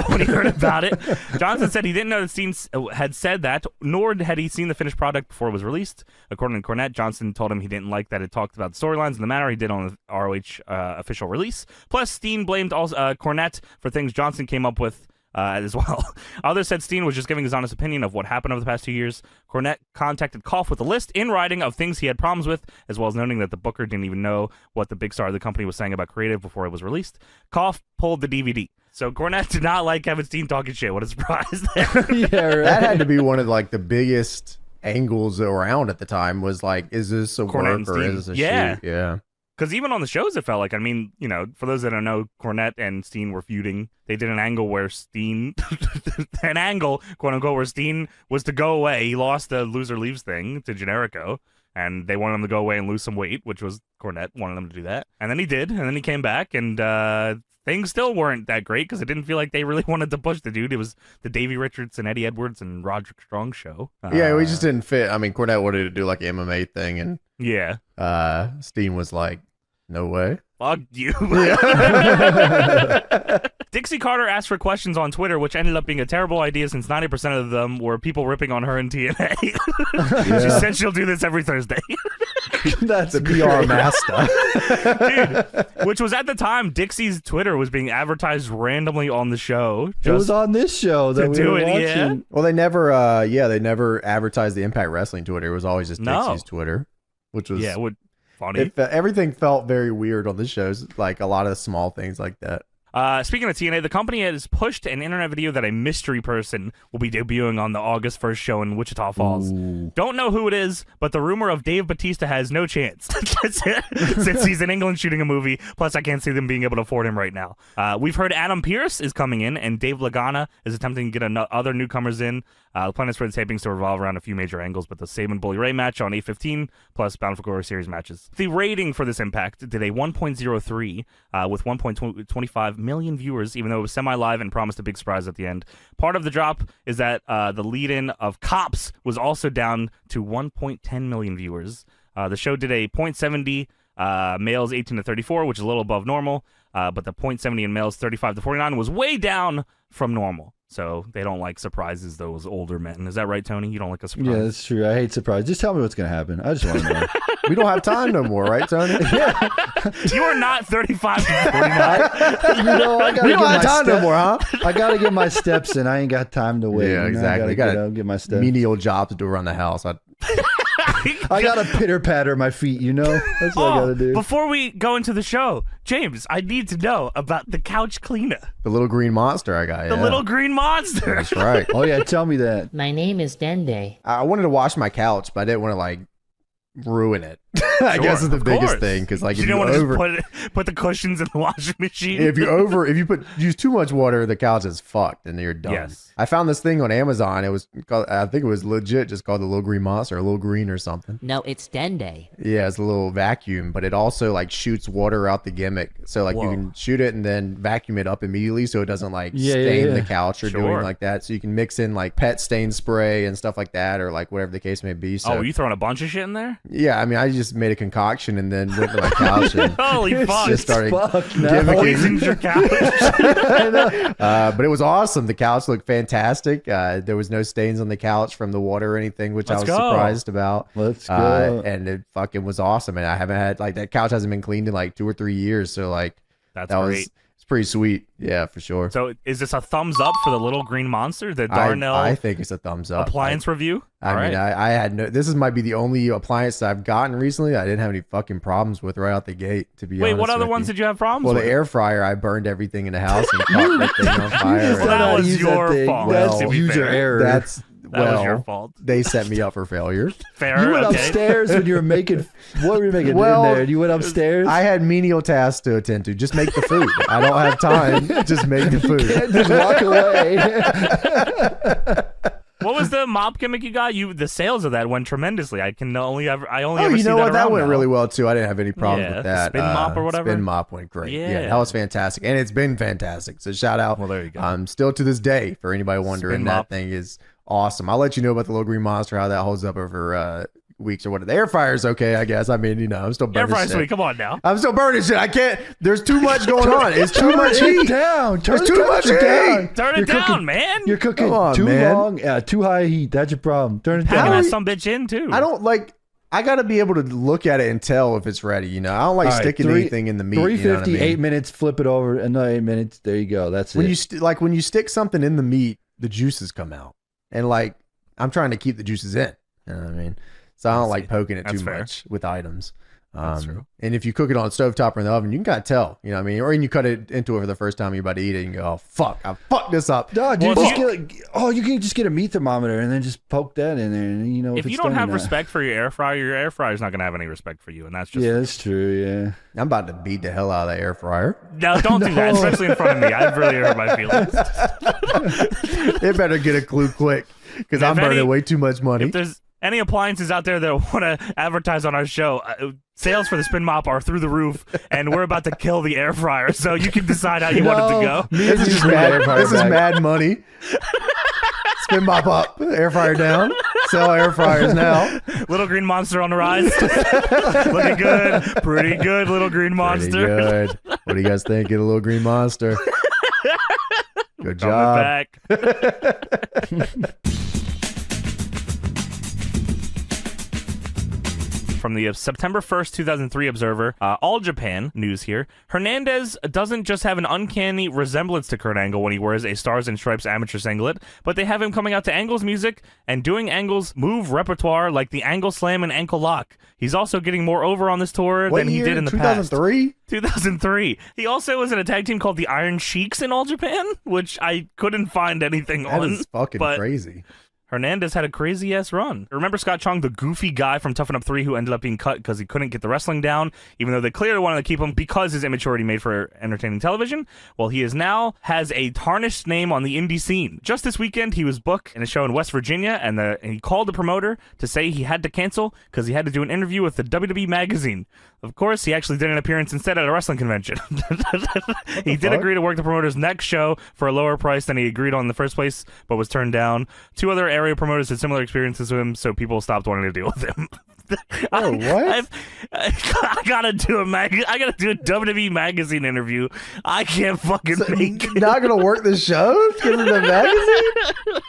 when he heard about it. Johnson said he didn't know that Steen had said that, nor had he seen the finished product before it was released. According to Cornette, Johnson told him he didn't like that it talked about the storylines in the manner he did on the ROH official release. Plus, Steen blamed Cornette for things Johnson came up with as well. Others said Steen was just giving his honest opinion of what happened over the past 2 years. Cornette contacted Koff with a list in writing of things he had problems with, as well as noting that the booker didn't even know what the big star of the company was saying about creative before it was released. Koff pulled the DVD. So Cornette did not like Kevin Steen talking shit. What a surprise there. Yeah, right. That had to be one of like the biggest angles around at the time, was like, is this a Cornette work or is this a shoot? Yeah. Because even on the shows, it felt like, I mean, for those that don't know, Cornette and Steen were feuding. They did an angle where Steen, quote unquote, where Steen was to go away. He lost the loser leaves thing to Generico, and they wanted him to go away and lose some weight, which was Cornette wanted him to do that. And then he did, and then he came back, and things still weren't that great because it didn't feel like they really wanted to push the dude. It was the Davey Richards and Eddie Edwards and Roderick Strong show. Yeah, we just didn't fit. I mean, Cornette wanted to do like an MMA thing, and yeah, Steen was like, no way. Fuck you. Dixie Carter asked for questions on Twitter, which ended up being a terrible idea since 90% of them were people ripping on her in TNA. She said she'll do this every Thursday. That's a PR master. Dude, which was at the time, Dixie's Twitter was being advertised randomly on the show. It was on this show that we were watching. Yeah. Well, they never advertised the Impact Wrestling Twitter. It was always just Dixie's Twitter, which was... Yeah, funny. Everything felt very weird on the shows, like a lot of small things like that. Speaking of TNA, the company has pushed an internet video that a mystery person will be debuting on the August 1st show in Wichita Falls. Ooh. Don't know who it is, but the rumor of Dave Bautista has no chance since he's in England shooting a movie. Plus, I can't see them being able to afford him right now. We've heard Adam Pearce is coming in, and Dave Lagana is attempting to get other newcomers in. The plan is for the tapings to revolve around a few major angles, but the Saban Bully Ray match on 8/15, plus Bound for Glory Series matches. The rating for this Impact did a 1.03 with 1.25 million viewers, even though it was semi-live and promised a big surprise at the end. Part of the drop is that the lead-in of Cops was also down to 1.10 million viewers. The show did a 0.70 males 18 to 34, which is a little above normal, but the 0.70 in males 35 to 49 was way down from normal. So they don't like surprises, those older men. Is that right, Tony? You don't like a surprise? Yeah, that's true. I hate surprise. Just tell me what's going to happen. I just want to know. We don't have time no more, right, Tony? Yeah. You are not 35 to 49. I gotta we don't have time no more, huh? I got to get my steps in. I ain't got time to wait. Yeah, exactly. I got to get my steps. Menial job to do around the house. I got to pitter-patter my feet, you know? That's what I got to do. Before we go into the show, James, I need to know about the couch cleaner. The little green monster I got. The little green monster. That's right. Oh, yeah, tell me that. My name is Dende. I wanted to wash my couch, but I didn't want to, like, ruin it. I guess is the biggest thing, because like you don't want to just put the cushions in the washing machine. If you use too much water, the couch is fucked and you're done. Yes. I found this thing on Amazon. It was called, I think it was legit, just called the Little Green Monster, or Little Green or something. No, it's Dende. Yeah, it's a little vacuum, but it also like shoots water out the gimmick. So like you can shoot it and then vacuum it up immediately, so it doesn't like stain the couch or do anything like that. So you can mix in like pet stain spray and stuff like that, or like whatever the case may be. So you throwing a bunch of shit in there? Yeah, I mean, I just made a concoction and then went to my couch and holy fuck, just started poisoned your couch. But it was awesome. The couch looked fantastic. There was no stains on the couch from the water or anything, which I was surprised about. Let's go. And it fucking was awesome. And I haven't had like that couch hasn't been cleaned in like 2 or 3 years. So like that great. It's pretty sweet. Yeah, for sure. So is this a thumbs up for the Little Green Monster? The Darnell? I think it's a thumbs up. Appliance review? I mean, I had no. This might be the only appliance that I've gotten recently. I didn't have any fucking problems with right out the gate. To be honest. Wait, what other ones did you have problems with? Well, the air fryer, I burned everything in the house and caught that thing on fire. Well, that was your fault. That's user error. That was your fault. They set me up for failure. Fair. You went upstairs when you were making. What were you making in there? You went upstairs. I had menial tasks to attend to. Just make the food. I don't have time. Just make the food. Just walk away. What was the mop gimmick you got? The sales of that went tremendously. I only ever you know what? That went really well too. I didn't have any problems with that. Spin mop or whatever. Spin mop went great. Yeah, that was fantastic, and it's been fantastic. So shout out. Well, there you go. Still to this day, for anybody wondering, that thing is awesome. I'll let you know about the Little Green Monster, how that holds up over weeks or whatever. The air fryer's okay, I guess. I mean, you know, I'm still burning shit. Sweet. Come on now. I'm still burning shit. I can't. There's too much going on. It's too much heat. There's too much heat. Turn it down, man. You're cooking too long. Too high heat. That's your problem. Turn it down. Packing some bitch in too. I don't like. I got to be able to look at it and tell if it's ready. You know, I don't like sticking anything in the meat. 350, you know 8 minutes. Flip it over. Another 8 minutes. There you go. That's when it. When you stick something in the meat, the juices come out, and like I'm trying to keep the juices in. You know what I mean? So I don't like poking it too much with items. That's true. And if you cook it on stovetop or in the oven, you can kind of tell, you know what I mean? Or you cut it into it for the first time you're about to eat it and you go, oh, fuck, I fucked this up. Dog, you can just get a meat thermometer and then just poke that in there. And you know, if you don't have respect for your air fryer's not going to have any respect for you. And that's just. Yeah, that's true. Yeah. I'm about to beat the hell out of the air fryer. No, don't do that, especially in front of me. I've really hurt my feelings. It better get a clue quick because I'm burning way too much money. If there's any appliances out there that want to advertise on our show, sales for the spin mop are through the roof, and we're about to kill the air fryer, so you can decide how you want it to go. This is mad money. Spin mop up, air fryer down. Sell air fryers now. Little Green Monster on the rise. Looking good. Pretty good, Little Green Monster. Pretty good. What do you guys think of the Little Green Monster? Good job. Coming back. From the September 1st, 2003 Observer, All Japan news here. Hernandez doesn't just have an uncanny resemblance to Kurt Angle when he wears a Stars and Stripes amateur singlet, but they have him coming out to Angle's music and doing Angle's move repertoire like the Angle Slam and Ankle Lock. He's also getting more over on this tour than he did in the 2003? past. 2003. He also was in a tag team called the Iron Sheiks in All Japan, which I couldn't find anything on. That is fucking crazy. Hernandez had a crazy-ass run. Remember Scott Chong, the goofy guy from Toughen Up 3 who ended up being cut because he couldn't get the wrestling down, even though they clearly wanted to keep him because his immaturity made for entertaining television? Well, he is now has a tarnished name on the indie scene. Just this weekend, he was booked in a show in West Virginia, and he called the promoter to say he had to cancel because he had to do an interview with the WWE magazine. Of course, he actually did an appearance instead at a wrestling convention. He did agree to work the promoter's next show for a lower price than he agreed on in the first place, but was turned down. 2 other area promoters had similar experiences with him, so people stopped wanting to deal with him. Oh, what? I gotta do a WWE magazine interview. I can't fucking make it. Not gonna work the show because of the magazine?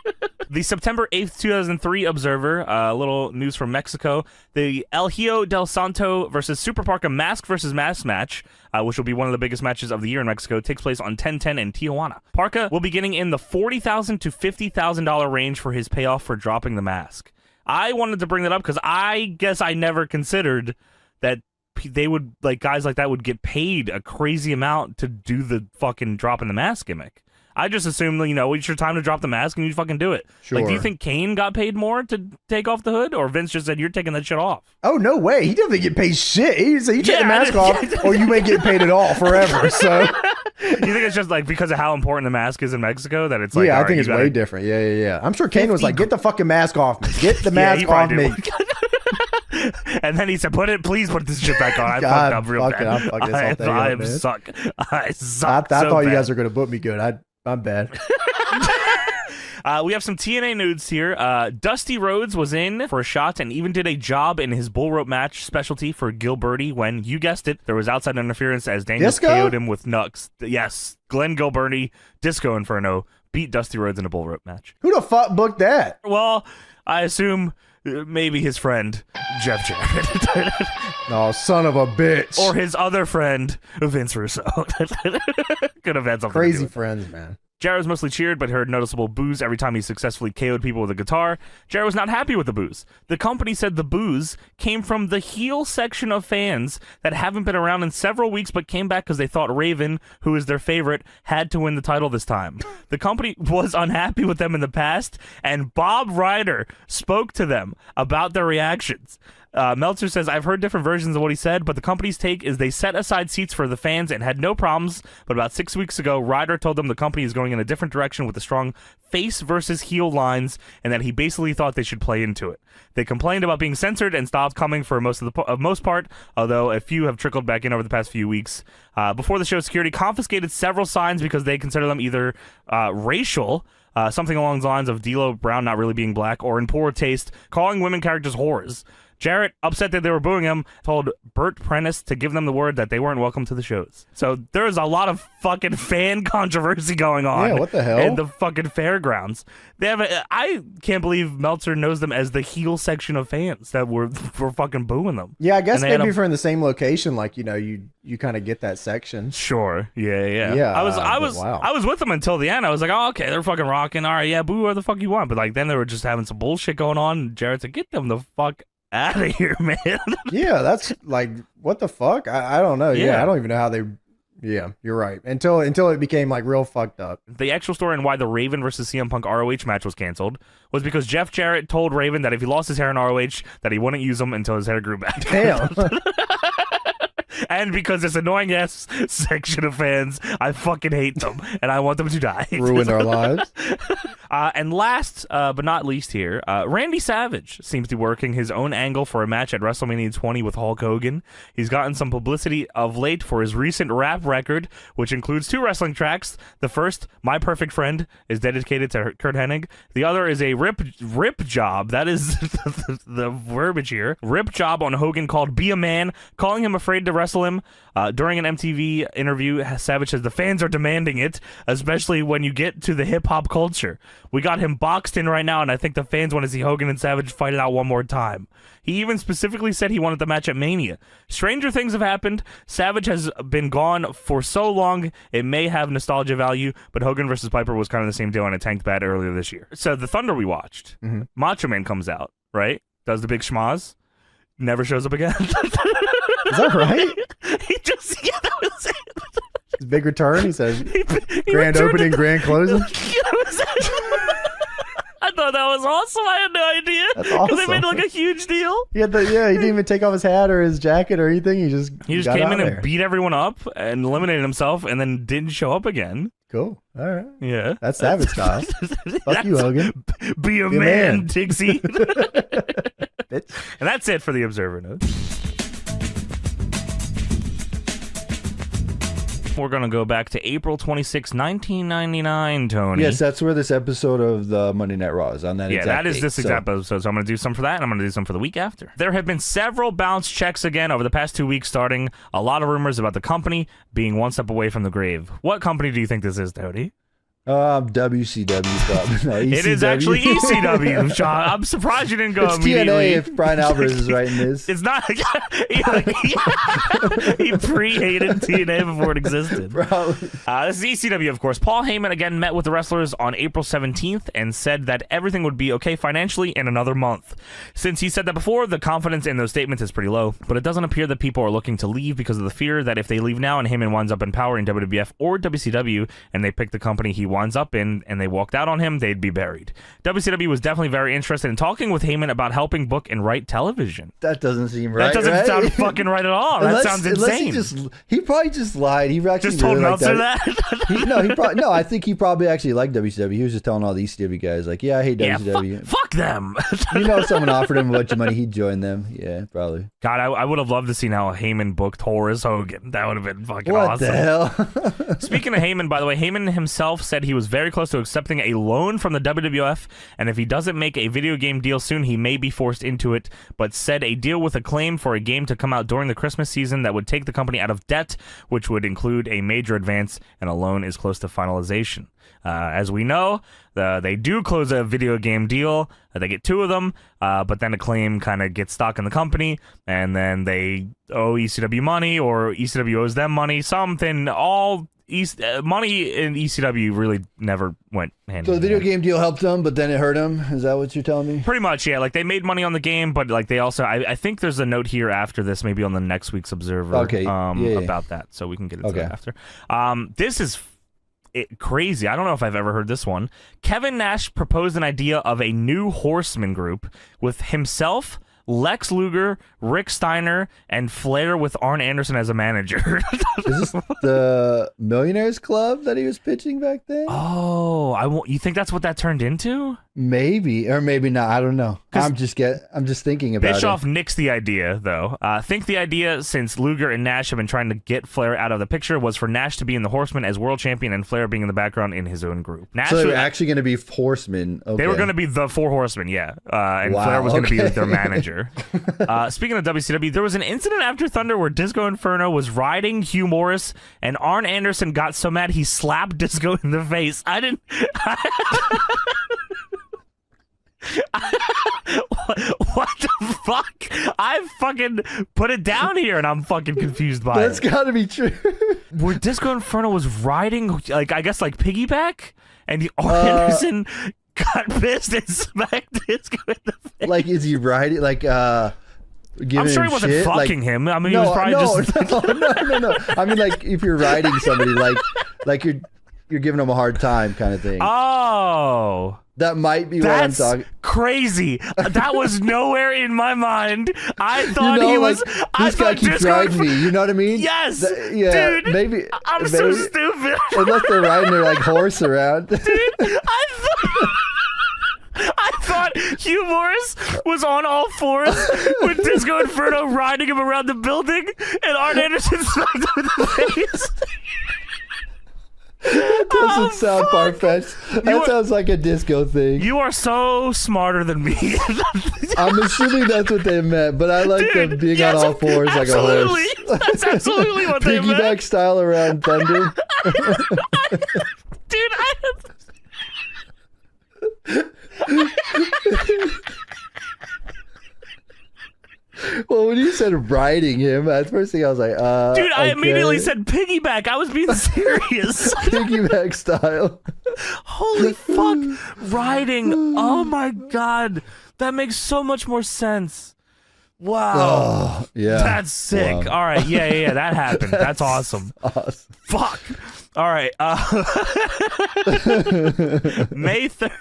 The September 8th, 2003 Observer, a little news from Mexico. The El Hijo del Santo versus Super Parka Mask versus Mask match, which will be one of the biggest matches of the year in Mexico, takes place on 10/10 in Tijuana. Parka will be getting in the $40,000 to $50,000 range for his payoff for dropping the mask. I wanted to bring that up because I guess I never considered that they would, like, guys like that would get paid a crazy amount to do the fucking dropping the mask gimmick. I just assumed, it's your time to drop the mask and you fucking do it. Sure. Like, do you think Kane got paid more to take off the hood? Or Vince just said, you're taking that shit off? Oh, no way. He doesn't get paid shit. He said, you take the mask off or you may get paid at all forever. So you think it's just like because of how important the mask is in Mexico that it's like, yeah, I think it's way different. Yeah. I'm sure Kane was like, get the fucking mask off me. Get the mask off me. And then he said, please put this shit back on. I fucked up real bad. I suck. I thought you guys were going to book me good. I'm bad. We have some TNA nudes here. Dusty Rhodes was in for a shot and even did a job in his bull rope match specialty for Gilberti when, you guessed it, there was outside interference as Daniels KO'd him with Nux. Yes, Glenn Gilberti, Disco Inferno, beat Dusty Rhodes in a bull rope match. Who the fuck booked that? Well, I assume maybe his friend, Jeff Jarrett. Oh, son of a bitch. Or his other friend, Vince Russo. Could have had something crazy to do with friends, man. Jarrett was mostly cheered, but heard noticeable boos every time he successfully KO'd people with a guitar. Jarrett was not happy with the boos. The company said the boos came from the heel section of fans that haven't been around in several weeks but came back because they thought Raven, who is their favorite, had to win the title this time. The company was unhappy with them in the past, and Bob Ryder spoke to them about their reactions. Meltzer says, I've heard different versions of what he said, but the company's take is they set aside seats for the fans and had no problems, but about 6 weeks ago, Ryder told them the company is going in a different direction with the strong face versus heel lines, and that he basically thought they should play into it. They complained about being censored and stopped coming for most part, although a few have trickled back in over the past few weeks. Before the show, security confiscated several signs because they consider them either racial, something along the lines of D'Lo Brown not really being black, or in poor taste, calling women characters whores. Jarrett, upset that they were booing him, told Burt Prentice to give them the word that they weren't welcome to the shows. So there's a lot of fucking fan controversy going on. Yeah, what the hell? In the fucking fairgrounds. They have I can't believe Meltzer knows them as the heel section of fans that were fucking booing them. Yeah, I guess maybe if you're in the same location, like, you kind of get that section. Sure. Yeah. Yeah. I was with them until the end. I was like, oh, okay, they're fucking rocking. All right, yeah, boo whatever the fuck you want. But like then they were just having some bullshit going on. And Jarrett said, get them the fuck out of here, man. Yeah, that's like, what the fuck? I don't know. Yeah, I don't even know how they. Yeah, you're right. Until it became like real fucked up. The actual story and why the Raven versus CM Punk ROH match was canceled was because Jeff Jarrett told Raven that if he lost his hair in ROH, that he wouldn't use them until his hair grew back. Damn. And because this annoying ass section of fans, I fucking hate them and I want them to die. Ruined our lives. And last but not least here, Randy Savage seems to be working his own angle for a match at WrestleMania 20 with Hulk Hogan. He's gotten some publicity of late for his recent rap record, which includes 2 wrestling tracks. The first, My Perfect Friend, is dedicated to Kurt Hennig. The other is a rip job. That is the verbiage here. Rip job on Hogan called Be a Man, calling him afraid to wrestle him. During an MTV interview, Savage says the fans are demanding it, especially when you get to the hip-hop culture. We got him boxed in right now, and I think the fans want to see Hogan and Savage fight it out one more time. He even specifically said he wanted the match at Mania. Stranger things have happened. Savage has been gone for so long, it may have nostalgia value, but Hogan versus Piper was kind of the same deal, and it tanked bad earlier this year. So the Thunder we watched, Macho Man comes out, right? Does the big schmaz, never shows up again. Is that right? He just, yeah, that was it. His big return, he says, grand opening, grand closing. I thought that was awesome. I had no idea. That's awesome. They made like a huge deal. He didn't even take off his hat or his jacket or anything. He just came in and beat everyone up and eliminated himself and then didn't show up again. Cool. All right. Yeah. That's Savage style. Fuck you, Hogan. Be a man, Dixie. And that's it for the Observer Notes. We're going to go back to April 26, 1999, Tony. Yes, that's where this episode of the Monday Night Raw is on that exact that is date, this exact episode. So I'm going to do some for that, and I'm going to do some for the week after. There have been several bounce checks again over the past 2 weeks, starting a lot of rumors about the company being one step away from the grave. What company do you think this is, Tony? WCW probably. It is actually ECW, Sean. I'm surprised you didn't go it's immediately. TNA if Brian Alvarez is writing this. It's not. He pre-hated TNA before it existed. This is ECW, of course. Paul Heyman again met with the wrestlers on April 17th and said that everything would be okay financially in another month. Since he said that before, the confidence in those statements is pretty low, but it doesn't appear that people are looking to leave because of the fear that if they leave now and Heyman winds up in power in WWF or WCW and they pick the company he winds up in and they walked out on him, they'd be buried. WCW was definitely very interested in talking with Heyman about helping book and write television. That doesn't seem right. That doesn't sound fucking right at all. That sounds insane. He probably just lied. He actually just told really Meltzer that. I think he probably actually liked WCW. He was just telling all the ECW guys like, yeah, I hate WCW. Fuck them. If someone offered him a bunch of money, he'd join them. Yeah, probably. God, I would have loved to see how Heyman booked Horace Hogan. That would have been fucking awesome. What the hell? Speaking of Heyman, by the way, Heyman himself said he was very close to accepting a loan from the WWF, and if he doesn't make a video game deal soon, he may be forced into it, but said a deal with Acclaim for a game to come out during the Christmas season that would take the company out of debt, which would include a major advance, and a loan is close to finalization. As we know, they do close a video game deal. They get 2 of them, but then Acclaim kind of gets stock in the company, and then they owe ECW money, or ECW owes them money, something. All money in ECW really never went hand in hand. So the video game deal helped them, but then it hurt them? Is that what you're telling me? Pretty much, yeah. Like, they made money on the game, but like they also, I think there's a note here after this, maybe on the next week's Observer, about that, so we can get into that after. This is crazy. I don't know if I've ever heard this one. Kevin Nash proposed an idea of a new Horseman group with himself, Lex Luger, Rick Steiner, and Flair with Arn Anderson as a manager. Is this the Millionaires Club that he was pitching back then? Oh, you think that's what that turned into? Maybe, or maybe not. I don't know. I'm just thinking about Bischoff it. nixed the idea, though. Think the idea, since Luger and Nash have been trying to get Flair out of the picture, was for Nash to be in the Horsemen as world champion and Flair being in the background in his own group. Nash so they were actually going to be Horsemen. Okay. They were going to be the 4 Horsemen, yeah. And Flair was going to be their manager. Speaking of WCW, there was an incident after Thunder where Disco Inferno was riding Hugh Morris, and Arn Anderson got so mad he slapped Disco in the face. What the fuck? I fucking put it down here and I'm fucking confused by That's gotta be true. Where Disco Inferno was riding, like, I guess, like piggyback, and Arn Anderson got pissed and smacked Disco in the face. Like, is he riding, like, I'm sure he wasn't fucking him. I mean, he was probably No. I mean, like, if you're riding somebody, like you're giving them a hard time kind of thing. Oh. That might be what I'm talking. That's crazy. That was nowhere in my mind. I thought he was. Like, this guy keeps riding me. You know what I mean? Yes. Dude. Maybe. I'm so stupid. Unless they're riding their like horse around. Dude, I thought Hugh Morris was on all fours with Disco Inferno riding him around the building, and Arn Anderson smacked him in the face. That doesn't sound far-fetched. That sounds like a disco thing. You are so smarter than me. I'm assuming that's what they meant, but I like them being on all fours like a horse. That's absolutely what they meant. Piggyback style around Thunder. Dude, Well, when you said riding him, at first thing I was like, dude, I okay. immediately said piggyback. I was being serious. Piggyback style. Holy fuck. Riding. Oh my God. That makes so much more sense. Wow. Oh, yeah. That's sick. Wow. All right. Yeah. That happened. That's awesome. Awesome. Fuck. All right. May 3rd.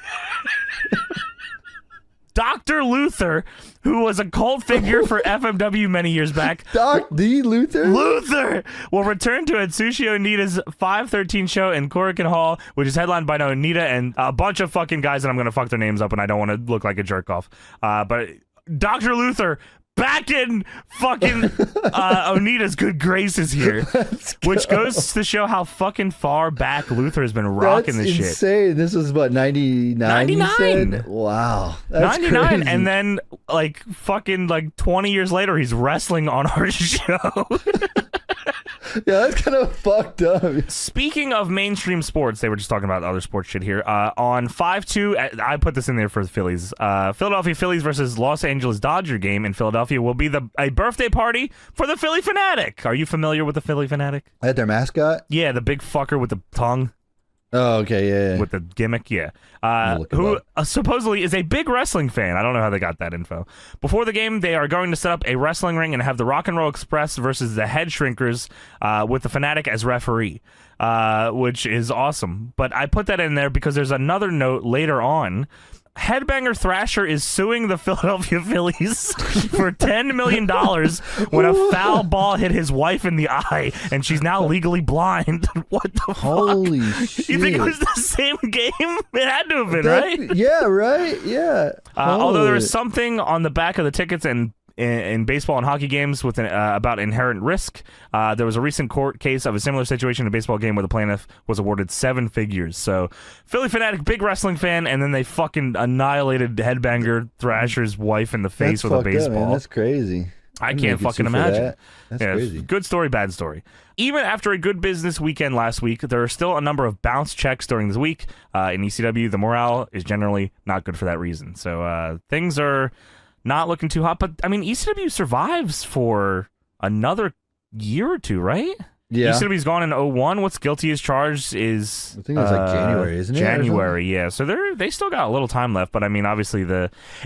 Dr. Luther, who was a cult figure for FMW many years back. D. Luther? Luther will return to Atsushi Onita's 513 show in Korakuen Hall, which is headlined by Onita and a bunch of fucking guys, and I'm going to fuck their names up, and I don't want to look like a jerk off. But Dr. Luther back in fucking Onita's good graces here, which goes to show how fucking far back Luther has been rocking this shit. That's insane. This was what, 99? 99. Wow. That's 99, crazy. and then like fucking like 20 years later, he's wrestling on our show. Yeah, that's kind of fucked up. Speaking of mainstream sports, they were just talking about other sports shit here. On 5-2, I put this in there for the Phillies. Philadelphia Phillies versus Los Angeles Dodger game in Philadelphia will be a birthday party for the Philly Fanatic. Are you familiar with the Philly Fanatic? At their mascot? Yeah, the big fucker with the tongue. Oh, okay, yeah. With the gimmick, yeah. Who supposedly is a big wrestling fan. I don't know how they got that info. Before the game, they are going to set up a wrestling ring and have the Rock and Roll Express versus the Head Shrinkers with the Fanatic as referee, which is awesome. But I put that in there because there's another note later on. Headbanger Thrasher is suing the Philadelphia Phillies for $10 million when a foul ball hit his wife in the eye, and she's now legally blind. What the Holy fuck? shit. You think it was the same game? It had to have been, right? Yeah, right? Yeah. Although there is something on the back of the tickets and in baseball and hockey games with about inherent risk. There was a recent court case of a similar situation in a baseball game where the plaintiff was awarded 7 figures. So, Philly Fanatic, big wrestling fan, and then they fucking annihilated Headbanger Thrasher's wife in the face with a baseball. Up, man. That's crazy. I can't fucking imagine. That's crazy. Good story, bad story. Even after a good business weekend last week, there are still a number of bounce checks during this week. In ECW, the morale is generally not good for that reason. So, things are not looking too hot, but I mean, ECW survives for another year or two, right? Yeah. ECW's gone in 01. What's guilty as charged is I think it was like January, isn't it? January, yeah. So they still got a little time left, but I mean, obviously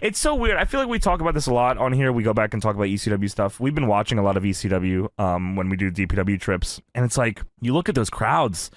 it's so weird. I feel like we talk about this a lot on here. We go back and talk about ECW stuff. We've been watching a lot of ECW when we do DPW trips, and it's like you look at those crowds,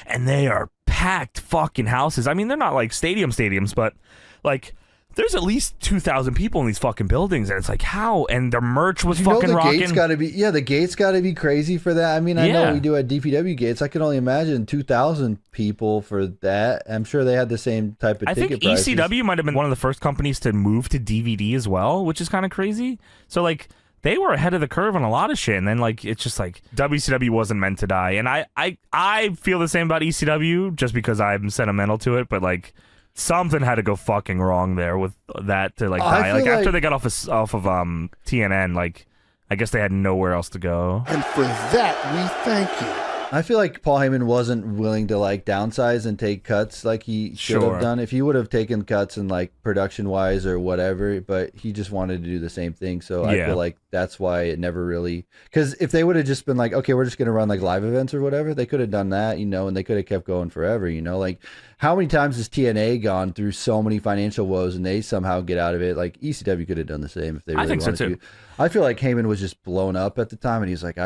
and they are packed fucking houses. I mean, they're not like stadiums, but like. There's at least 2,000 people in these fucking buildings, and it's like, how? And their merch was fucking rocking. The gates got to be crazy for that. I mean, I know we do at DPW gates. I can only imagine 2,000 people for that. I'm sure they had the same type of ticket prices. I think ECW might have been one of the first companies to move to DVD as well, which is kind of crazy. So, like, they were ahead of the curve on a lot of shit, and then, like, it's just like WCW wasn't meant to die. And I feel the same about ECW just because I'm sentimental to it, but, like, something had to go fucking wrong there with that to like die. Like after they got off of TNN, like I guess they had nowhere else to go. And for that, we thank you. I feel like Paul Heyman wasn't willing to like downsize and take cuts like he should have done. If he would have taken cuts and like production wise or whatever, but he just wanted to do the same thing. So I feel like that's why it never really, because if they would have just been like, okay, we're just going to run like live events or whatever, they could have done that, you know, and they could have kept going forever, you know, like how many times has TNA gone through so many financial woes and they somehow get out of it? Like ECW could have done the same if they really wanted to. I feel like Heyman was just blown up at the time and he's like,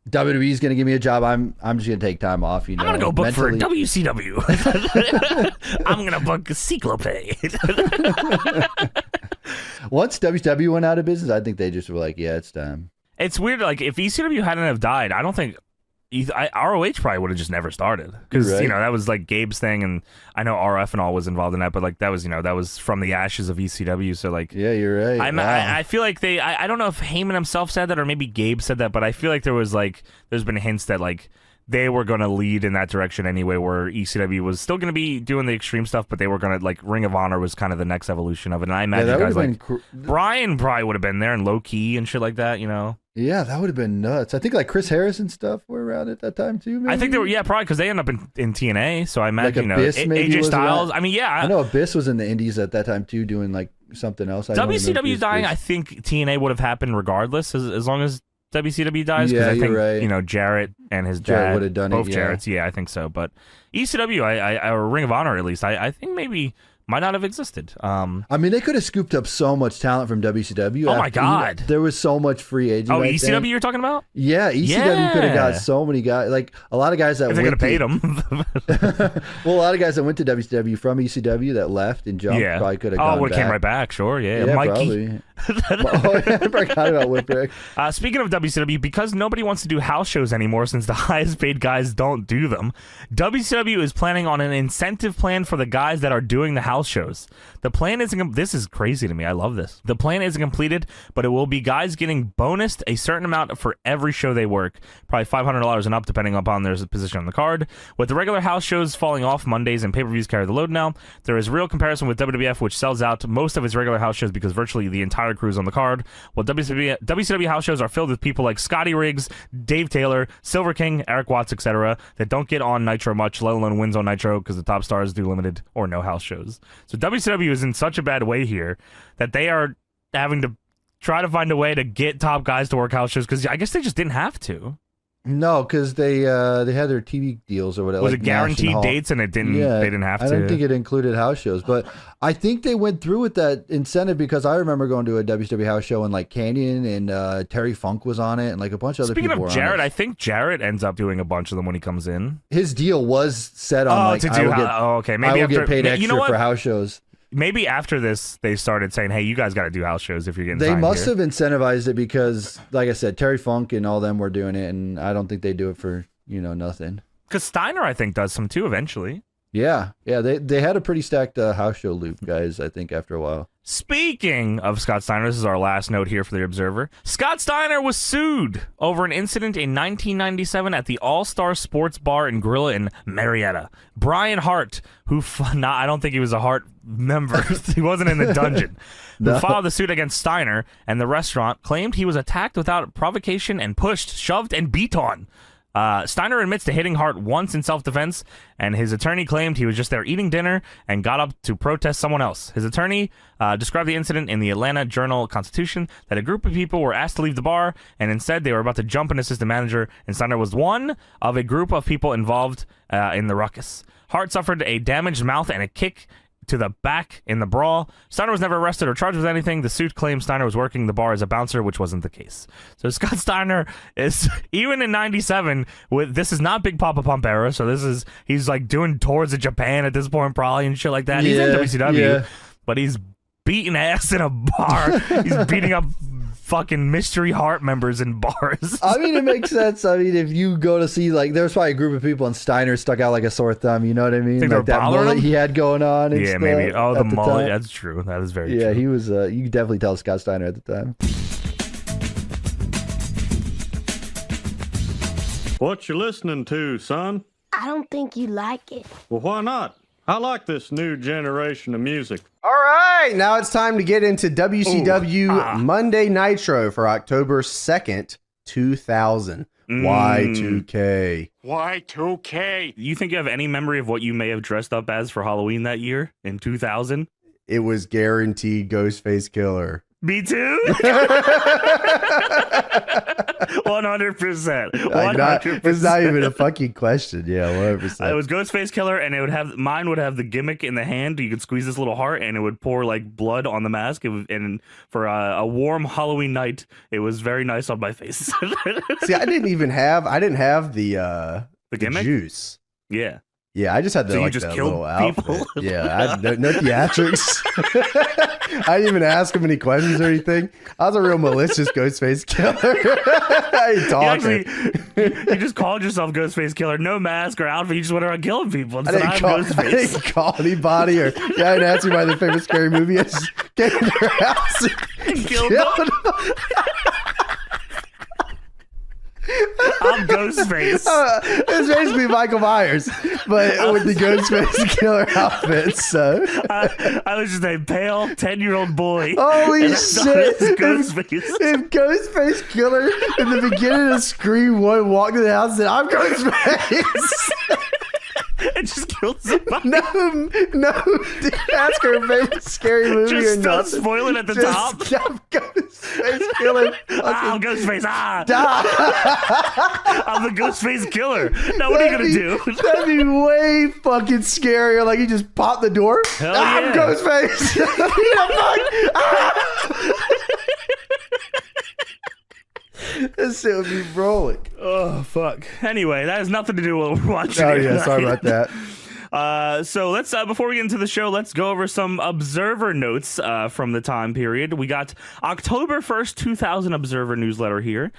WWE's going to give me a job. I'm just going to take time off. You know, I'm going to go book for WCW. I'm going to book Cyclope. Once WCW went out of business, I think they just were like, yeah, it's time. It's weird. Like if ECW hadn't have died, I don't think ROH probably would have just never started because you know that was like Gabe's thing, and I know RF and all was involved in that, but like that was from the ashes of ECW. So like, yeah, you're right. I feel like I don't know if Heyman himself said that or maybe Gabe said that, but I feel like there's been hints that like they were going to lead in that direction anyway, where ECW was still going to be doing the extreme stuff, but they were going to like Ring of Honor was kind of the next evolution of it. And I imagine guys like Brian probably would have been there and Low Key and shit like that, you know. Yeah, that would have been nuts. I think like Chris Harris and stuff were around at that time too. Maybe? I think they were, probably because they ended up in TNA. So I imagine like Abyss maybe AJ Styles. Around. I mean, I know Abyss was in the Indies at that time too, doing like something else. WCW dying, I think TNA would have happened regardless, as long as WCW dies. Yeah, I think, you're right. you know, Jarrett and his dad would have done both it. Jarretts. Yeah, I think so. But ECW, or Ring of Honor at least, I think maybe might not have existed. I mean, they could have scooped up so much talent from WCW. Oh my God, there was so much free agent. Oh, ECW you're talking about? Yeah, ECW could have got so many guys. Like a lot of guys that if they could have paid them. Well, a lot of guys that went to WCW from ECW that left and jumped probably could have gone would back. Came right back. Sure, yeah Probably. Mikey. I forgot about Whipwreck. Speaking of WCW, because nobody wants to do house shows anymore since the highest paid guys don't do them, WCW is planning on an incentive plan for the guys that are doing the house shows. The plan isn't. This is crazy to me. I love this. The plan isn't completed, but it will be guys getting bonused a certain amount for every show they work, probably $500 and up, depending upon their position on the card. With the regular house shows falling off, Mondays and pay-per-views carry the load now. There is real comparison with WWF, which sells out most of its regular house shows because virtually the entire crew's on the card. Well, WCW house shows are filled with people like Scotty Riggs, Dave Taylor, Silver King, Eric Watts, etc. that don't get on Nitro much, let alone wins on Nitro, because the top stars do limited or no house shows. So WCW is in such a bad way here that they are having to try to find a way to get top guys to work house shows, because I guess they just didn't have to. No, because they had their TV deals or whatever. Was it guaranteed dates and it didn't? Yeah, they didn't have to. I don't think it included house shows, but I think they went through with that incentive because I remember going to a WCW house show and like Canyon and Terry Funk was on it and like a bunch of other people. Speaking were of Jarrett, on it. I think Jarrett ends up doing a bunch of them when he comes in. His deal was set on to do. Okay, maybe I will after, get paid extra for house shows. Maybe after this, they started saying, "Hey, you guys got to do house shows if you're getting." They signed must here. have incentivized it because, like I said, Terry Funk and all them were doing it, and I don't think they do it for nothing. Because Steiner, I think, does some too eventually. Yeah. They had a pretty stacked house show loop, guys. I think after a while. Speaking of Scott Steiner, this is our last note here for the Observer. Scott Steiner was sued over an incident in 1997 at the All-Star Sports Bar and Grill in Marietta. Brian Hart, I don't think he was a Hart member. He wasn't in the dungeon. No. Who filed the suit against Steiner and the restaurant, claimed he was attacked without provocation and pushed, shoved, and beat on. Steiner admits to hitting Hart once in self-defense, and his attorney claimed he was just there eating dinner and got up to protest someone else. His attorney described the incident in the Atlanta Journal-Constitution that a group of people were asked to leave the bar, and instead they were about to jump an assistant manager, and Steiner was one of a group of people involved in the ruckus. Hart suffered a damaged mouth and a kick to the back in the brawl. Steiner was never arrested or charged with anything. The suit claims Steiner was working the bar as a bouncer, which wasn't the case. So Scott Steiner is, even in 97, this is not Big Papa Pump era, so he's like doing tours of Japan at this point probably and shit like that. He's in WCW, but he's beating ass in a bar. He's beating up fucking mystery Hart members in bars. I mean, it makes sense. I mean, if you go to see, like, there's probably a group of people and Steiner stuck out like a sore thumb, you know what I mean? Think like that mullet him? he had going on. And yeah, stuff maybe. Oh, the mullet. time. That's true. That is very true. Yeah, he was, you could definitely tell Scott Steiner at the time. What you listening to, son? I don't think you like it. Well, why not? I like this new generation of music. All right, now it's time to get into WCW Monday Nitro for October 2nd, 2000. Y2K. Y2K. You think you have any memory of what you may have dressed up as for Halloween that year in 2000? It was guaranteed Ghostface Killer. Me too. 100%. 100%. It's not even a fucking question. Yeah, 100%. It was Ghostface Killer, and mine would have the gimmick in the hand. You could squeeze this little heart, and it would pour like blood on the mask. And for a warm Halloween night, it was very nice on my face. See, I didn't have the gimmick juice. Yeah. Yeah, I just had the, so you like, just the killed little outfit. people? Yeah, I had no theatrics. I didn't even ask him any questions or anything. I was a real malicious Ghostface Killer. I ain't talking. You just called yourself Ghostface Killer. No mask or outfit. You just went around killing people. I didn't call anybody or I didn't ask me by their favorite scary movie. I just came to their house and killed them. I'm Ghostface. It's basically Michael Myers, but with the Ghostface Killer outfit. So I was just a pale 10-year-old boy. Holy shit! Ghostface. If Ghostface Killer in the beginning of Scream 1 walked in the house and said, "I'm Ghostface," and just kills somebody. No. Ask her favorite scary movie just or don't nothing. spoil it at the top. Ghostface killing. I'm Ghostface. I'm the Ghostface killer. Now what are you gonna do? That'd be way fucking scarier. Like you just pop the door. Hell I'm yeah. Ghostface. This shit would be rolling. Oh fuck. Anyway, that has nothing to do with what we're watching. Oh yeah, sorry about that. So let's before we get into the show, let's go over some Observer notes from the time period. We got October 1st, 2000 Observer newsletter here.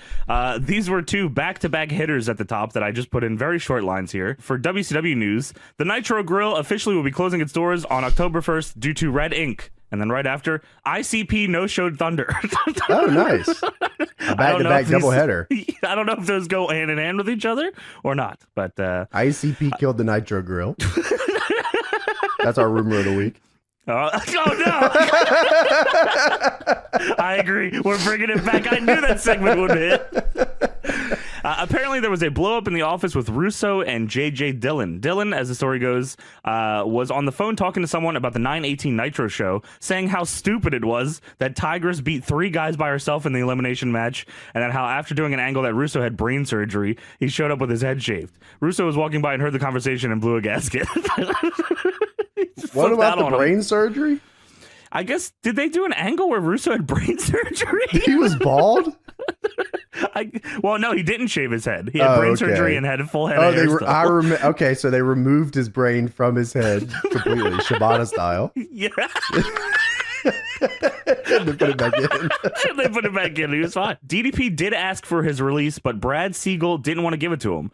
These were two back-to-back hitters at the top that I just put in very short lines here. For WCW news, the Nitro Grill officially will be closing its doors on October 1st due to red ink. And then right after, ICP no-showed Thunder. Oh, nice. A back-to-back doubleheader. I don't know if those go hand in hand with each other or not, but ICP killed the Nitro Grill. That's our rumor of the week. Oh no! I agree. We're bringing it back. I knew that segment would hit. Apparently, there was a blow up in the office with Russo and JJ Dillon. Dillon, as the story goes, was on the phone talking to someone about the 9/18 Nitro show, saying how stupid it was that Tigress beat 3 guys by herself in the elimination match, and then how after doing an angle that Russo had brain surgery, he showed up with his head shaved. Russo was walking by and heard the conversation and blew a gasket. What about the brain surgery? I guess, did they do an angle where Russo had brain surgery? He was bald? Well, no, he didn't shave his head. He had brain surgery and had a full head of hair still. Okay, so they removed his brain from his head completely, Shibata style. Yeah. They put it back in. They put it back in. He was fine. DDP did ask for his release, but Brad Siegel didn't want to give it to him.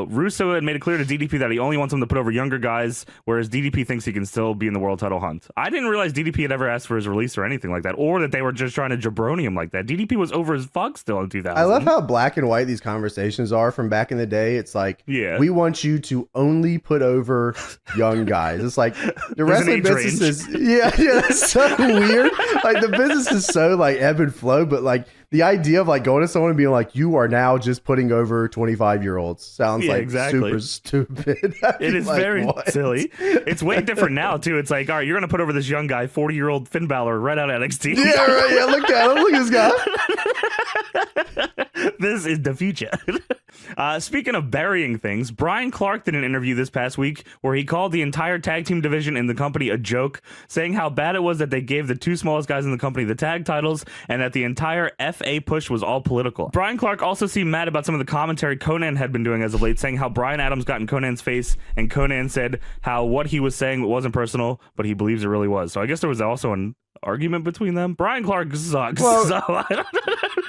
Russo had made it clear to DDP that he only wants him to put over younger guys, whereas DDP thinks he can still be in the world title hunt. I didn't realize DDP had ever asked for his release or anything like that, or that they were just trying to jabroni him like that. DDP was over his fuck still in 2000. I love how black and white these conversations are from back in the day. It's like, we want you to only put over young guys. It's like the wrestling business is, that's so weird. Like the business is so like ebb and flow, but like the idea of like going to someone and being like, you are now just putting over 25-year-olds sounds like super stupid. It is like, very silly. It's way different now too. It's like, all right, you're gonna put over this young guy, 40-year-old Finn Balor, right out of NXT. Yeah, right. Yeah, look at him. Look at this guy. This is the future. Speaking of burying things, Brian Clark did an interview this past week where he called the entire tag team division in the company a joke, saying how bad it was that they gave the 2 smallest guys in the company the tag titles and that the entire FA push was all political. Brian Clark also seemed mad about some of the commentary Conan had been doing as of late, saying how Brian Adams got in Conan's face, and Conan said how what he was saying wasn't personal, but he believes it really was. So I guess there was also an argument between them. Brian Clark sucks. Well, so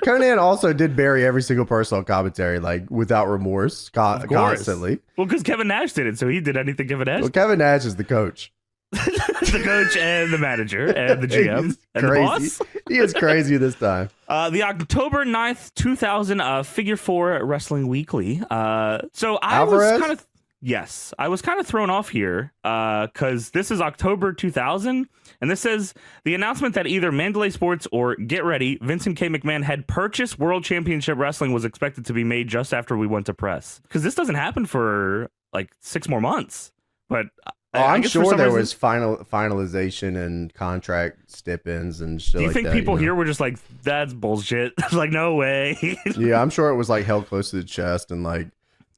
Conan also did bury every single person on commentary, like without remorse, constantly. Well, because Kevin Nash did it, so he did anything Kevin Nash. Well, Kevin Nash is the coach. The coach and the manager and the GM and the boss. He is crazy this time. The October 9th, 2000 Figure 4 Wrestling Weekly. So I was kind of... Yes, I was kind of thrown off here because this is October 2000, and this says the announcement that either Mandalay Sports or Get Ready, Vincent K. McMahon had purchased World Championship Wrestling was expected to be made just after we went to press. Because this doesn't happen for like 6 more months. But I'm sure there was finalization and contract stip-ins and shit. Do you like think that, people here were just like, that's bullshit? Like, no way. Yeah, I'm sure it was like held close to the chest, and like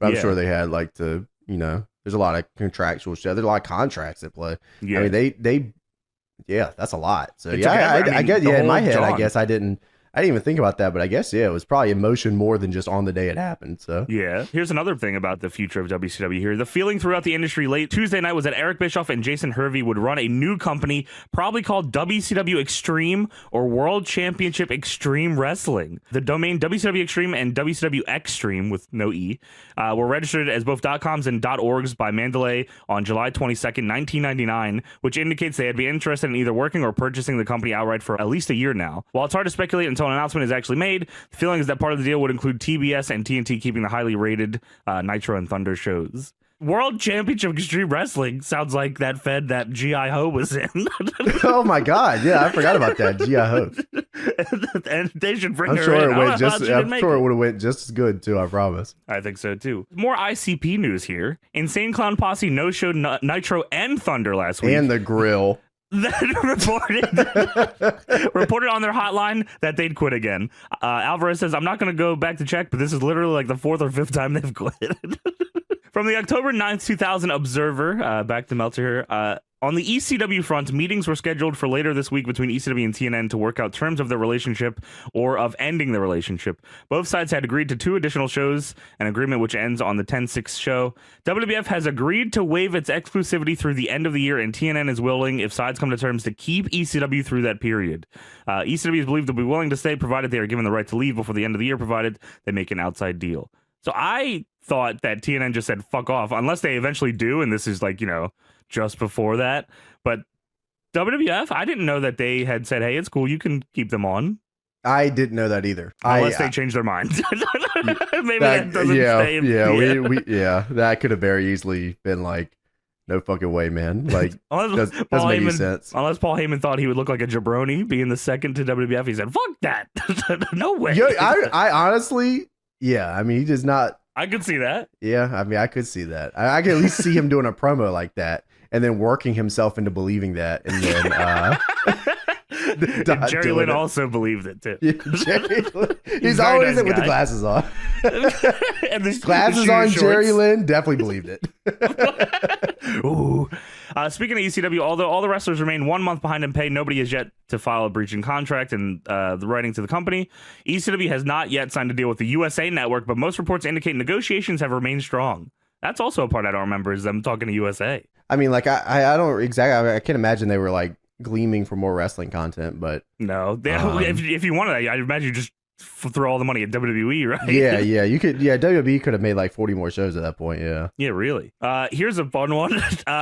I'm sure they had like to. You know, there's a lot of contractual shit. There's a lot of contracts at play. Yeah. I mean, that's a lot. So I get, in my head, I guess I didn't even think about that, but I guess, it was probably emotion more than just on the day it happened. So yeah. Here's another thing about the future of WCW here. The feeling throughout the industry late Tuesday night was that Eric Bischoff and Jason Hervey would run a new company, probably called WCW Extreme or World Championship Extreme Wrestling. The domain WCW Extreme and WCW Extreme with no E were registered as both .coms and .orgs by Mandalay on July 22nd, 1999, which indicates they had been interested in either working or purchasing the company outright for at least a year now. While it's hard to speculate until an announcement is actually made, the feeling is that part of the deal would include TBS and TNT keeping the highly rated Nitro and Thunder shows. World Championship Extreme Wrestling sounds like that fed that G.I. Ho was in. Oh my God. Yeah, I forgot about that. G.I. Ho. And they should bring I'm her sure in. it went it would have went just as good too, I promise. I think so too. More ICP news here. Insane Clown Posse no-showed Nitro and Thunder last week. And the grill. That reported on their hotline that they'd quit again. Alvarez says, I'm not going to go back to check, but this is literally like the 4th or 5th time they've quit. From the October 9th, 2000 Observer, back to Meltzer here, on the ECW front, meetings were scheduled for later this week between ECW and TNN to work out terms of their relationship or of ending the relationship. Both sides had agreed to 2 additional shows, an agreement which ends on the 10-6 show. WWF has agreed to waive its exclusivity through the end of the year, and TNN is willing, if sides come to terms, to keep ECW through that period. ECW is believed to be willing to stay, provided they are given the right to leave before the end of the year, provided they make an outside deal. So I thought that TNN just said, fuck off, unless they eventually do, and this is like, just before that. But WWF, I didn't know that they had said, hey, it's cool, you can keep them on. I didn't know that either. Unless they change their mind. Maybe that doesn't stay. That could have very easily been like, no fucking way, man. Like, doesn't make any sense. Unless Paul Heyman thought he would look like a jabroni being the second to WWF, he said, fuck that. No way. I honestly, I mean, he does not. I could see that. Yeah, I mean, I could see that. I could at least see him doing a promo like that and then working himself into believing that. And then Jerry Lynn also believed it too. He's always nice with the glasses on. And the glasses on, shorts. Jerry Lynn definitely believed it. Ooh. Speaking of ECW, although all the wrestlers remain 1 month behind in pay, nobody has yet to file a breaching contract and the writing to the company. ECW has not yet signed a deal with the USA Network, but most reports indicate negotiations have remained strong. That's also a part I don't remember, is them talking to USA. I mean, like, I don't exactly, I can't imagine they were like gleaming for more wrestling content, but no, if you wanted that, I'd imagine you just throw all the money at WWE, right? Yeah, you could. Yeah, WWE could have made like 40 more shows at that point. Yeah, really. Here's a fun one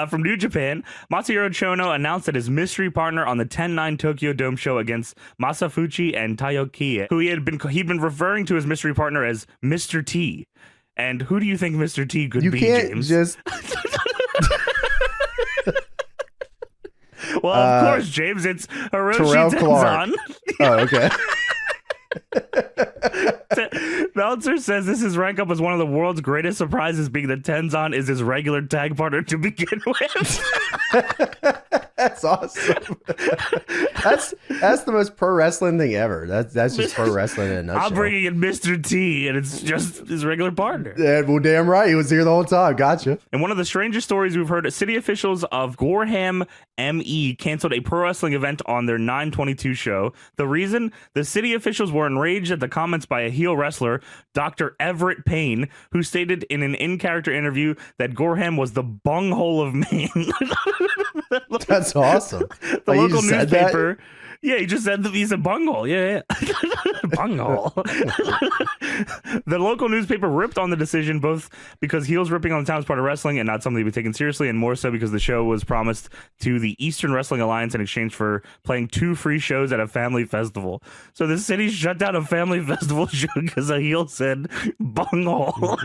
from New Japan. Masahiro Chono announced that his mystery partner on the 10-9 Tokyo Dome show against Masafuchi and Tayoki, who he'd been referring to his mystery partner as Mr. T. And who do you think Mr. T could be, James? Just. Well, of course, James, it's Hiroshi Tenzan. Oh, okay. Meltzer says this is rank up as one of the world's greatest surprises, being that Tenzan is his regular tag partner to begin with. That's awesome. That's the most pro wrestling thing ever. That's just pro wrestling in a nutshell. I'm bringing in Mr. T, and it's just his regular partner. Yeah, well, damn right. He was here the whole time. Gotcha. And one of the strangest stories we've heard, city officials of Gorham ME canceled a pro wrestling event on their 9/22 show. The reason? The city officials were enraged at the comments by a heel wrestler, Dr. Everett Payne, who stated in an in-character interview that Gorham was the bunghole of Maine. That's awesome. The local newspaper. Yeah, he just said that he's a bunghole. Yeah. Bunghole. The local newspaper ripped on the decision, both because heels ripping on the town's part of wrestling and not something to be taken seriously, and more so because the show was promised to the Eastern Wrestling Alliance in exchange for playing 2 free shows at a family festival. So the city shut down a family festival show because a heel said bunghole.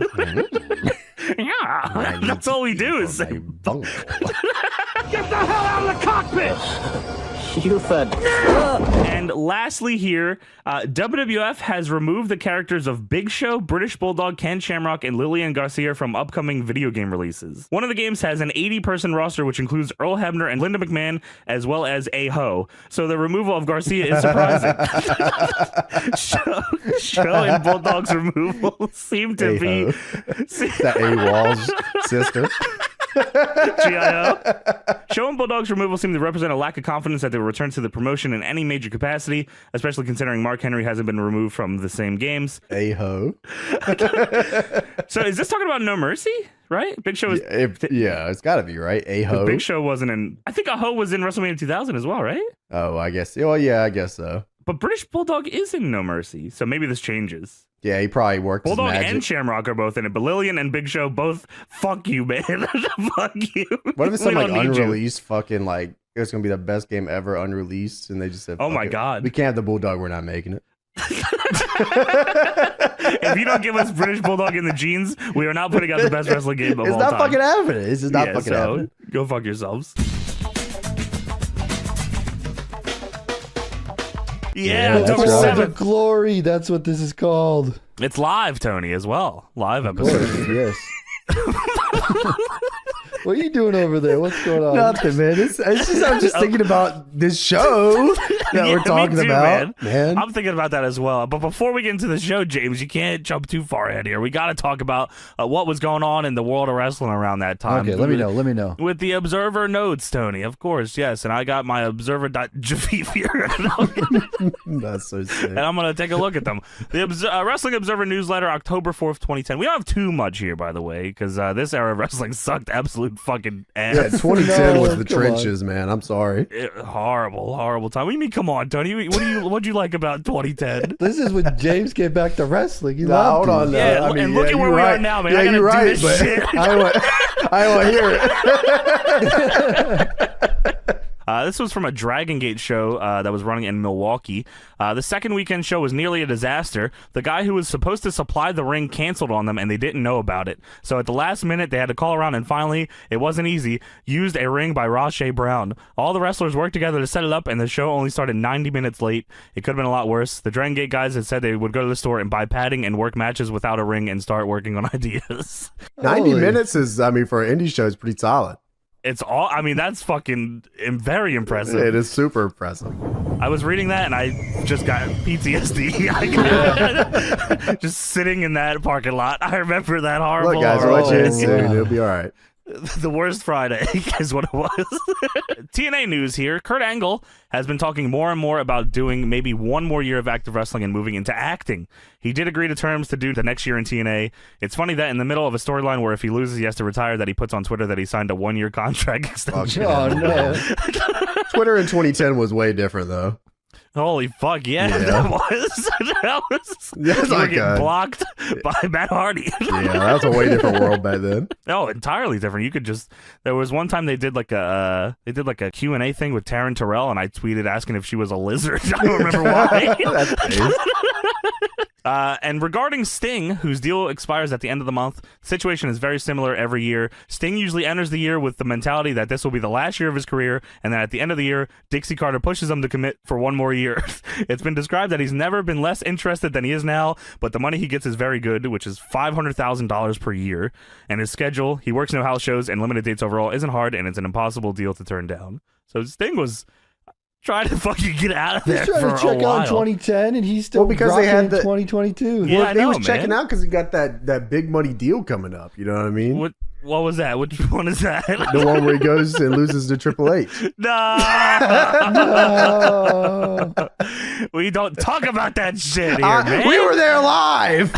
Yeah, that's all we do is say bunghole. Get the hell out of the cockpit! You fed. And lastly here, WWF has removed the characters of Big Show, British Bulldog, Ken Shamrock, and Lillian Garcia from upcoming video game releases. One of the games has an 80-person roster, which includes Earl Hebner and Linda McMahon, as well as A-Ho. So the removal of Garcia is surprising. Show and Bulldog's removal seem to be... That A-Wall's sister. GIO. Show and Bulldog's removal seemed to represent a lack of confidence that they will return to the promotion in any major capacity, especially considering Mark Henry hasn't been removed from the same games. A-ho. So is this talking about No Mercy? Right? Big Show is... Yeah, it's got to be, right? A-ho. Big Show wasn't in... I think A-ho was in WrestleMania 2000 as well, right? Oh, I guess. Well, yeah, I guess so. But British Bulldog is in No Mercy, so maybe this changes. Yeah, he probably worked Bulldog his magic. and Shamrock are both in it, but Lillian and Big Show both, fuck you, man. Fuck you. What if it's some like unreleased fucking like, it's going to be the best game ever unreleased, and they just said, oh my God. We can't have the Bulldog, we're not making it. If you don't give us British Bulldog in the jeans, we are not putting out the best wrestling game of all time. It's not fucking happening. This is not fucking happening. Go fuck yourselves. Yeah, October 7th. Glory. That's what this is called. It's live, Tony, as well. Live episode. Yes. What are you doing over there? What's going on? Nothing, man. I'm just thinking about this show that we're talking about, man. I'm thinking about that as well. But before we get into the show, James, you can't jump too far ahead here. We got to talk about what was going on in the world of wrestling around that time. Okay, let me know. With the Observer notes, Tony, of course, yes. And I got my Observer.jv here. That's so sick. And I'm going to take a look at them. The Wrestling Observer newsletter, October 4th, 2010. We don't have too much here, by the way, because this era of wrestling sucked absolute fucking ass. Yeah, 2010 was the trenches, man. I'm sorry. Horrible time. What do you mean, come on, Tony? What'd you like about 202010? This is when James came back to wrestling. Hold on. Yeah, I mean, look at where we are now, man. Yeah, I gotta you're right, do this shit. I want to hear it. This was from a Dragon Gate show that was running in Milwaukee. The second weekend show was nearly a disaster. The guy who was supposed to supply the ring canceled on them, and they didn't know about it. So at the last minute, they had to call around, and finally, it wasn't easy, used a ring by Roche Brown. All the wrestlers worked together to set it up, and the show only started 90 minutes late. It could have been a lot worse. The Dragon Gate guys had said they would go to the store and buy padding and work matches without a ring and start working on ideas. 90 minutes is, for an indie show, is pretty solid. It's all, that's fucking very impressive. It is super impressive. I was reading that and I just got PTSD. Just sitting in that parking lot. I remember that horrible. Look, guys, we'll let you in soon. It'll be all right. The worst Friday is what it was. TNA news here. Kurt Angle has been talking more and more about doing maybe one more year of active wrestling and moving into acting. He did agree to terms to do the next year in TNA. It's funny that in the middle of a storyline where if he loses, he has to retire, that he puts on Twitter that he signed a 1-year contract extension. Oh, no. Twitter in 2010 was way different, though. Holy fuck, yeah. That was That's you were like getting blocked by Matt Hardy. Yeah, that was a way different world back then. Oh, entirely different. You could just, there was one time they did like a Q&A thing with Taryn Terrell, and I tweeted asking if she was a lizard. I don't remember why. That's and regarding Sting, whose deal expires at the end of the month, the situation is very similar every year. Sting usually enters the year with the mentality that this will be the last year of his career, and then at the end of the year, Dixie Carter pushes him to commit for one more year. It's been described that he's never been less interested than he is now, but the money he gets is very good, which is $500,000 per year. And his schedule, he works no house shows and limited dates overall, isn't hard, and it's an impossible deal to turn down. So Sting was trying to fucking get out of there for a while. He's trying to check out 2010, and he's still because they had 2022. Yeah, he was checking out because he got that big money deal coming up. You know what I mean? What was that? Which one is that? The one where he goes and loses to Triple H. No. We don't talk about that shit here, man. We were there live.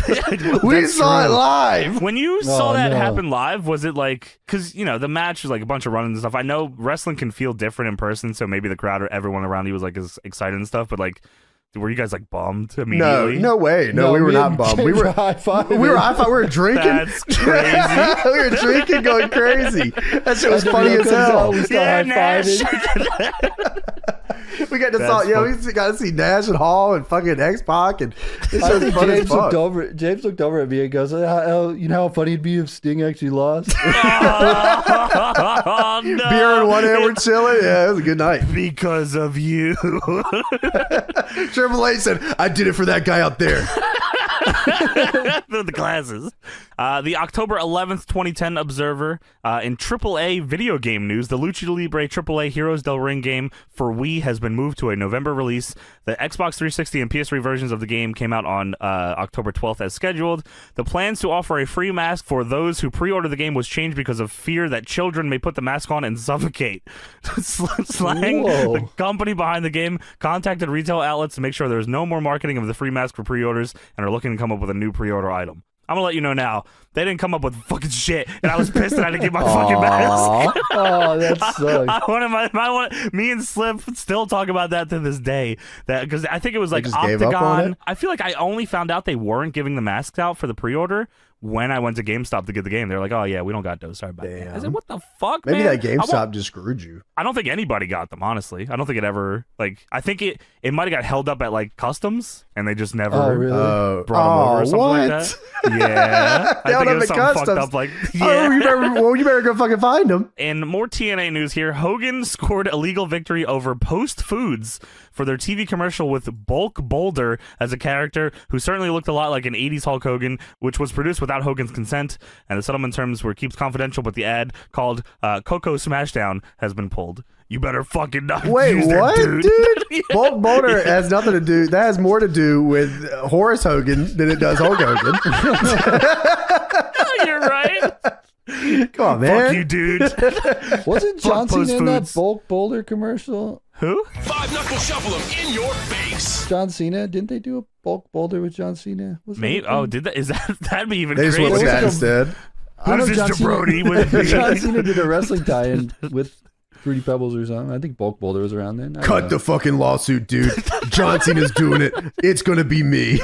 We saw it live. When you saw that happen live, was it like, because, the match was like a bunch of running and stuff. I know wrestling can feel different in person, so maybe the crowd or everyone around you was like as excited and stuff, but like, were you guys like bummed immediately? No way. No, we were not bummed. We were high-fiving. We were drinking. That's crazy. We were drinking, going crazy. That shit was funny as hell. We We got to see Nash and Hall and fucking X-Pac, and it's just fun as fuck. James looked over at me and goes, you know how funny it'd be if Sting actually lost? Oh, no. Beer in one hand, we're chilling. Yeah, it was a good night. Because of you. Triple H said, I did it for that guy out there. The glasses. The October 11th, 2010 Observer. In AAA video game news, the Lucha Libre AAA Heroes del Ring game for Wii has been moved to a November release. The Xbox 360 and PS3 versions of the game came out on October 12th as scheduled. The plans to offer a free mask for those who pre-order the game was changed because of fear that children may put the mask on and suffocate. Slang, the company behind the game, contacted retail outlets to make sure there's no more marketing of the free mask for pre-orders and are looking to come up with a new pre-order item. I'm gonna let you know now, they didn't come up with fucking shit, and I was pissed that I didn't get my fucking mask. Oh, that sucks. Me and Slip still talk about that to this day. That because I think it was like just gave up on Octagon. it? I feel like I only found out they weren't giving the masks out for the pre-order when I went to GameStop to get the game. They're like, oh yeah, we don't got those. Sorry about that. I said, what the fuck, Maybe man? that GameStop just screwed you. I don't think anybody got them, honestly. I don't think it ever, like, I think it might have got held up at, like, customs, and they just never brought them over or something like that. Yeah. I think it was something fucked up, like, yeah. You better go fucking find them. And more TNA news here. Hogan scored a legal victory over Post Foods for their TV commercial with Bulk Boulder as a character who certainly looked a lot like an 80s Hulk Hogan, which was produced without Hogan's consent, and the settlement terms were keeps confidential, but the ad called Coco Smashdown has been pulled. You better fucking not use what, that, dude? Yeah. Bulk Boulder has nothing to do. That has more to do with Horace Hogan than it does Hulk Hogan. You're right. Come on, man. Fuck you, dude. Wasn't John Cena in that Bulk Boulder commercial? Who? Five knuckle shuffle him in your face. John Cena? Didn't they do a Bulk Boulder with John Cena? Mate, did that? Is that'd be even they crazy? They just went with that instead. Who's this jabroni with me? John Cena did a wrestling tie-in with Fruity Pebbles or something. I think Bulk Boulder was around then. Cut the fucking lawsuit, dude. John Cena's doing it. It's gonna be me.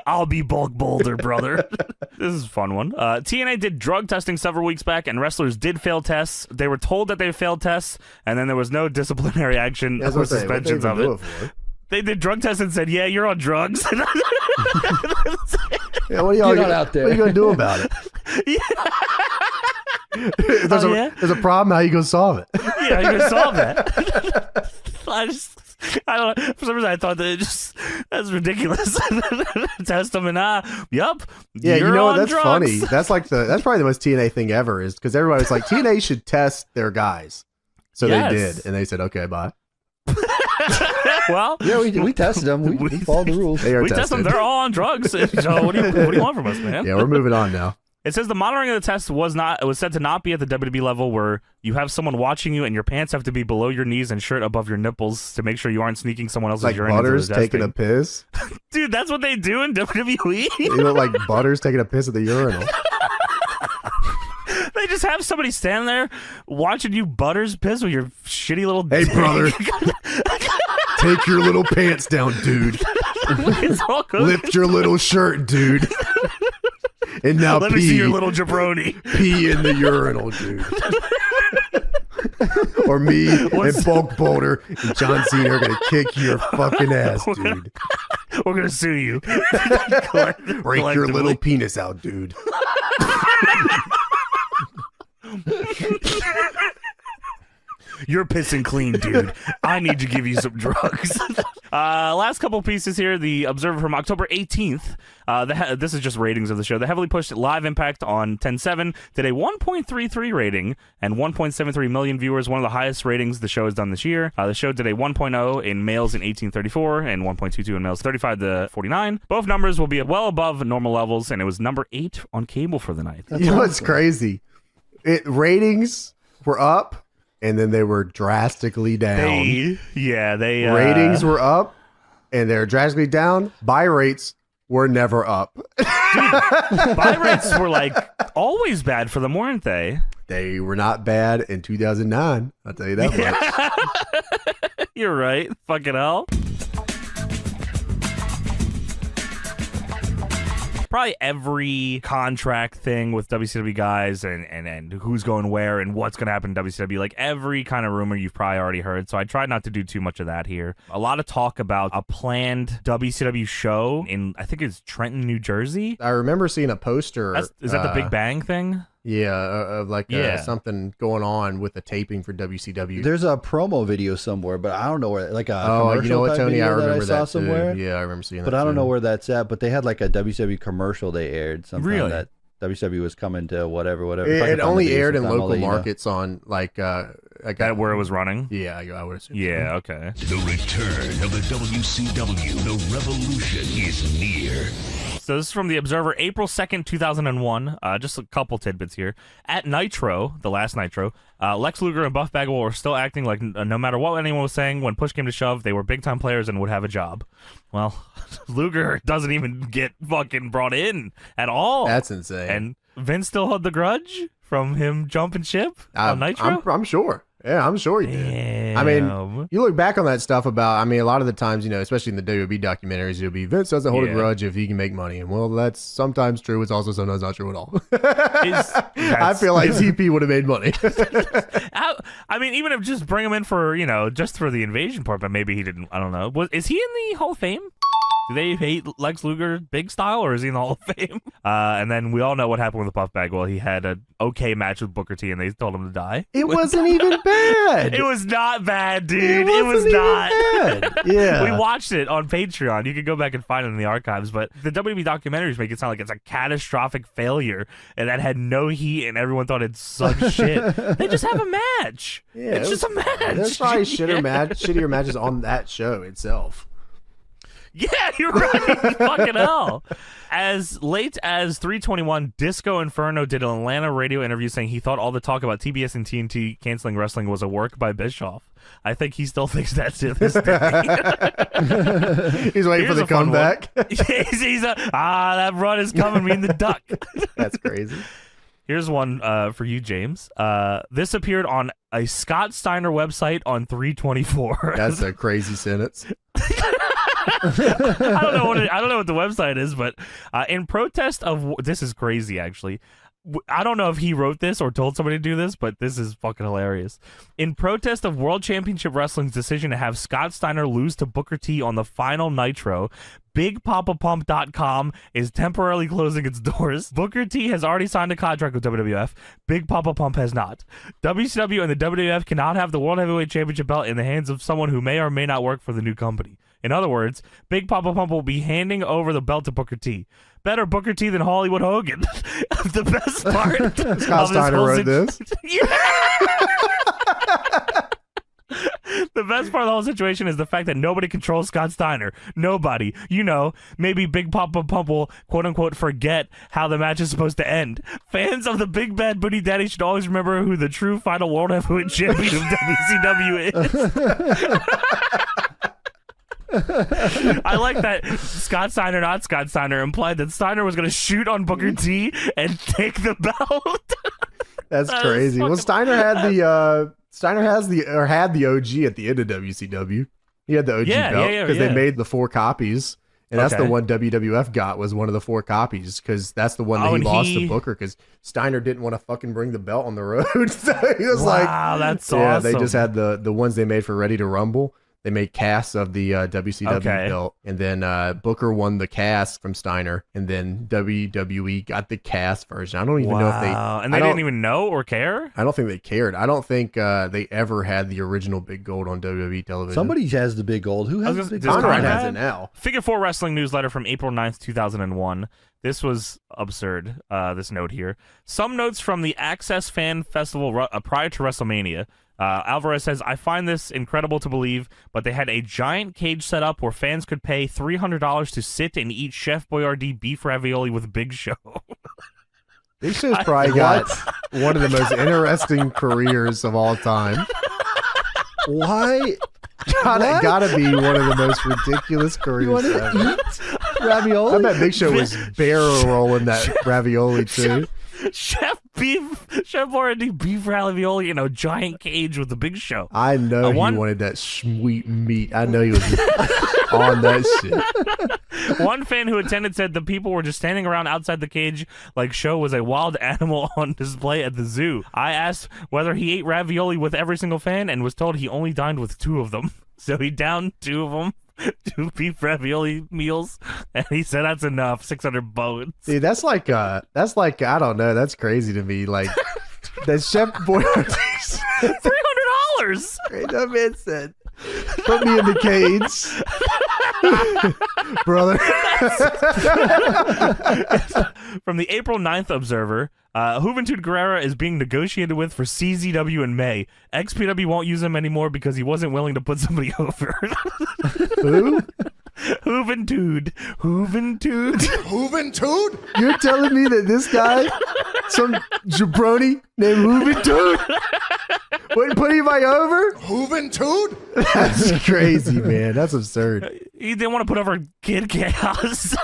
I'll be Bulk Boulder, brother. This is a fun one. TNA did drug testing several weeks back, and wrestlers did fail tests. They were told that they failed tests, and then there was no disciplinary action or suspensions of it. They did drug tests and said, yeah, you're on drugs. Yeah, what are y'all out there? What are you going to do about it? If there's a problem, how you going to solve it? Yeah, you're going to solve that. I don't know. For some reason, I thought that's ridiculous. Test them and yup. Yeah, you're you know what? on That's drugs. funny. That's probably the most TNA thing ever, is because everybody's like, TNA should test their guys. So they did, and they said, okay, bye. Well, yeah, we tested them. We followed the rules. We tested them. They're all on drugs. So what do you want from us, man? Yeah, we're moving on now. It says the monitoring of the test was said to not be at the WWE level, where you have someone watching you and your pants have to be below your knees and shirt above your nipples to make sure you aren't sneaking someone else's like urine. Butters into the taking a piss. Dude, that's what they do in WWE. You look like Butters taking a piss at the urinal. They just have somebody stand there watching you Butters piss with your shitty little Hey, brother. Take your little pants down, dude. It's all good. Lift your little shirt, dude. And now let me see your little jabroni. Pee in the urinal, dude. Or me and Bulk Boulder and John Cena are going to kick your fucking ass, dude. We're going to sue you. Break your little penis out, dude. You're pissing clean, dude. I need to give you some drugs. Last couple pieces here. The Observer from October 18th. This is just ratings of the show. The heavily pushed Live Impact on 10/7 did a 1.33 rating and 1.73 million viewers, one of the highest ratings the show has done this year. The show did a 1.0 in males in 1834 and 1.22 in males 35 to 49. Both numbers will be well above normal levels, and it was number 8 on cable for the night. You know what's crazy? Ratings were up. And then they were drastically down. Ratings were up, and they're drastically down. Buy rates were never up. Dude, buy rates were like always bad for them, weren't they? They were not bad in 2009. I'll tell you that much. You're right. Fucking hell. Probably every contract thing with WCW guys and who's going where and what's going to happen in WCW, like every kind of rumor you've probably already heard. So I tried not to do too much of that here. A lot of talk about a planned WCW show in, I think it's Trenton, New Jersey. I remember seeing a poster. Is that the Big Bang thing? Yeah, something going on with the taping for WCW. There's a promo video somewhere, but I don't know where. Like a commercial you know what, Tony? I remember that I saw that somewhere. Yeah, I remember seeing that. But I don't know where that's at. But they had like a WCW commercial they aired sometime really? That WCW was coming to whatever. It only aired in local markets on like that where it was running. Yeah, I would assume. Yeah, okay. The return of the WCW. The revolution is near. So this is from the Observer, April 2nd, 2001. Just a couple tidbits here. At Nitro, the last Nitro, Lex Luger and Buff Bagwell were still acting like no matter what anyone was saying, when push came to shove, they were big-time players and would have a job. Well, Luger doesn't even get fucking brought in at all. That's insane. And Vince still had the grudge from him jumping ship on Nitro? I'm sure. Yeah, I'm sure he did. I mean, you look back on that stuff about, a lot of the times, especially in the WWE documentaries, it'll be Vince doesn't hold a grudge if he can make money. And well, that's sometimes true. It's also sometimes not true at all. I feel like CP would have made money. Even if just bring him in for, just for the invasion part, but maybe he didn't. I don't know. Is he in the Hall of Fame? Do they hate Lex Luger big style, or is he in the Hall of Fame? And then we all know what happened with the Puff Bag. Well, he had an okay match with Booker T, and they told him to die. It wasn't even bad. It was not bad, dude. It was not bad. Yeah. We watched it on Patreon. You can go back and find it in the archives. But the WWE documentaries make it sound like it's a catastrophic failure, and that had no heat, and everyone thought it sucked shit. They just have a match. Yeah, it's just a match. There's probably shittier matches on that show itself. Yeah, you're right. Fucking hell. As late as 3/21, Disco Inferno did an Atlanta radio interview saying he thought all the talk about TBS and TNT canceling wrestling was a work by Bischoff. I think he still thinks that to this day. He's waiting for the comeback. That run is coming, me and the duck. That's crazy. Here's one for you, James. This appeared on a Scott Steiner website on 3/24. That's a crazy sentence. I don't know what the website is, but in protest of this is crazy actually. I don't know if he wrote this or told somebody to do this, but this is fucking hilarious. In protest of World Championship Wrestling's decision to have Scott Steiner lose to Booker T on the final Nitro, BigPapaPump.com is temporarily closing its doors. Booker T has already signed a contract with WWF. Big Papa Pump has not. WCW and the WWF cannot have the World Heavyweight Championship belt in the hands of someone who may or may not work for the new company. In other words, Big Papa Pump will be handing over the belt to Booker T. Better Booker T than Hollywood Hogan. The best part Scott Steiner wrote this. The best part of the whole situation is the fact that nobody controls Scott Steiner. Nobody. Maybe Big Papa Pump will quote-unquote forget how the match is supposed to end. Fans of the Big Bad Booty Daddy should always remember who the true final World Heavyweight Champion of WCW is. I like that Scott Steiner, not Scott Steiner, implied that Steiner was going to shoot on Booker T and take the belt. That's crazy. Well, Steiner had the OG at the end of WCW. He had the OG belt because they made the 4 copies, and that's the one WWF got was one of the 4 copies because that's the one that he lost to Booker because Steiner didn't want to fucking bring the belt on the road. So he was wow, that's awesome. Yeah, they just had the ones they made for Ready to Rumble. They made casts of the WCW belt, and then Booker won the cast from Steiner, and then WWE got the cast version. I don't even know if they... And they didn't even know or care? I don't think they cared. I don't think they ever had the original Big Gold on WWE television. Somebody has the Big Gold. Who has the Big Gold? Conrad has it now. Figure 4 Wrestling newsletter from April 9th, 2001. This was absurd, this note here. Some notes from the Access Fan Festival prior to WrestleMania. Alvarez says, I find this incredible to believe, but they had a giant cage set up where fans could pay $300 to sit and eat Chef Boyardee beef ravioli with Big Show. Big Show's probably got one of the most interesting careers of all time. Why? Gotta be one of the most ridiculous careers. You want to eat ravioli? I bet Big Show was barrel rolling that ravioli too. Chef Boyardee beef ravioli in a giant cage with the Big Show. I know he wanted that sweet meat. I know he was on that shit. One fan who attended said the people were just standing around outside the cage like Show was a wild animal on display at the zoo. I asked whether he ate ravioli with every single fan and was told he only dined with 2 of them. So he downed 2 of them. 2 beef ravioli meals, and he said that's enough. 600 bones. Dude, that's like I don't know. That's crazy to me. Like that Chef Boyardee. $300. Straight up, it said, "Put me in the cage, brother." From the April 9th Observer. Juventud Guerrera is being negotiated with for CZW in May. XPW won't use him anymore because he wasn't willing to put somebody over. Who? Juventud. You're telling me that this guy, some jabroni named Juventud, wouldn't put anybody over? Juventud? That's crazy, man. That's absurd. You didn't want to put over Kid Chaos.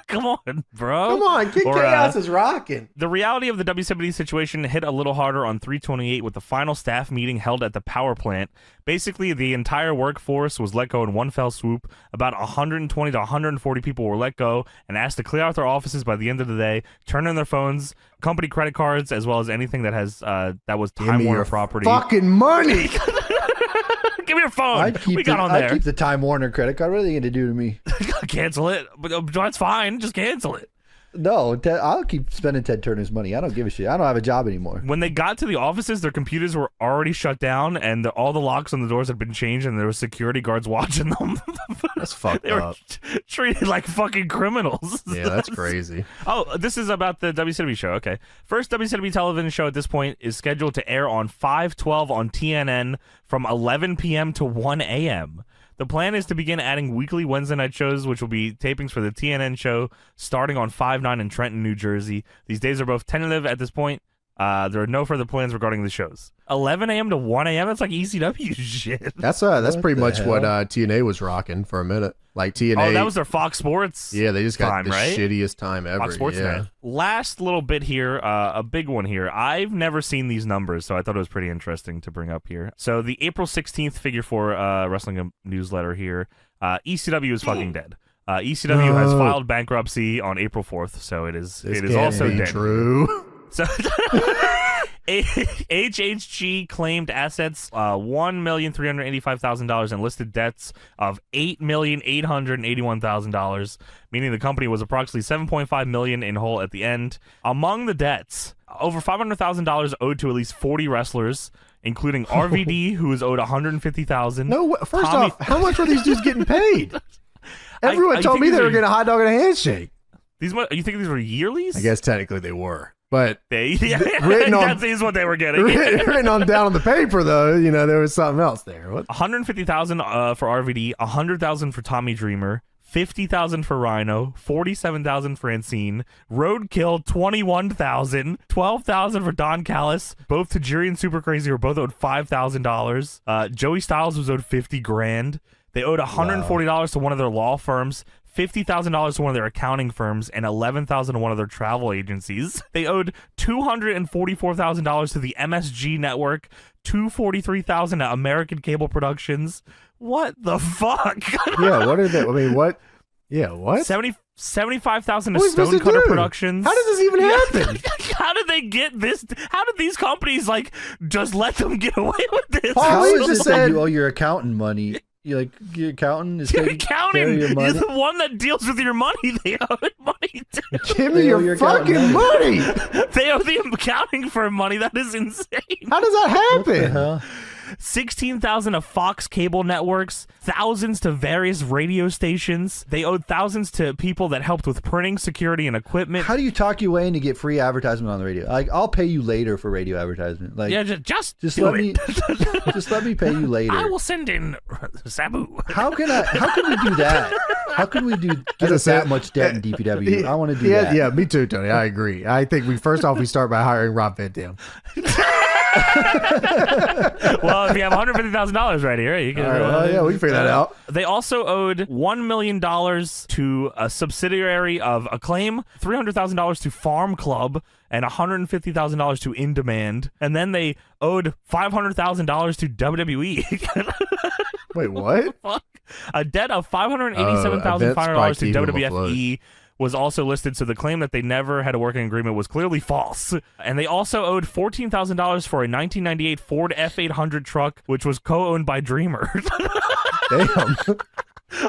Come on, bro. Come on, Kid Chaos is rocking. The reality of the WCW situation hit a little harder on 3/28 with the final staff meeting held at the power plant. Basically, the entire workforce was let go in one fell swoop. About 120 to 140 people were let go and asked to clear out their offices by the end of the day, turn in their phones, company credit cards, as well as anything that has that was Time Warner property. Fucking money. Give me your phone. We got on there. I'd keep the Time Warner credit card. What are they going to do to me? Cancel it. But that's fine. Just cancel it. No, I'll keep spending Ted Turner's money. I don't give a shit. I don't have a job anymore. When they got to the offices, their computers were already shut down, and all the locks on the doors had been changed, and there were security guards watching them. That's fucked they up. Were treated like fucking criminals. Yeah, that's crazy. Oh, this is about the WCW show. Okay. First WCW television show at this point is scheduled to air on 5/12 on TNN from 11 p.m. to 1 a.m. The plan is to begin adding weekly Wednesday night shows, which will be tapings for the TNN show starting on 5/9 in Trenton, New Jersey. These days are both tentative at this point. There are no further plans regarding the shows. 11 a.m. to 1 a.m. That's like ECW shit. That's pretty much what TNA was rocking for a minute. Like TNA. Oh, that was their Fox Sports. Yeah, they just got time, the right? shittiest time ever. Fox Sports Net. Last little bit here, a big one here. I've never seen these numbers, so I thought it was pretty interesting to bring up here. So the April 16th figure for Wrestling newsletter here. ECW is fucking dead. ECW has filed bankruptcy on April 4th, so it is also dead. True. So HHG claimed assets $1,385,000 and listed debts of $8,881,000, meaning the company was approximately $7.5 million in hole at the end. Among the debts, over $500,000 owed to at least 40 wrestlers, including RVD, who was owed $150,000. No, first off, how much were these dudes getting paid? Everyone told me they were getting a hot dog and a handshake. You think these were yearlies? I guess technically they were. But written on, that is what they were getting. Written on down on the paper, though, there was something else there. What? $150,000 for RVD, $100,000 for Tommy Dreamer, $50,000 for Rhino, $47,000 for Francine, Roadkill, $21,000, $12,000 for Don Callis. Both Tajiri and Super Crazy were both owed $5,000. Joey Styles was owed $50,000. They owed $140 to one of their law firms, $50,000 to one of their accounting firms, and $11,000 to one of their travel agencies. They owed $244,000 to the MSG Network, $243,000 to American Cable Productions. What the fuck? Yeah, what are they? I mean, what? Yeah, what? $75,000 to Stonecutter Productions. How does this even happen? How did they get this? How did these companies just let them get away with this? How is it that you owe your accountant money? Your accountant is your accounting is the one that deals with your money. They owe money to. Give me your fucking money. They owe the accounting firm money. That is insane. How does that happen? $16,000 to Fox cable networks, thousands to various radio stations. They owed thousands to people that helped with printing, security, and equipment. How do you talk your way in to get free advertisement on the radio? I'll pay you later for radio advertisement. Just let me pay you later. I will send in Sabu. How can we do that? How can we get us that much debt in DPW? I want to do that. Yeah, me too, Tony. I agree. I think we start by hiring Rob Van Dam. Well, if you have $150,000 right here, you can. Yeah, we can figure that out. They also owed $1 million to a subsidiary of Acclaim, $300,000 to Farm Club, and $150,000 to In Demand. And then they owed $500,000 to WWE. Wait, what? Fuck? A debt of $587,500 to WWFE was also listed, so the claim that they never had a working agreement was clearly false. And they also owed $14,000 for a 1998 Ford F800 truck, which was co-owned by Dreamer. Damn.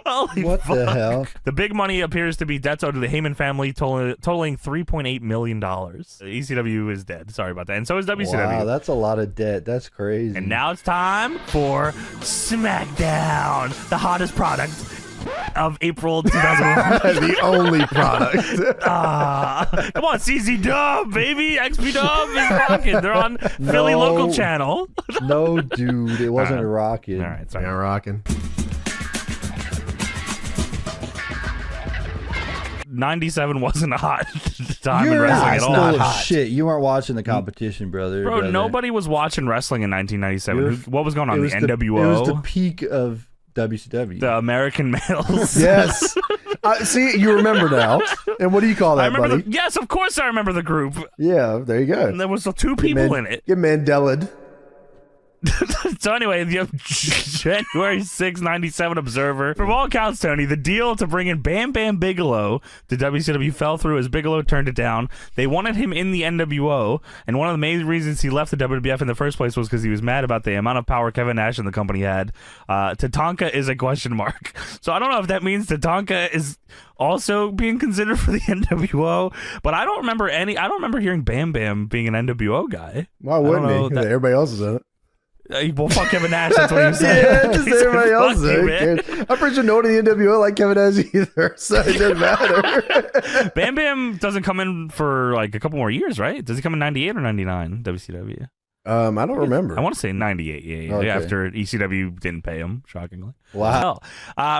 Holy what fuck. The hell? The big money appears to be debts owed to the Heyman family, totaling $3.8 million. ECW is dead. Sorry about that. And so is WCW. Wow, that's a lot of debt. That's crazy. And now it's time for SmackDown, the hottest product of April 2001. The only product. Come on, CZ Dub, baby. XP Dub is rocking. They're on Philly local channel. No, dude. It wasn't rocking. All right, sorry. Yeah, rocking. 97 wasn't a hot time in wrestling at all. Not hot. Shit, you weren't watching the competition, brother. Bro, nobody was watching wrestling in 1997. What was going on? The NWO? It was the peak of WCW? The American males. Yes. See, you remember now. And what do you call that, buddy? Yes, of course I remember the group. Yeah, there you go. And there was 2 people in it. Get Mandela'd. So anyway, the January 6, 97 Observer. From all accounts, Tony, the deal to bring in Bam Bam Bigelow to WCW fell through as Bigelow turned it down. They wanted him in the NWO, and one of the main reasons he left the WWF in the first place was because he was mad about the amount of power Kevin Nash and the company had. Tatanka is a question mark. So I don't know if that means Tatanka is also being considered for the NWO, but I don't remember hearing Bam Bam being an NWO guy. Why wouldn't he? Everybody else is in it. Well, fuck Kevin Nash, that's what you said. Yeah, just everybody else is in it. I'm pretty sure nobody in the NWO like Kevin Nash either, so it doesn't matter. Bam Bam doesn't come in for like a couple more years, right? Does he come in 98 or 99, WCW? I don't remember. I want to say 98, yeah. Okay. After ECW didn't pay him, shockingly. Wow.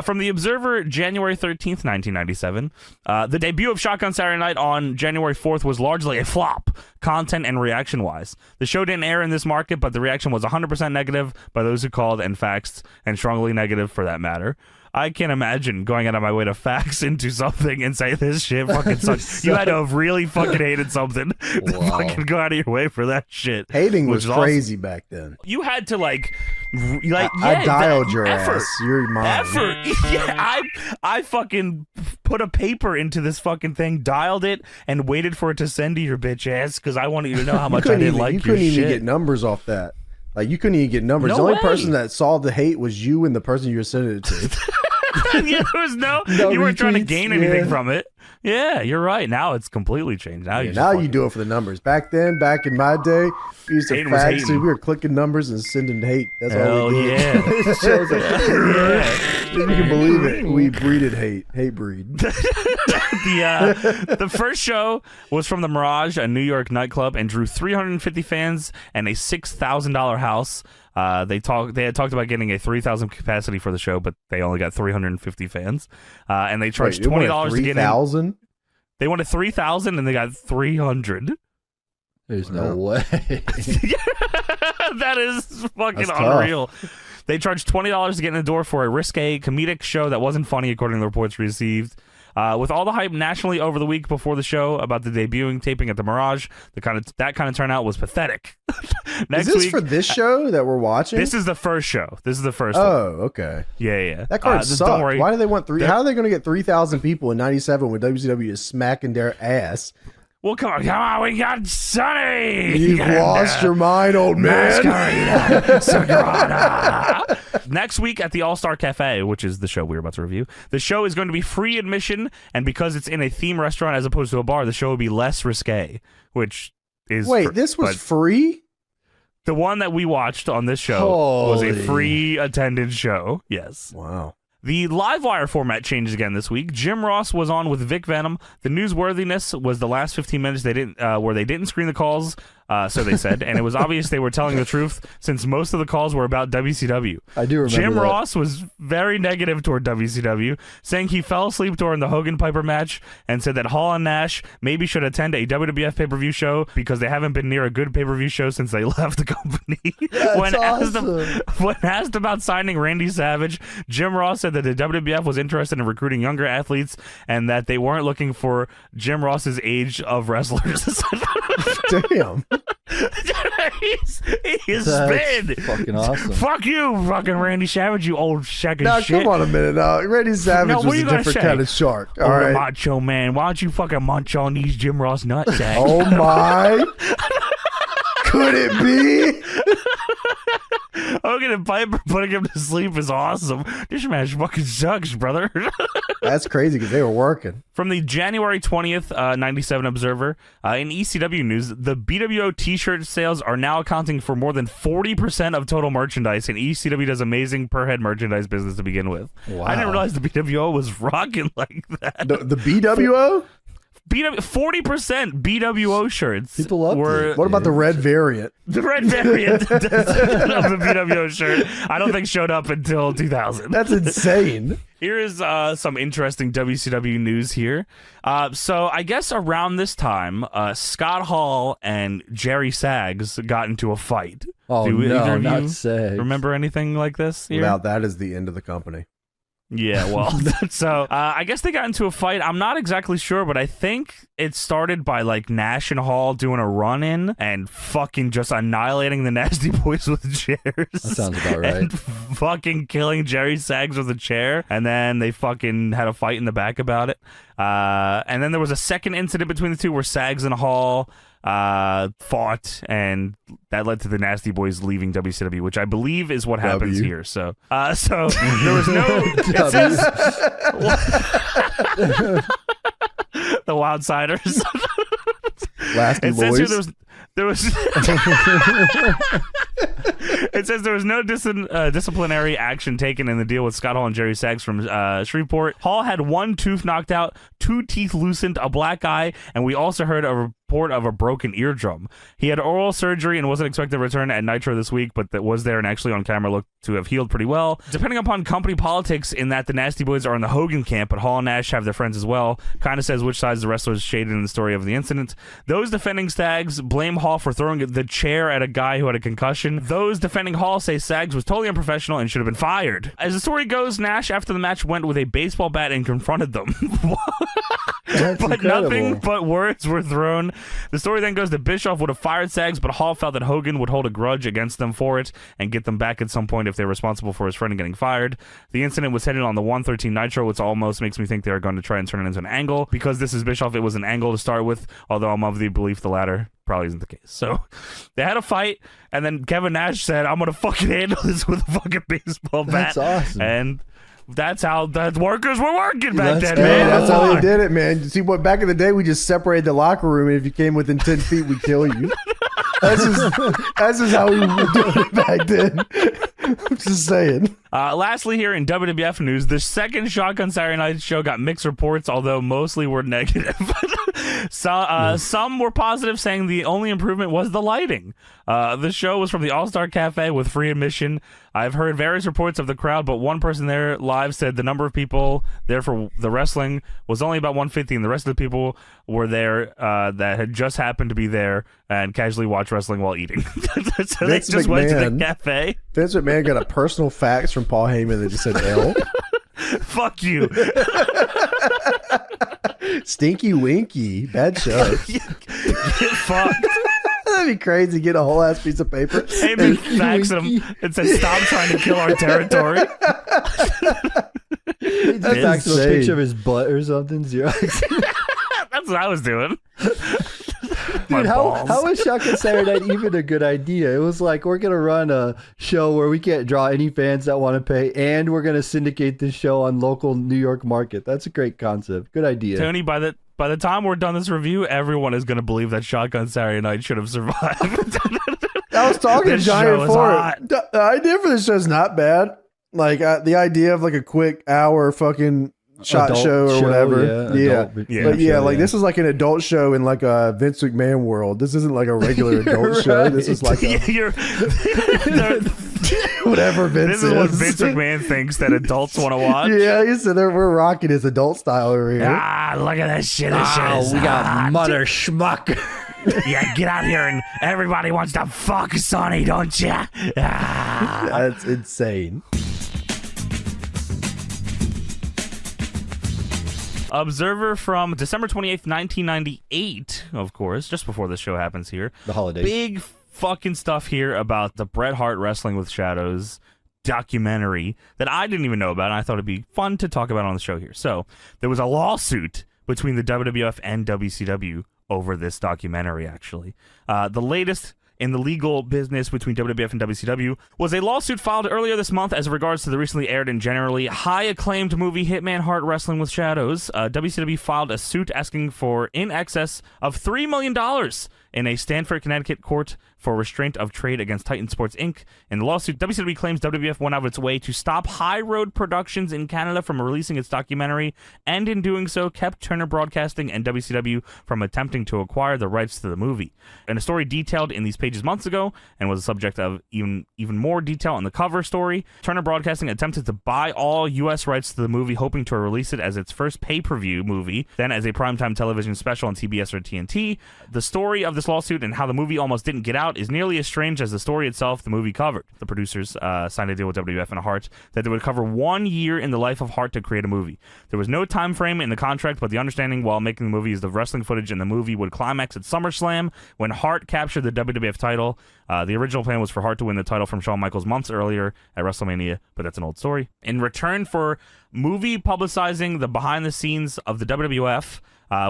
From the Observer, January 13th, 1997, the debut of Shotgun Saturday Night on January 4th was largely a flop, content and reaction-wise. The show didn't air in this market, but the reaction was 100% negative by those who called and faxed, and strongly negative for that matter. I can't imagine going out of my way to fax into something and say this shit fucking sucks. You had to have really fucking hated something to fucking go out of your way for that shit. Hating was crazy back then. You had to I dialed your effort. ass. You're mine. Effort. Yeah, I fucking put a paper into this fucking thing, dialed it, and waited for it to send to your bitch ass because I wanted you to know how much I didn't like your shit. You couldn't even get numbers off that. Like, you couldn't even get numbers. The only person that saw the hate was you and the person you were sending it to. Yeah, there was no you weren't trying to gain anything from it. Yeah, you're right. Now it's completely changed. Now you do it for the numbers. Back then, back in my day, we used to fax. We were clicking numbers and sending hate. That's all we did. Yeah. You can believe it. We breeded hate. Hate breed. The first show was from the Mirage, a New York nightclub, and drew 350 fans and a $6,000 house. They had talked about getting a 3,000 capacity for the show, but they only got 350 fans. And they charged $20 to get in. They wanted 3,000 and they got 300. There's no way. That is fucking unreal. They charged $20 to get in the door for a risque comedic show that wasn't funny, according to the reports received. With all the hype nationally over the week before the show about the debuting taping at the Mirage, that kind of turnout was pathetic. Next week, for this show that we're watching? This is the first show. This is the first one. Oh, okay. Yeah. That card sucked. Don't worry. Why do they want how are they going to get 3,000 people in 97 when WCW is smacking their ass? Well, come on, we got Sonny! You've lost your mind, old man. Next week at the All-Star Cafe, which is the show we're about to review, the show is going to be free admission, and because it's in a theme restaurant as opposed to a bar, the show will be less risque, which is... Wait, this was free? The one that we watched on this show was a free attended show, yes. Wow. The live wire format changed again this week. Jim Ross was on with Vic Venom. The newsworthiness was the last 15 minutes where they didn't screen the calls, so they said, and it was obvious they were telling the truth since most of the calls were about WCW. I do remember Jim that. Ross was very negative toward WCW, saying he fell asleep during the Hogan-Piper match and said that Hall and Nash maybe should attend a WWF pay-per-view show because they haven't been near a good pay-per-view show since they left the company. When asked about signing Randy Savage, Jim Ross said that the WWF was interested in recruiting younger athletes and that they weren't looking for Jim Ross's age of wrestlers. Damn. He's been fucking awesome. Fuck you, fucking Randy Savage, you old sack of shit. Now, come on a minute. Now, Randy Savage was a different kind of shark. All right, Macho Man. Why don't you fucking munch on these Jim Ross nutsacks? Oh my! Could it be? Hogan and Piper putting him to sleep is awesome. This match fucking sucks, brother. That's crazy because they were working. From the January 20th, 97 Observer, in ECW news, the BWO t-shirt sales are now accounting for more than 40% of total merchandise, and ECW does amazing per-head merchandise business to begin with. Wow. I didn't realize the BWO was rocking like that. The BWO? 40% BWO shirts. People love it. What about the red variant? The red variant of the BWO shirt, I don't think showed up until 2000. That's insane. Here is some interesting WCW news here. So I guess around this time, Scott Hall and Jerry Saggs got into a fight. Oh, no, not Saggs. Remember anything like this here? Without that is the end of the company. Yeah, well, so I guess they got into a fight. I'm not exactly sure, but I think it started by like Nash and Hall doing a run-in and fucking just annihilating the Nasty Boys with chairs. That sounds about right. And fucking killing Jerry Saggs with a chair, and then they fucking had a fight in the back about it. And then there was a second incident between the two where Saggs and Hall fought, and that led to the Nasty Boys leaving WCW, which I believe is what happens here. So there was no. It says the Wildsiders. It says here there was. It says there was no disciplinary action taken in the deal with Scott Hall and Jerry Saggs from Shreveport. Hall had one tooth knocked out, 2 teeth loosened, a black eye, and we also heard a report of a broken eardrum. He had oral surgery and wasn't expected to return at Nitro this week, but that was there and actually on camera looked to have healed pretty well. Depending upon company politics, in that the Nasty Boys are in the Hogan camp, but Hall and Nash have their friends as well. Kind of says which sides the wrestlers shaded in the story of the incident. Those defending Saggs blame Hall for throwing the chair at a guy who had a concussion. Those defending Hall say Saggs was totally unprofessional and should have been fired. As the story goes, Nash after the match went with a baseball bat and confronted them. That's but incredible. Nothing but words were thrown. The story then goes to Bischoff would have fired Saggs, but Hall felt that Hogan would hold a grudge against them for it and get them back at some point if they were responsible for his friend getting fired. The incident was headed on the 113 Nitro, which almost makes me think they are going to try and turn it into an angle. Because this is Bischoff, it was an angle to start with, although I'm of the belief the latter probably isn't the case. So they had a fight, and then Kevin Nash said, I'm going to fucking handle this with a fucking baseball bat. That's awesome. And that's how the workers were working back then, Man, man. that's how they did it, man. See, what back in the day, we just separated the locker room, and if you came within 10 feet, we'd kill you. That's just how we were doing it back then. I'm just saying. Lastly, here in WWF news, the second Shotgun Saturday Night show got mixed reports, although mostly were negative. Some were positive, saying the only improvement was the lighting. The show was from the All-Star Cafe with free admission. I've heard various reports of the crowd, but one person there live said the number of people there for the wrestling was only about 150, and the rest of the people were there that had just happened to be there and casually watch wrestling while eating. So they just went to the cafe. Vince McMahon got a personal fax from Paul Heyman that just said L. Fuck you. Stinky Winky. Bad show. Get fucked. That'd be crazy. Get a whole ass piece of paper. Heyman faxed him and said, "Stop trying to kill our territory." He just faxed him a picture of his butt or something. Xerox. That's what I was doing. Dude, how was Shotgun Saturday Night even a good idea? It was like, we're going to run a show where we can't draw any fans that want to pay, and we're going to syndicate this show on local New York market. That's a great concept. Good idea. Tony, by the time we're done this review, everyone is going to believe that Shotgun Saturday Night should have survived. I was talking to Giant for it. The idea for this show is not bad. Like, the idea of like a quick hour fucking shot adult show or whatever. Yeah. But like this is like an adult show in like a Vince McMahon world. This isn't like a regular adult show. This is like whatever Vince This is what Vince McMahon thinks that adults want to watch. Yeah, he said we're rocking his adult style over here. Look at that shit. We got Mother Schmuck. Yeah, get out here and everybody wants to fuck Sonny, don't ya? That's insane. Observer from December 28th, 1998, of course, just before the show happens here. The holidays. Big fucking stuff here about the Bret Hart Wrestling with Shadows documentary that I didn't even know about, and I thought it'd be fun to talk about on the show here. So, there was a lawsuit between the WWF and WCW over this documentary, actually. The latest in the legal business between WWF and WCW was a lawsuit filed earlier this month as regards to the recently aired and generally high-acclaimed movie Hitman Hart Wrestling with Shadows. WCW filed a suit asking for in excess of $3 million in a Stamford, Connecticut court for restraint of trade against Titan Sports Inc. In the lawsuit, WCW claims WWF went out of its way to stop High Road Productions in Canada from releasing its documentary, and in doing so kept Turner Broadcasting and WCW from attempting to acquire the rights to the movie. In a story detailed in these pages months ago, and was the subject of even more detail in the cover story, Turner Broadcasting attempted to buy all U.S. rights to the movie, hoping to release it as its first pay-per-view movie, then as a primetime television special on TBS or TNT. The story of this lawsuit and how the movie almost didn't get out is nearly as strange as the story itself the movie covered. The producers signed a deal with WWF and Hart that they would cover 1 year in the life of Hart to create a movie. There was no time frame in the contract, but the understanding while making the movie is the wrestling footage in the movie would climax at SummerSlam when Hart captured the WWF title. The original plan was for Hart to win the title from Shawn Michaels months earlier at WrestleMania, but that's an old story. In return for movie publicizing the behind the scenes of the WWF,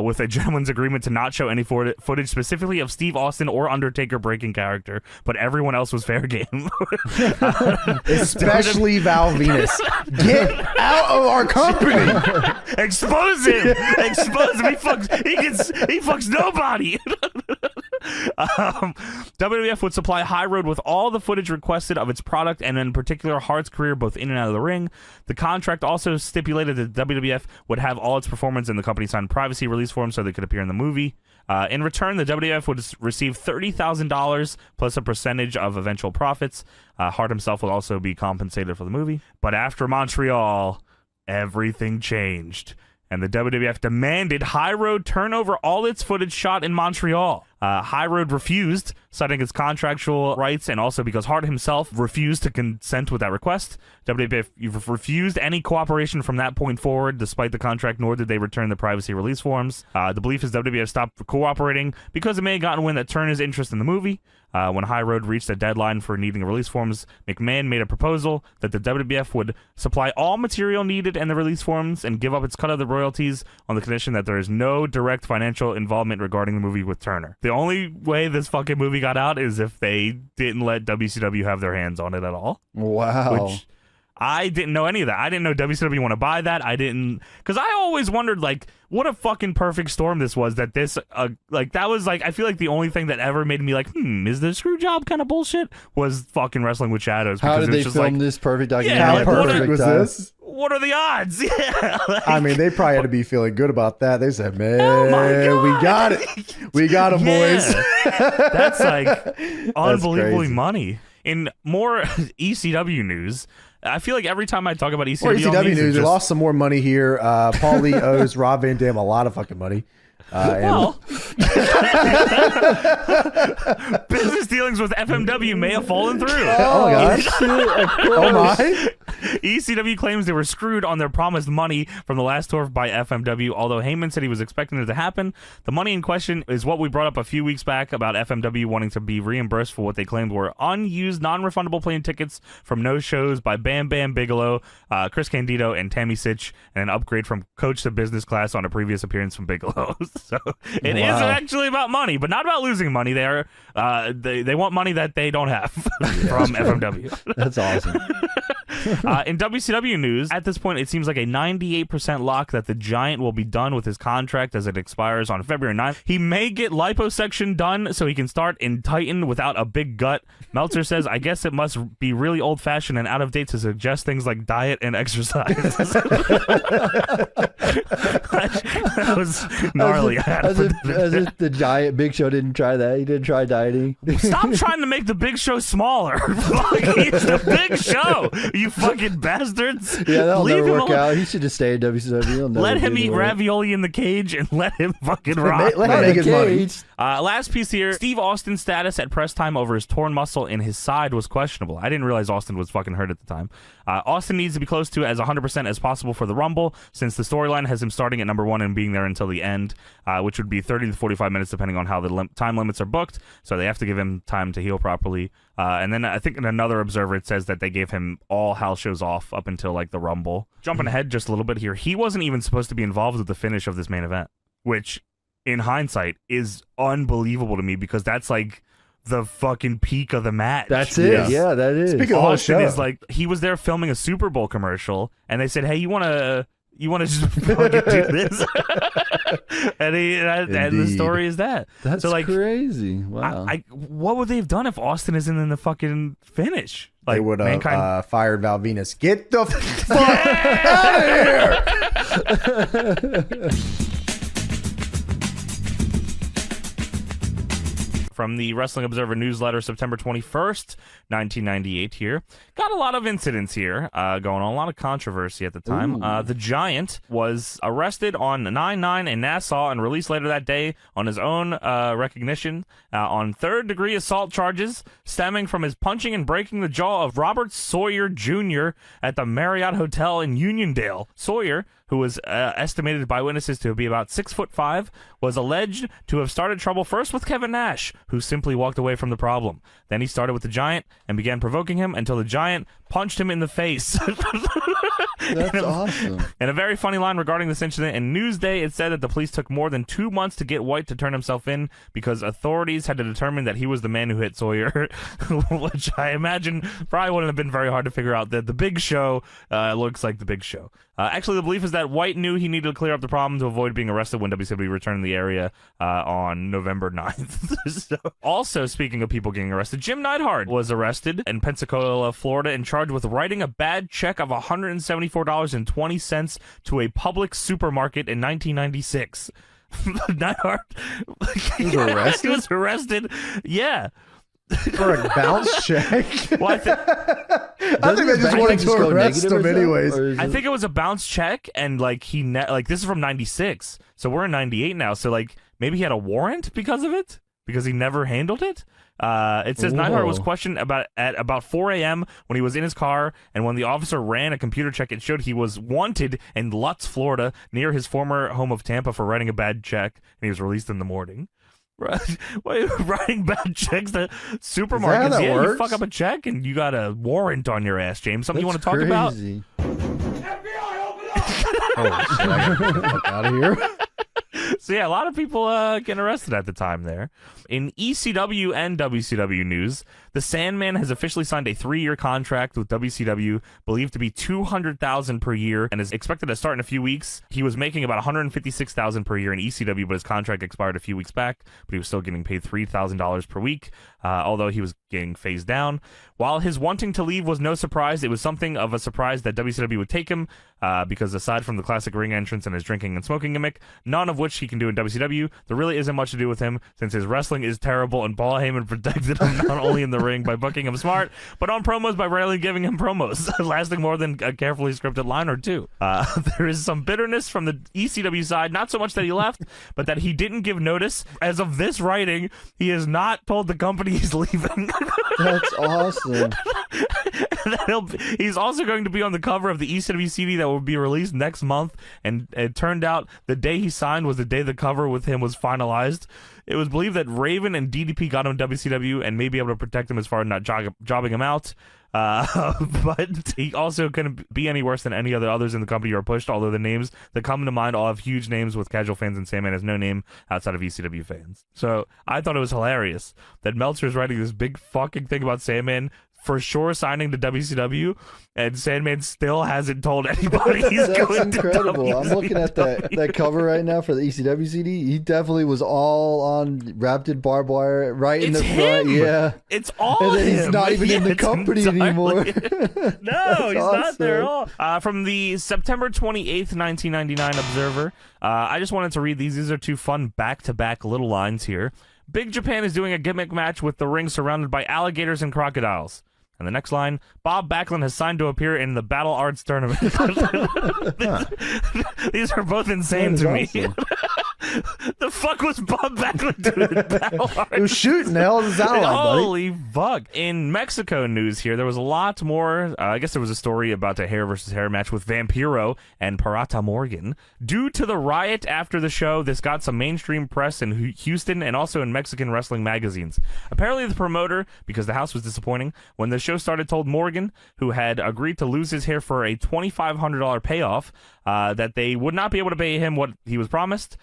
with a gentleman's agreement to not show any footage specifically of Steve Austin or Undertaker breaking character, but everyone else was fair game. Especially Val Venus. Get out of our company! Expose him! Expose him! He fucks nobody! WWF would supply High Road with all the footage requested of its product, and in particular Hart's career both in and out of the ring. The contract also stipulated that WWF would have all its performers in the company sign privacy release forms so they could appear in the movie. In return, the WWF would receive $30,000 plus a percentage of eventual profits. Hart himself will also be compensated for the movie. But after Montreal, everything changed, and the WWF demanded High Road turn over all its footage shot in Montreal. High Road refused, citing its contractual rights and also because Hart himself refused to consent with that request. WWF refused any cooperation from that point forward, despite the contract, nor did they return the privacy release forms. The belief is WWF stopped cooperating because it may have gotten wind that Turner's interest in the movie. When High Road reached a deadline for needing release forms, McMahon made a proposal that the WWF would supply all material needed in the release forms and give up its cut of the royalties on the condition that there is no direct financial involvement regarding the movie with Turner. The only way this fucking movie got out is if they didn't let WCW have their hands on it at all. Wow. Which I didn't know any of that. I didn't know WCW want to buy that. I didn't, because I always wondered, like, what a fucking perfect storm this was. That this, that was like, I feel like the only thing that ever made me like, is the screw job kind of bullshit? Was fucking Wrestling with Shadows. How did they film this perfect documentary? Yeah, how perfect was this? What are the odds? Yeah. I mean, they probably had to be feeling good about that. They said, man, we got it. We got them, boys. That's like unbelievably money. In more ECW news, I feel like every time I talk about ECW, news, they lost some more money here. Paul Lee owes Rob Van Dam a lot of fucking money. Business dealings with FMW may have fallen through. Oh my gosh. Oh my. ECW claims they were screwed on their promised money from the last tour by FMW, although Heyman said he was expecting it to happen. The money in question is what we brought up a few weeks back about FMW wanting to be reimbursed for what they claimed were unused, non-refundable plane tickets from no shows by Bam Bam Bigelow, Chris Candido, and Tammy Sitch, and an upgrade from coach to business class on a previous appearance from Bigelow. So it is actually about money, but not about losing money. They want money that they don't have from FMW. That's awesome. In WCW news, at this point, it seems like a 98% lock that the Giant will be done with his contract as it expires on February 9th. He may get liposuction done so he can start in Titan without a big gut. Meltzer says, I guess it must be really old-fashioned and out of date to suggest things like diet and exercise. That was gnarly. As if the Giant Big Show didn't try that. He didn't try dieting. Stop trying to make the Big Show smaller. He's the Big Show, you fucking bastards. Yeah, that'll never work out. He should just stay in WCW. Let him eat ravioli in the cage and let him fucking rock. Let him make his money. Last piece here. Steve Austin's status at press time over his torn muscle in his side was questionable. I didn't realize Austin was fucking hurt at the time. Austin needs to be close to as 100% as possible for the Rumble, since the storyline has him starting at number 1 and being there until the end, which would be 30 to 45 minutes depending on how the time limits are booked. So they have to give him time to heal properly. And then I think in another observer it says that they gave him all house shows off up until like the Rumble. Jumping ahead just a little bit here, he wasn't even supposed to be involved with the finish of this main event, which in hindsight is unbelievable to me because that's like the fucking peak of the match. That's it. Yeah, that is. Speaking of the whole show, is like he was there filming a Super Bowl commercial, and they said, "Hey, you want to You want to just fucking do this? and the story is that. That's so, like, crazy. Wow. What would they have done if Austin isn't in the fucking finish? Like, they would have fired Val Venus. Get the fuck out of here! From the Wrestling Observer newsletter, September 21st, 1998 here. Got a lot of incidents here going on, a lot of controversy at the time. The Giant was arrested on 9/9 in Nassau and released later that day on his own recognition on third-degree assault charges stemming from his punching and breaking the jaw of Robert Sawyer Jr. at the Marriott Hotel in Uniondale. Sawyer, who was estimated by witnesses to be about 6'5", was alleged to have started trouble first with Kevin Nash, who simply walked away from the problem. Then he started with the Giant and began provoking him until the Giant punched him in the face. That's awesome. And a very funny line regarding this incident. In Newsday, it said that the police took more than 2 months to get White to turn himself in because authorities had to determine that he was the man who hit Sawyer, which I imagine probably wouldn't have been very hard to figure out. That the Big Show looks like the Big Show. Actually, the belief is that White knew he needed to clear up the problem to avoid being arrested when WCW returned to the area on November 9th. So, also, speaking of people getting arrested, Jim Neidhart was arrested in Pensacola, Florida, and charged with writing a bad check of $174.20 to a public supermarket in 1996. Neidhart he was arrested. Yeah. For a bounce check? Well, I think they just wanted to arrest him anyways. I think it was a bounce check, and like this is from 96, so we're in 98 now. So like maybe he had a warrant because of it, because he never handled it. It says Neidhart was questioned at about 4 a.m. when he was in his car, and when the officer ran a computer check, it showed he was wanted in Lutz, Florida, near his former home of Tampa for writing a bad check, and he was released in the morning. Writing bad checks to supermarkets. Yeah, works? You fuck up a check and you got a warrant on your ass, James. Something you want to talk about? FBI, open up! Oh, shit, I gotta get the fuck out of here. So yeah, a lot of people getting arrested at the time there. In ECW and WCW news, the Sandman has officially signed a 3-year contract with WCW, believed to be $200,000 per year, and is expected to start in a few weeks. He was making about $156,000 per year in ECW, but his contract expired a few weeks back. But he was still getting paid $3,000 per week, although he was getting phased down. While his wanting to leave was no surprise, it was something of a surprise that WCW would take him, because aside from the classic ring entrance and his drinking and smoking gimmick, none of which he can do in WCW, there really isn't much to do with him, since his wrestling is terrible, and Paul Heyman protected him not only in the ring by booking him smart, but on promos by rarely giving him promos, lasting more than a carefully scripted line or two. There is some bitterness from the ECW side, not so much that he left, but that he didn't give notice. As of this writing, he has not told the company he's leaving. That's awesome. He's also going to be on the cover of the ECW CD that will be released next month, and it turned out the day he signed was the day the cover with him was finalized. It was believed that Raven and DDP got him WCW and may be able to protect him as far as not jobbing him out. But he also couldn't be any worse than any others in the company who are pushed, although the names that come to mind all have huge names, with casual fans, and Sandman has no name outside of ECW fans. So I thought it was hilarious that Meltzer's writing this big fucking thing about Sandman for sure signing to WCW, and Sandman still hasn't told anybody he's That's going incredible. to WCW. I'm looking at that cover right now for the ECW CD. He definitely was all on wrapped in barbed wire right in the front. Yeah, it's all and then him. he's not even in the company anymore. No, he's not there at all. From the September 28th, 1999 Observer, I just wanted to read these. These are two fun back-to-back little lines here. Big Japan is doing a gimmick match with the ring surrounded by alligators and crocodiles. And the next line, Bob Backlund has signed to appear in the Battle Arts Tournament. These are both insane to me. Awesome. The fuck was Bob Backlund doing in Battle Arts? He was shooting. The hell is that like, buddy? Holy fuck. In Mexico news here, there was a lot more. I guess there was a story about a hair versus hair match with Vampiro and Parata Morgan. Due to the riot after the show, this got some mainstream press in Houston and also in Mexican wrestling magazines. Apparently the promoter, because the house was disappointing, when the show started, told Morgan, who had agreed to lose his hair for a $2,500 payoff, that they would not be able to pay him what he was promised.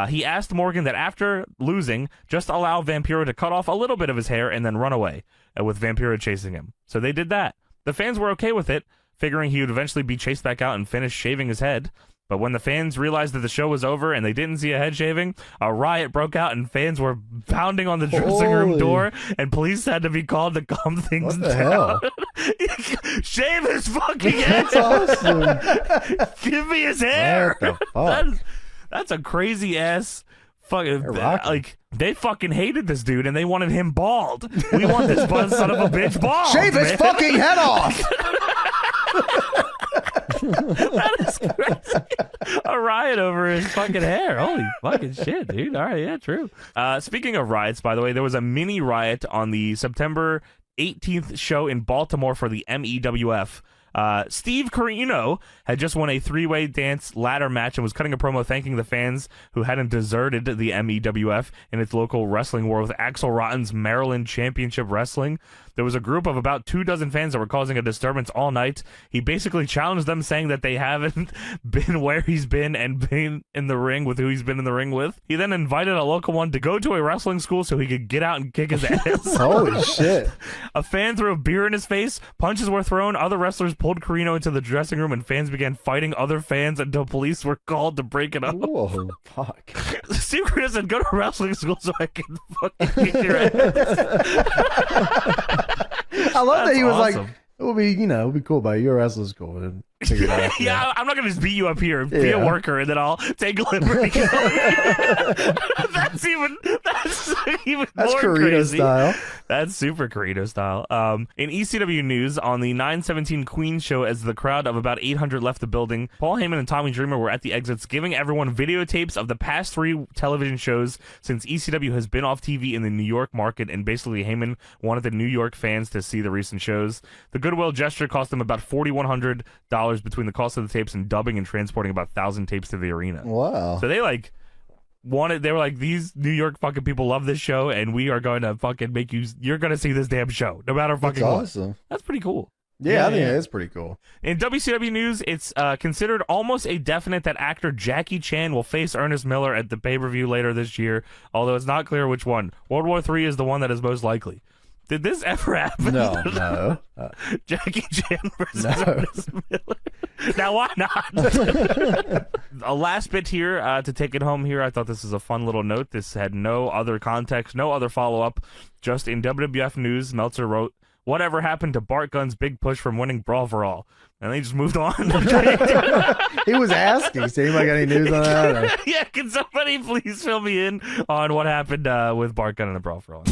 He asked Morgan that after losing, just allow Vampiro to cut off a little bit of his hair and then run away, with Vampiro chasing him. So they did that. The fans were okay with it, figuring he would eventually be chased back out and finish shaving his head. But when the fans realized that the show was over and they didn't see a head shaving, a riot broke out and fans were pounding on the dressing room door, and police had to be called to calm things What the down. hell? Shave his fucking head. That's awesome. Give me his hair. What the fuck? That's a crazy ass fucking like. They fucking hated this dude and they wanted him bald. We want this son of a bitch bald. Shave his fucking head off. That is crazy. A riot over his fucking hair. Holy fucking shit, dude. All right, yeah, true. Speaking of riots, by the way, there was a mini riot on the September 18th show in Baltimore for the MEWF. Steve Corino had just won a three-way dance ladder match and was cutting a promo thanking the fans who hadn't deserted the MEWF in its local wrestling war with Axel Rotten's Maryland Championship Wrestling. There was a group of about 24 fans that were causing a disturbance all night. He basically challenged them, saying that they haven't been where he's been and been in the ring with who he's been in the ring with. He then invited a local one to go to a wrestling school so he could get out and kick his ass. Holy shit. A fan threw a beer in his face, punches were thrown, other wrestlers pulled Corino into the dressing room, and fans began fighting other fans until police were called to break it up. Whoa, fuck. Steve Corino said, go to wrestling school so I can fucking kick your ass. I love that he was awesome. like, it would be, it'd be cool, but you're a wrestling school. And figure it out. Yeah, I'm not gonna just beat you up here, be a worker, and then I'll take liberty. That's even more Corino crazy. style. That's super Corino style. In ECW news, on the 9/17 Queen show, as the crowd of about 800 left the building, Paul Heyman and Tommy Dreamer were at the exits, giving everyone videotapes of the past 3 television shows since ECW has been off TV in the New York market, and basically Heyman wanted the New York fans to see the recent shows. The goodwill gesture cost them about $4,100 between the cost of the tapes and dubbing and transporting about 1,000 tapes to the arena. Wow. So they they were like, these New York fucking people love this show, and we are going to fucking make you're going to see this damn show, no matter fucking what. That's awesome. That's pretty cool. Yeah, I think it is pretty cool. In WCW news, it's considered almost a definite that actor Jackie Chan will face Ernest Miller at the pay-per-view later this year, although it's not clear which one. World War III is the one that is most likely. Did this ever happen? No. Jackie Chan versus Ernest Miller. Now, why not? A last bit here to take it home here. I thought this was a fun little note. This had no other context, no other follow-up. Just in WWF news, Meltzer wrote, "Whatever happened to Bart Gunn's big push from winning Brawl for All?" And they just moved on. He was asking, so anybody got any news on that? Yeah, can somebody please fill me in on what happened with Bart Gunn and the Brawl for All?